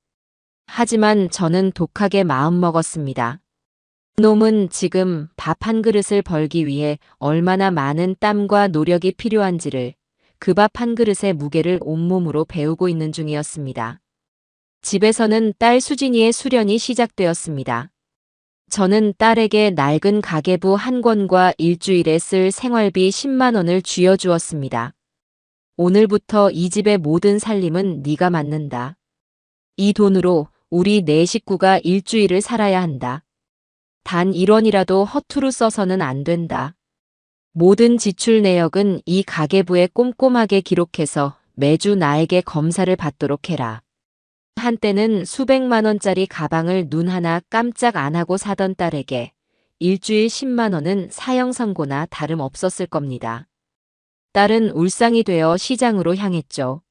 하지만 저는 독하게 마음먹었습니다. 놈은 지금 밥 한 그릇을 벌기 위해 얼마나 많은 땀과 노력이 필요한지를 그 밥 한 그릇의 무게를 온몸으로 배우고 있는 중이었습니다. 집에서는 딸 수진이의 수련이 시작되었습니다. 저는 딸에게 낡은 가계부 한 권과 일주일에 쓸 생활비 10만 원을 쥐어주었습니다. 오늘부터 이 집의 모든 살림은 네가 맡는다. 이 돈으로 우리 네 식구가 일주일을 살아야 한다. 단 1원이라도 허투루 써서는 안 된다. 모든 지출 내역은 이 가계부에 꼼꼼하게 기록해서 매주 나에게 검사를 받도록 해라. 한때는 수백만 원짜리 가방을 눈 하나 깜짝 안 하고 사던 딸에게 일주일 10만 원은 사형 선고나 다름없었을 겁니다. 딸은 울상이 되어 시장으로 향했죠.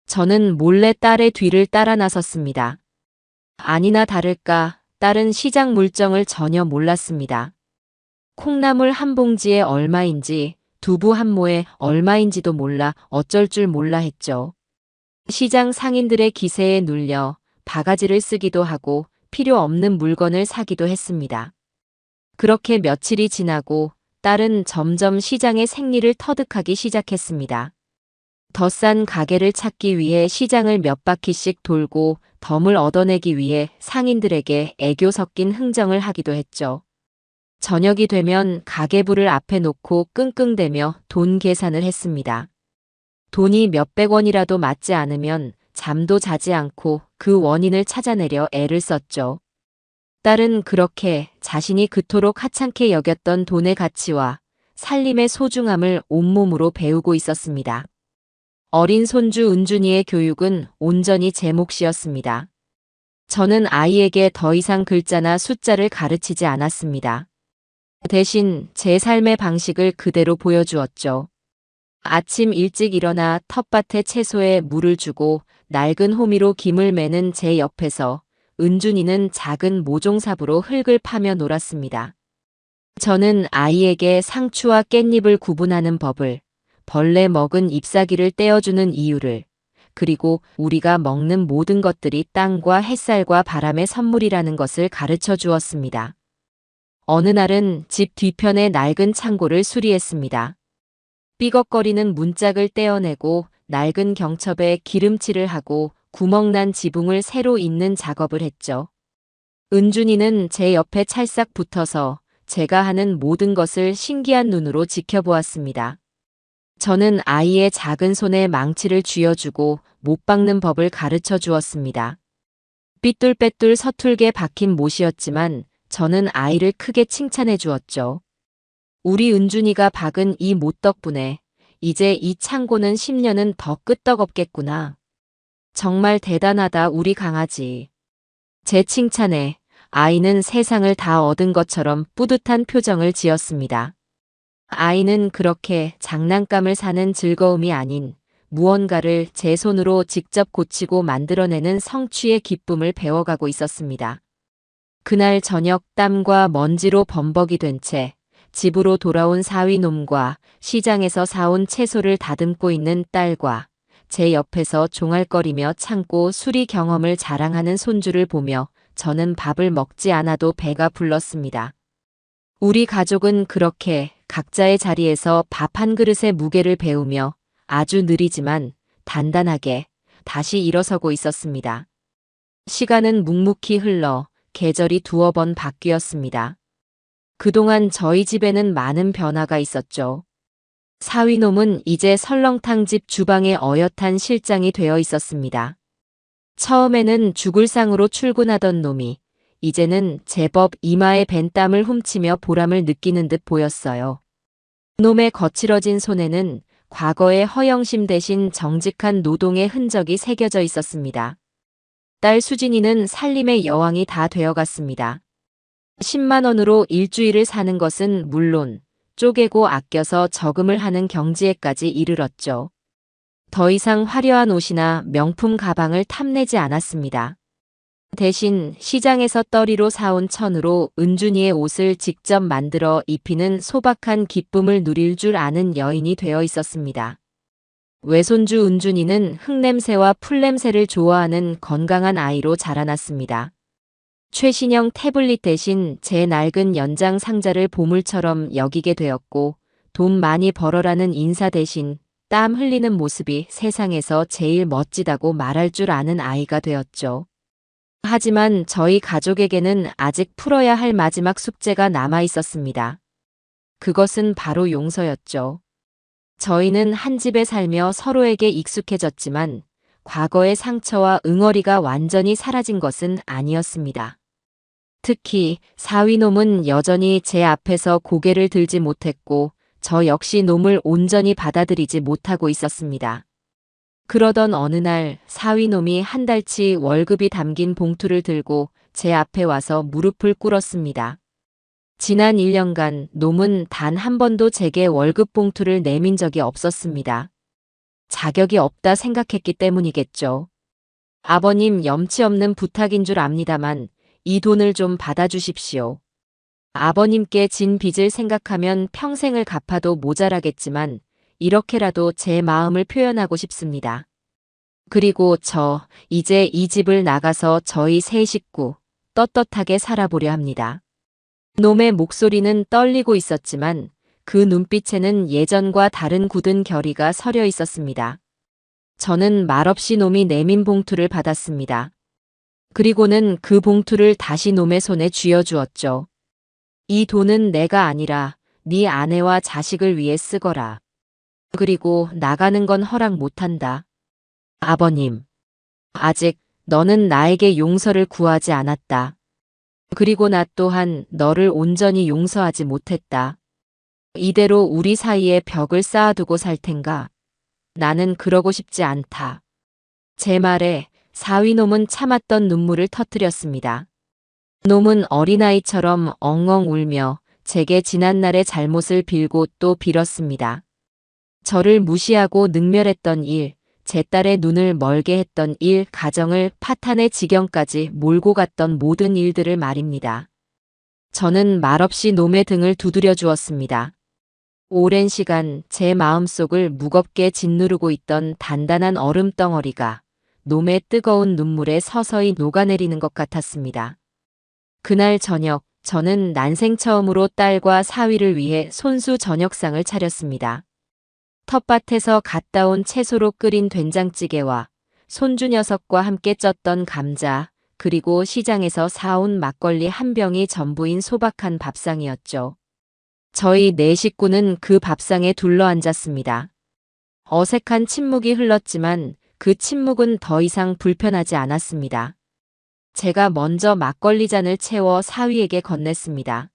저는 몰래 딸의 뒤를 따라 나섰습니다. 아니나 다를까 딸은 시장 물정을 전혀 몰랐습니다. 콩나물 한 봉지에 얼마인지 두부 한 모에 얼마인지도 몰라 어쩔 줄 몰라 했죠. 시장 상인들의 기세에 눌려 바가지를 쓰기도 하고 필요 없는 물건을 사기도 했습니다. 그렇게 며칠이 지나고 딸은 점점 시장의 생리를 터득하기 시작했습니다. 더 싼 가게를 찾기 위해 시장을 몇 바퀴씩 돌고 덤을 얻어내기 위해 상인들에게 애교 섞인 흥정을 하기도 했죠. 저녁이 되면 가계부를 앞에 놓고 끙끙대며 돈 계산을 했습니다. 돈이 몇백 원이라도 맞지 않으면 잠도 자지 않고 그 원인을 찾아내려 애를 썼죠. 딸은 그렇게 자신이 그토록 하찮게 여겼던 돈의 가치와 살림의 소중함을 온몸으로 배우고 있었습니다. 어린 손주 은준이의 교육은 온전히 제 몫이었습니다. 저는 아이에게 더 이상 글자나 숫자를 가르치지 않았습니다. 대신 제 삶의 방식을 그대로 보여주었죠. 아침 일찍 일어나 텃밭에 채소에 물을 주고 낡은 호미로 김을 매는 제 옆에서 은준이는 작은 모종삽으로 흙을 파며 놀았습니다. 저는 아이에게 상추와 깻잎을 구분하는 법을, 벌레 먹은 잎사귀를 떼어주는 이유를, 그리고 우리가 먹는 모든 것들이 땅과 햇살과 바람의 선물이라는 것을 가르쳐 주었습니다. 어느 날은 집 뒤편의 낡은 창고를 수리했습니다. 삐걱거리는 문짝을 떼어내고 낡은 경첩에 기름칠을 하고 구멍난 지붕을 새로 잇는 작업을 했죠. 은준이는 제 옆에 찰싹 붙어서 제가 하는 모든 것을 신기한 눈으로 지켜보았습니다. 저는 아이의 작은 손에 망치를 쥐어주고 못 박는 법을 가르쳐 주었습니다. 삐뚤빼뚤 서툴게 박힌 못이었지만 저는 아이를 크게 칭찬해 주었죠. 우리 은준이가 박은 이 못 덕분에 이제 이 창고는 10년은 더 끄떡없겠구나. 정말 대단하다 우리 강아지. 제 칭찬에 아이는 세상을 다 얻은 것처럼 뿌듯한 표정을 지었습니다. 아이는 그렇게 장난감을 사는 즐거움이 아닌 무언가를 제 손으로 직접 고치고 만들어내는 성취의 기쁨을 배워가고 있었습니다. 그날 저녁 땀과 먼지로 범벅이 된 채 집으로 돌아온 사위놈과 시장에서 사온 채소를 다듬고 있는 딸과 제 옆에서 종알거리며 창고 수리 경험을 자랑하는 손주를 보며 저는 밥을 먹지 않아도 배가 불렀습니다. 우리 가족은 그렇게 각자의 자리에서 밥 한 그릇의 무게를 배우며 아주 느리지만 단단하게 다시 일어서고 있었습니다. 시간은 묵묵히 흘러 계절이 두어 번 바뀌었습니다. 그동안 저희 집에는 많은 변화가 있었죠. 사위놈은 이제 설렁탕집 주방의 어엿한 실장이 되어 있었습니다. 처음에는 죽을 상으로 출근하던 놈이 이제는 제법 이마에 밴 땀을 훔치며 보람을 느끼는 듯 보였어요. 놈의 거칠어진 손에는 과거의 허영심 대신 정직한 노동의 흔적이 새겨져 있었습니다. 딸 수진이는 살림의 여왕이 다 되어갔습니다. 10만 원으로 일주일을 사는 것은 물론 쪼개고 아껴서 저금을 하는 경지에까지 이르렀죠. 더 이상 화려한 옷이나 명품 가방을 탐내지 않았습니다. 대신 시장에서 떨이로 사온 천으로 은준이의 옷을 직접 만들어 입히는 소박한 기쁨을 누릴 줄 아는 여인이 되어 있었습니다. 외손주 은준이는 흙냄새와 풀냄새를 좋아하는 건강한 아이로 자라났습니다. 최신형 태블릿 대신 제 낡은 연장 상자를 보물처럼 여기게 되었고 돈 많이 벌어라는 인사 대신 땀 흘리는 모습이 세상에서 제일 멋지다고 말할 줄 아는 아이가 되었죠. 하지만 저희 가족에게는 아직 풀어야 할 마지막 숙제가 남아 있었습니다. 그것은 바로 용서였죠. 저희는 한 집에 살며 서로에게 익숙해졌지만 과거의 상처와 응어리가 완전히 사라진 것은 아니었습니다. 특히 사위놈은 여전히 제 앞에서 고개를 들지 못했고 저 역시 놈을 온전히 받아들이지 못하고 있었습니다. 그러던 어느 날 사위놈이 한 달치 월급이 담긴 봉투를 들고 제 앞에 와서 무릎을 꿇었습니다. 지난 1년간 놈은 단 한 번도 제게 월급 봉투를 내민 적이 없었습니다. 자격이 없다 생각했기 때문이겠죠. 아버님 염치 없는 부탁인 줄 압니다만 이 돈을 좀 받아주십시오. 아버님께 진 빚을 생각하면 평생을 갚아도 모자라겠지만 이렇게라도 제 마음을 표현하고 싶습니다. 그리고 저 이제 이 집을 나가서 저희 세 식구 떳떳하게 살아보려 합니다. 놈의 목소리는 떨리고 있었지만 그 눈빛에는 예전과 다른 굳은 결의가 서려 있었습니다. 저는 말없이 놈이 내민 봉투를 받았습니다. 그리고는 그 봉투를 다시 놈의 손에 쥐어주었죠. 이 돈은 내가 아니라 네 아내와 자식을 위해 쓰거라. 그리고 나가는 건 허락 못한다. 아버님, 아직 너는 나에게 용서를 구하지 않았다. 그리고 나 또한 너를 온전히 용서하지 못했다. 이대로 우리 사이에 벽을 쌓아두고 살 텐가? 나는 그러고 싶지 않다. 제 말에 사위놈은 참았던 눈물을 터뜨렸습니다. 놈은 어린아이처럼 엉엉 울며 제게 지난날의 잘못을 빌고 또 빌었습니다. 저를 무시하고 능멸했던 일, 제 딸의 눈을 멀게 했던 일, 가정을 파탄의 지경까지 몰고 갔던 모든 일들을 말입니다. 저는 말없이 놈의 등을 두드려 주었습니다. 오랜 시간 제 마음속을 무겁게 짓누르고 있던 단단한 얼음 덩어리가 놈의 뜨거운 눈물에 서서히 녹아내리는 것 같았습니다. 그날 저녁 저는 난생 처음으로 딸과 사위를 위해 손수 저녁상을 차렸습니다. 텃밭에서 갓 따온 채소로 끓인 된장찌개와 손주 녀석과 함께 쪘던 감자, 그리고 시장에서 사온 막걸리 한 병이 전부인 소박한 밥상이었죠. 저희 네 식구는 그 밥상에 둘러앉았습니다. 어색한 침묵이 흘렀지만 그 침묵은 더 이상 불편하지 않았습니다. 제가 먼저 막걸리 잔을 채워 사위에게 건넸습니다.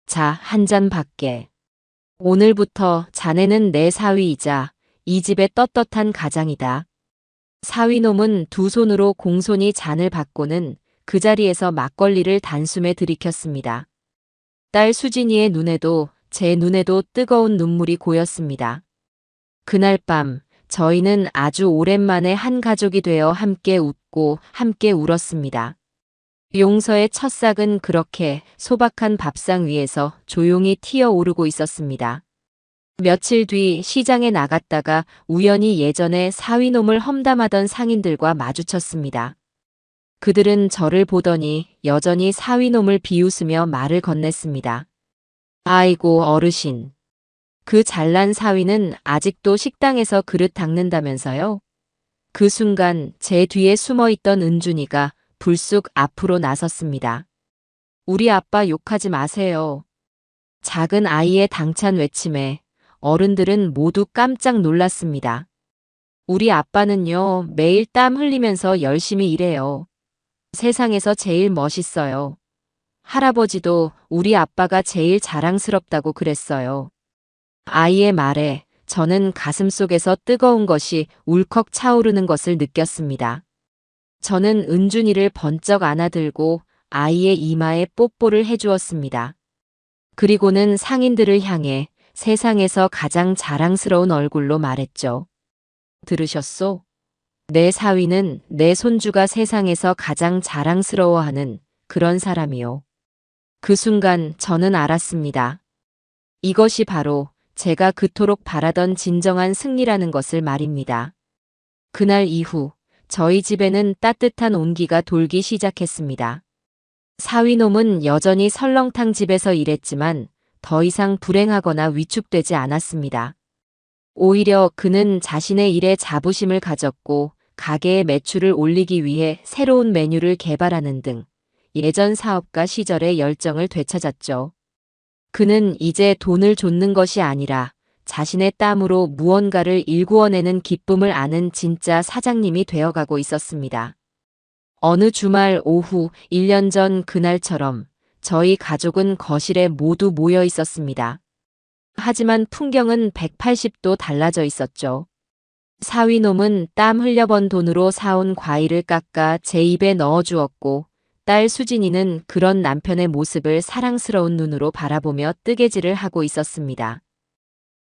자, 한 잔 받게. 오늘부터 자네는 내 사위이자 이 집의 떳떳한 가장이다. 사위놈은 두 손으로 공손히 잔을 받고는 그 자리에서 막걸리를 단숨에 들이켰습니다. 딸 수진이의 눈에도 제 눈에도 뜨거운 눈물이 고였습니다. 그날 밤 저희는 아주 오랜만에 한 가족이 되어 함께 웃고 함께 울었습니다. 용서의 첫 싹은 그렇게 소박한 밥상 위에서 조용히 튀어오르고 있었습니다. 며칠 뒤 시장에 나갔다가 우연히 예전에 사위놈을 험담하던 상인들과 마주쳤습니다. 그들은 저를 보더니 여전히 사위놈을 비웃으며 말을 건넸습니다. 아이고 어르신. 그 잘난 사위는 아직도 식당에서 그릇 닦는다면서요? 그 순간 제 뒤에 숨어있던 은준이가 불쑥 앞으로 나섰습니다. 우리 아빠 욕하지 마세요. 작은 아이의 당찬 외침에 어른들은 모두 깜짝 놀랐습니다. 우리 아빠는요, 매일 땀 흘리면서 열심히 일해요. 세상에서 제일 멋있어요. 할아버지도 우리 아빠가 제일 자랑스럽다고 그랬어요. 아이의 말에 저는 가슴속에서 뜨거운 것이 울컥 차오르는 것을 느꼈습니다. 저는 은준이를 번쩍 안아들고 아이의 이마에 뽀뽀를 해주었습니다. 그리고는 상인들을 향해 세상에서 가장 자랑스러운 얼굴로 말했죠. 들으셨소? 내 사위는 내 손주가 세상에서 가장 자랑스러워하는 그런 사람이요. 그 순간 저는 알았습니다. 이것이 바로 제가 그토록 바라던 진정한 승리라는 것을 말입니다. 그날 이후 저희 집에는 따뜻한 온기가 돌기 시작했습니다. 사위놈은 여전히 설렁탕 집에서 일했지만 더 이상 불행하거나 위축되지 않았습니다. 오히려 그는 자신의 일에 자부심을 가졌고 가게의 매출을 올리기 위해 새로운 메뉴를 개발하는 등 예전 사업가 시절의 열정을 되찾았죠. 그는 이제 돈을 쫓는 것이 아니라 자신의 땀으로 무언가를 일구어내는 기쁨을 아는 진짜 사장님이 되어가고 있었습니다. 어느 주말 오후 1년 전 그날처럼 저희 가족은 거실에 모두 모여 있었습니다. 하지만 풍경은 180도 달라져 있었죠. 사위놈은 땀 흘려번 돈으로 사온 과일을 깎아 제 입에 넣어주었고 딸 수진이는 그런 남편의 모습을 사랑스러운 눈으로 바라보며 뜨개질을 하고 있었습니다.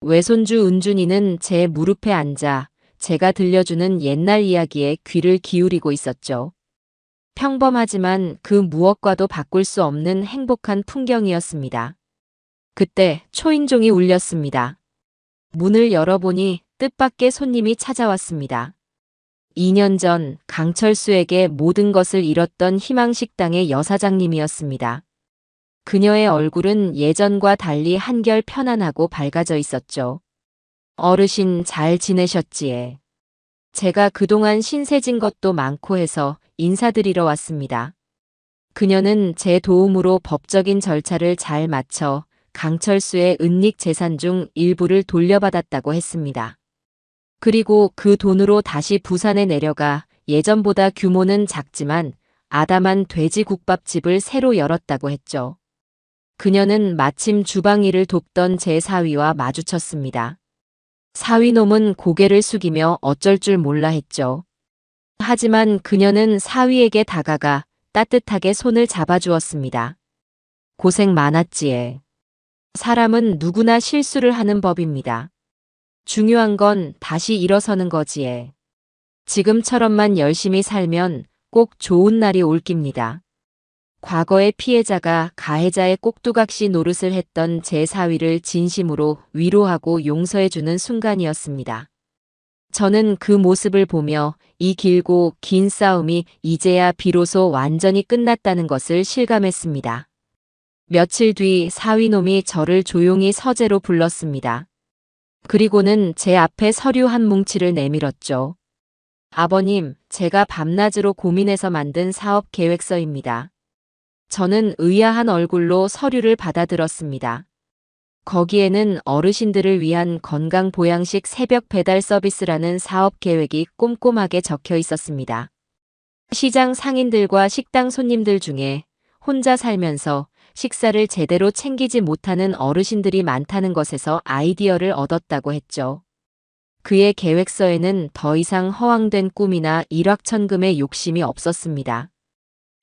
외손주 은준이는 제 무릎에 앉아 제가 들려주는 옛날 이야기에 귀를 기울이고 있었죠. 평범하지만 그 무엇과도 바꿀 수 없는 행복한 풍경이었습니다. 그때 초인종이 울렸습니다. 문을 열어보니 뜻밖의 손님이 찾아왔습니다. 2년 전 강철수에게 모든 것을 잃었던 희망식당의 여사장님이었습니다. 그녀의 얼굴은 예전과 달리 한결 편안하고 밝아져 있었죠. 어르신 잘 지내셨지에. 제가 그동안 신세진 것도 많고 해서 인사드리러 왔습니다. 그녀는 제 도움으로 법적인 절차를 잘 마쳐 강철수의 은닉 재산 중 일부를 돌려받았다고 했습니다. 그리고 그 돈으로 다시 부산에 내려가 예전보다 규모는 작지만 아담한 돼지국밥집을 새로 열었다고 했죠. 그녀는 마침 주방 일을 돕던 제 사위와 마주쳤습니다. 사위놈은 고개를 숙이며 어쩔 줄 몰라 했죠. 하지만 그녀는 사위에게 다가가 따뜻하게 손을 잡아주었습니다. 고생 많았지에. 사람은 누구나 실수를 하는 법입니다. 중요한 건 다시 일어서는 거지에. 지금처럼만 열심히 살면 꼭 좋은 날이 올 깁니다. 과거의 피해자가 가해자의 꼭두각시 노릇을 했던 제 사위를 진심으로 위로하고 용서해주는 순간이었습니다. 저는 그 모습을 보며 이 길고 긴 싸움이 이제야 비로소 완전히 끝났다는 것을 실감했습니다. 며칠 뒤 사위놈이 저를 조용히 서재로 불렀습니다. 그리고는 제 앞에 서류 한 뭉치를 내밀었죠. 아버님, 제가 밤낮으로 고민해서 만든 사업 계획서입니다. 저는 의아한 얼굴로 서류를 받아들었습니다. 거기에는 어르신들을 위한 건강 보양식 새벽 배달 서비스라는 사업 계획이 꼼꼼하게 적혀 있었습니다. 시장 상인들과 식당 손님들 중에 혼자 살면서 식사를 제대로 챙기지 못하는 어르신들이 많다는 것에서 아이디어를 얻었다고 했죠. 그의 계획서에는 더 이상 허황된 꿈이나 일확천금의 욕심이 없었습니다.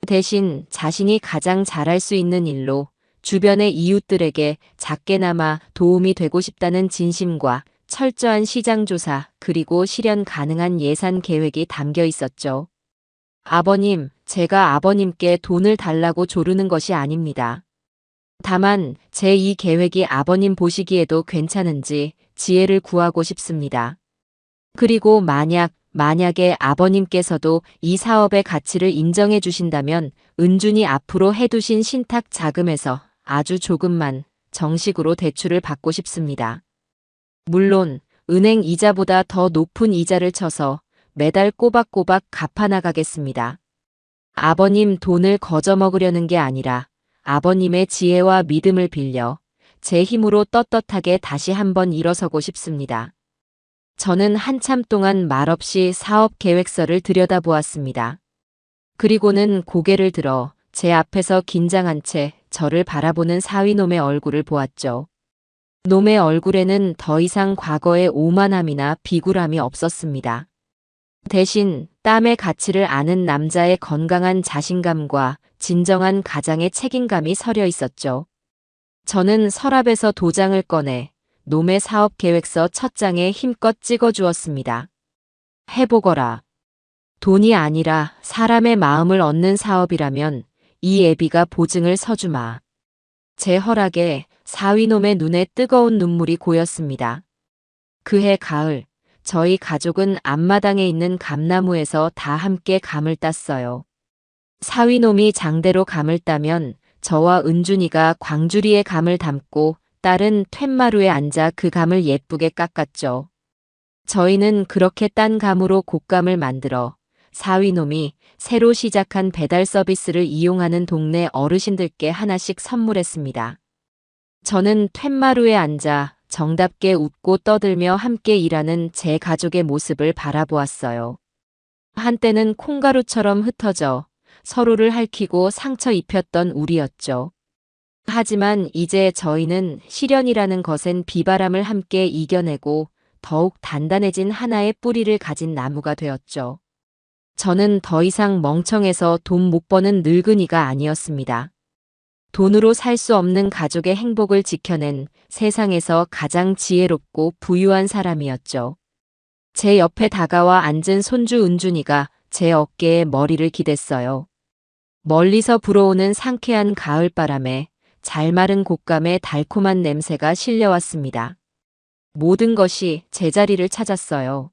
대신 자신이 가장 잘할 수 있는 일로 주변의 이웃들에게 작게나마 도움이 되고 싶다는 진심과 철저한 시장 조사 그리고 실현 가능한 예산 계획이 담겨 있었죠. 아버님, 제가 아버님께 돈을 달라고 조르는 것이 아닙니다. 다만 제 이 계획이 아버님 보시기에도 괜찮은지 지혜를 구하고 싶습니다. 그리고 만약에 아버님께서도 이 사업의 가치를 인정해 주신다면 은준이 앞으로 해두신 신탁 자금에서 아주 조금만 정식으로 대출을 받고 싶습니다. 물론 은행 이자보다 더 높은 이자를 쳐서 매달 꼬박꼬박 갚아나가겠습니다. 아버님 돈을 거저먹으려는 게 아니라 아버님의 지혜와 믿음을 빌려 제 힘으로 떳떳하게 다시 한번 일어서고 싶습니다. 저는 한참 동안 말없이 사업 계획서를 들여다보았습니다. 그리고는 고개를 들어 제 앞에서 긴장한 채 저를 바라보는 사위놈의 얼굴을 보았죠. 놈의 얼굴에는 더 이상 과거의 오만함이나 비굴함이 없었습니다. 대신 땀의 가치를 아는 남자의 건강한 자신감과 진정한 가장의 책임감이 서려 있었죠. 저는 서랍에서 도장을 꺼내 놈의 사업 계획서 첫 장에 힘껏 찍어주었습니다. 해보거라. 돈이 아니라 사람의 마음을 얻는 사업이라면 이 애비가 보증을 서주마. 제 허락에 사위놈의 눈에 뜨거운 눈물이 고였습니다. 그해 가을, 저희 가족은 앞마당에 있는 감나무에서 다 함께 감을 땄어요. 사위놈이 장대로 감을 따면 저와 은준이가 광주리에 감을 담고 딸은 툇마루에 앉아 그 감을 예쁘게 깎았죠. 저희는 그렇게 딴 감으로 곶감을 만들어 사위놈이 새로 시작한 배달 서비스를 이용하는 동네 어르신들께 하나씩 선물했습니다. 저는 툇마루에 앉아 정답게 웃고 떠들며 함께 일하는 제 가족의 모습을 바라보았어요. 한때는 콩가루처럼 흩어져 서로를 핥히고 상처 입혔던 우리였죠. 하지만 이제 저희는 시련이라는 것엔 비바람을 함께 이겨내고 더욱 단단해진 하나의 뿌리를 가진 나무가 되었죠. 저는 더 이상 멍청해서 돈 못 버는 늙은이가 아니었습니다. 돈으로 살 수 없는 가족의 행복을 지켜낸 세상에서 가장 지혜롭고 부유한 사람이었죠. 제 옆에 다가와 앉은 손주 은준이가 제 어깨에 머리를 기댔어요. 멀리서 불어오는 상쾌한 가을바람에 잘 마른 곶감의 달콤한 냄새가 실려왔습니다. 모든 것이 제자리를 찾았어요.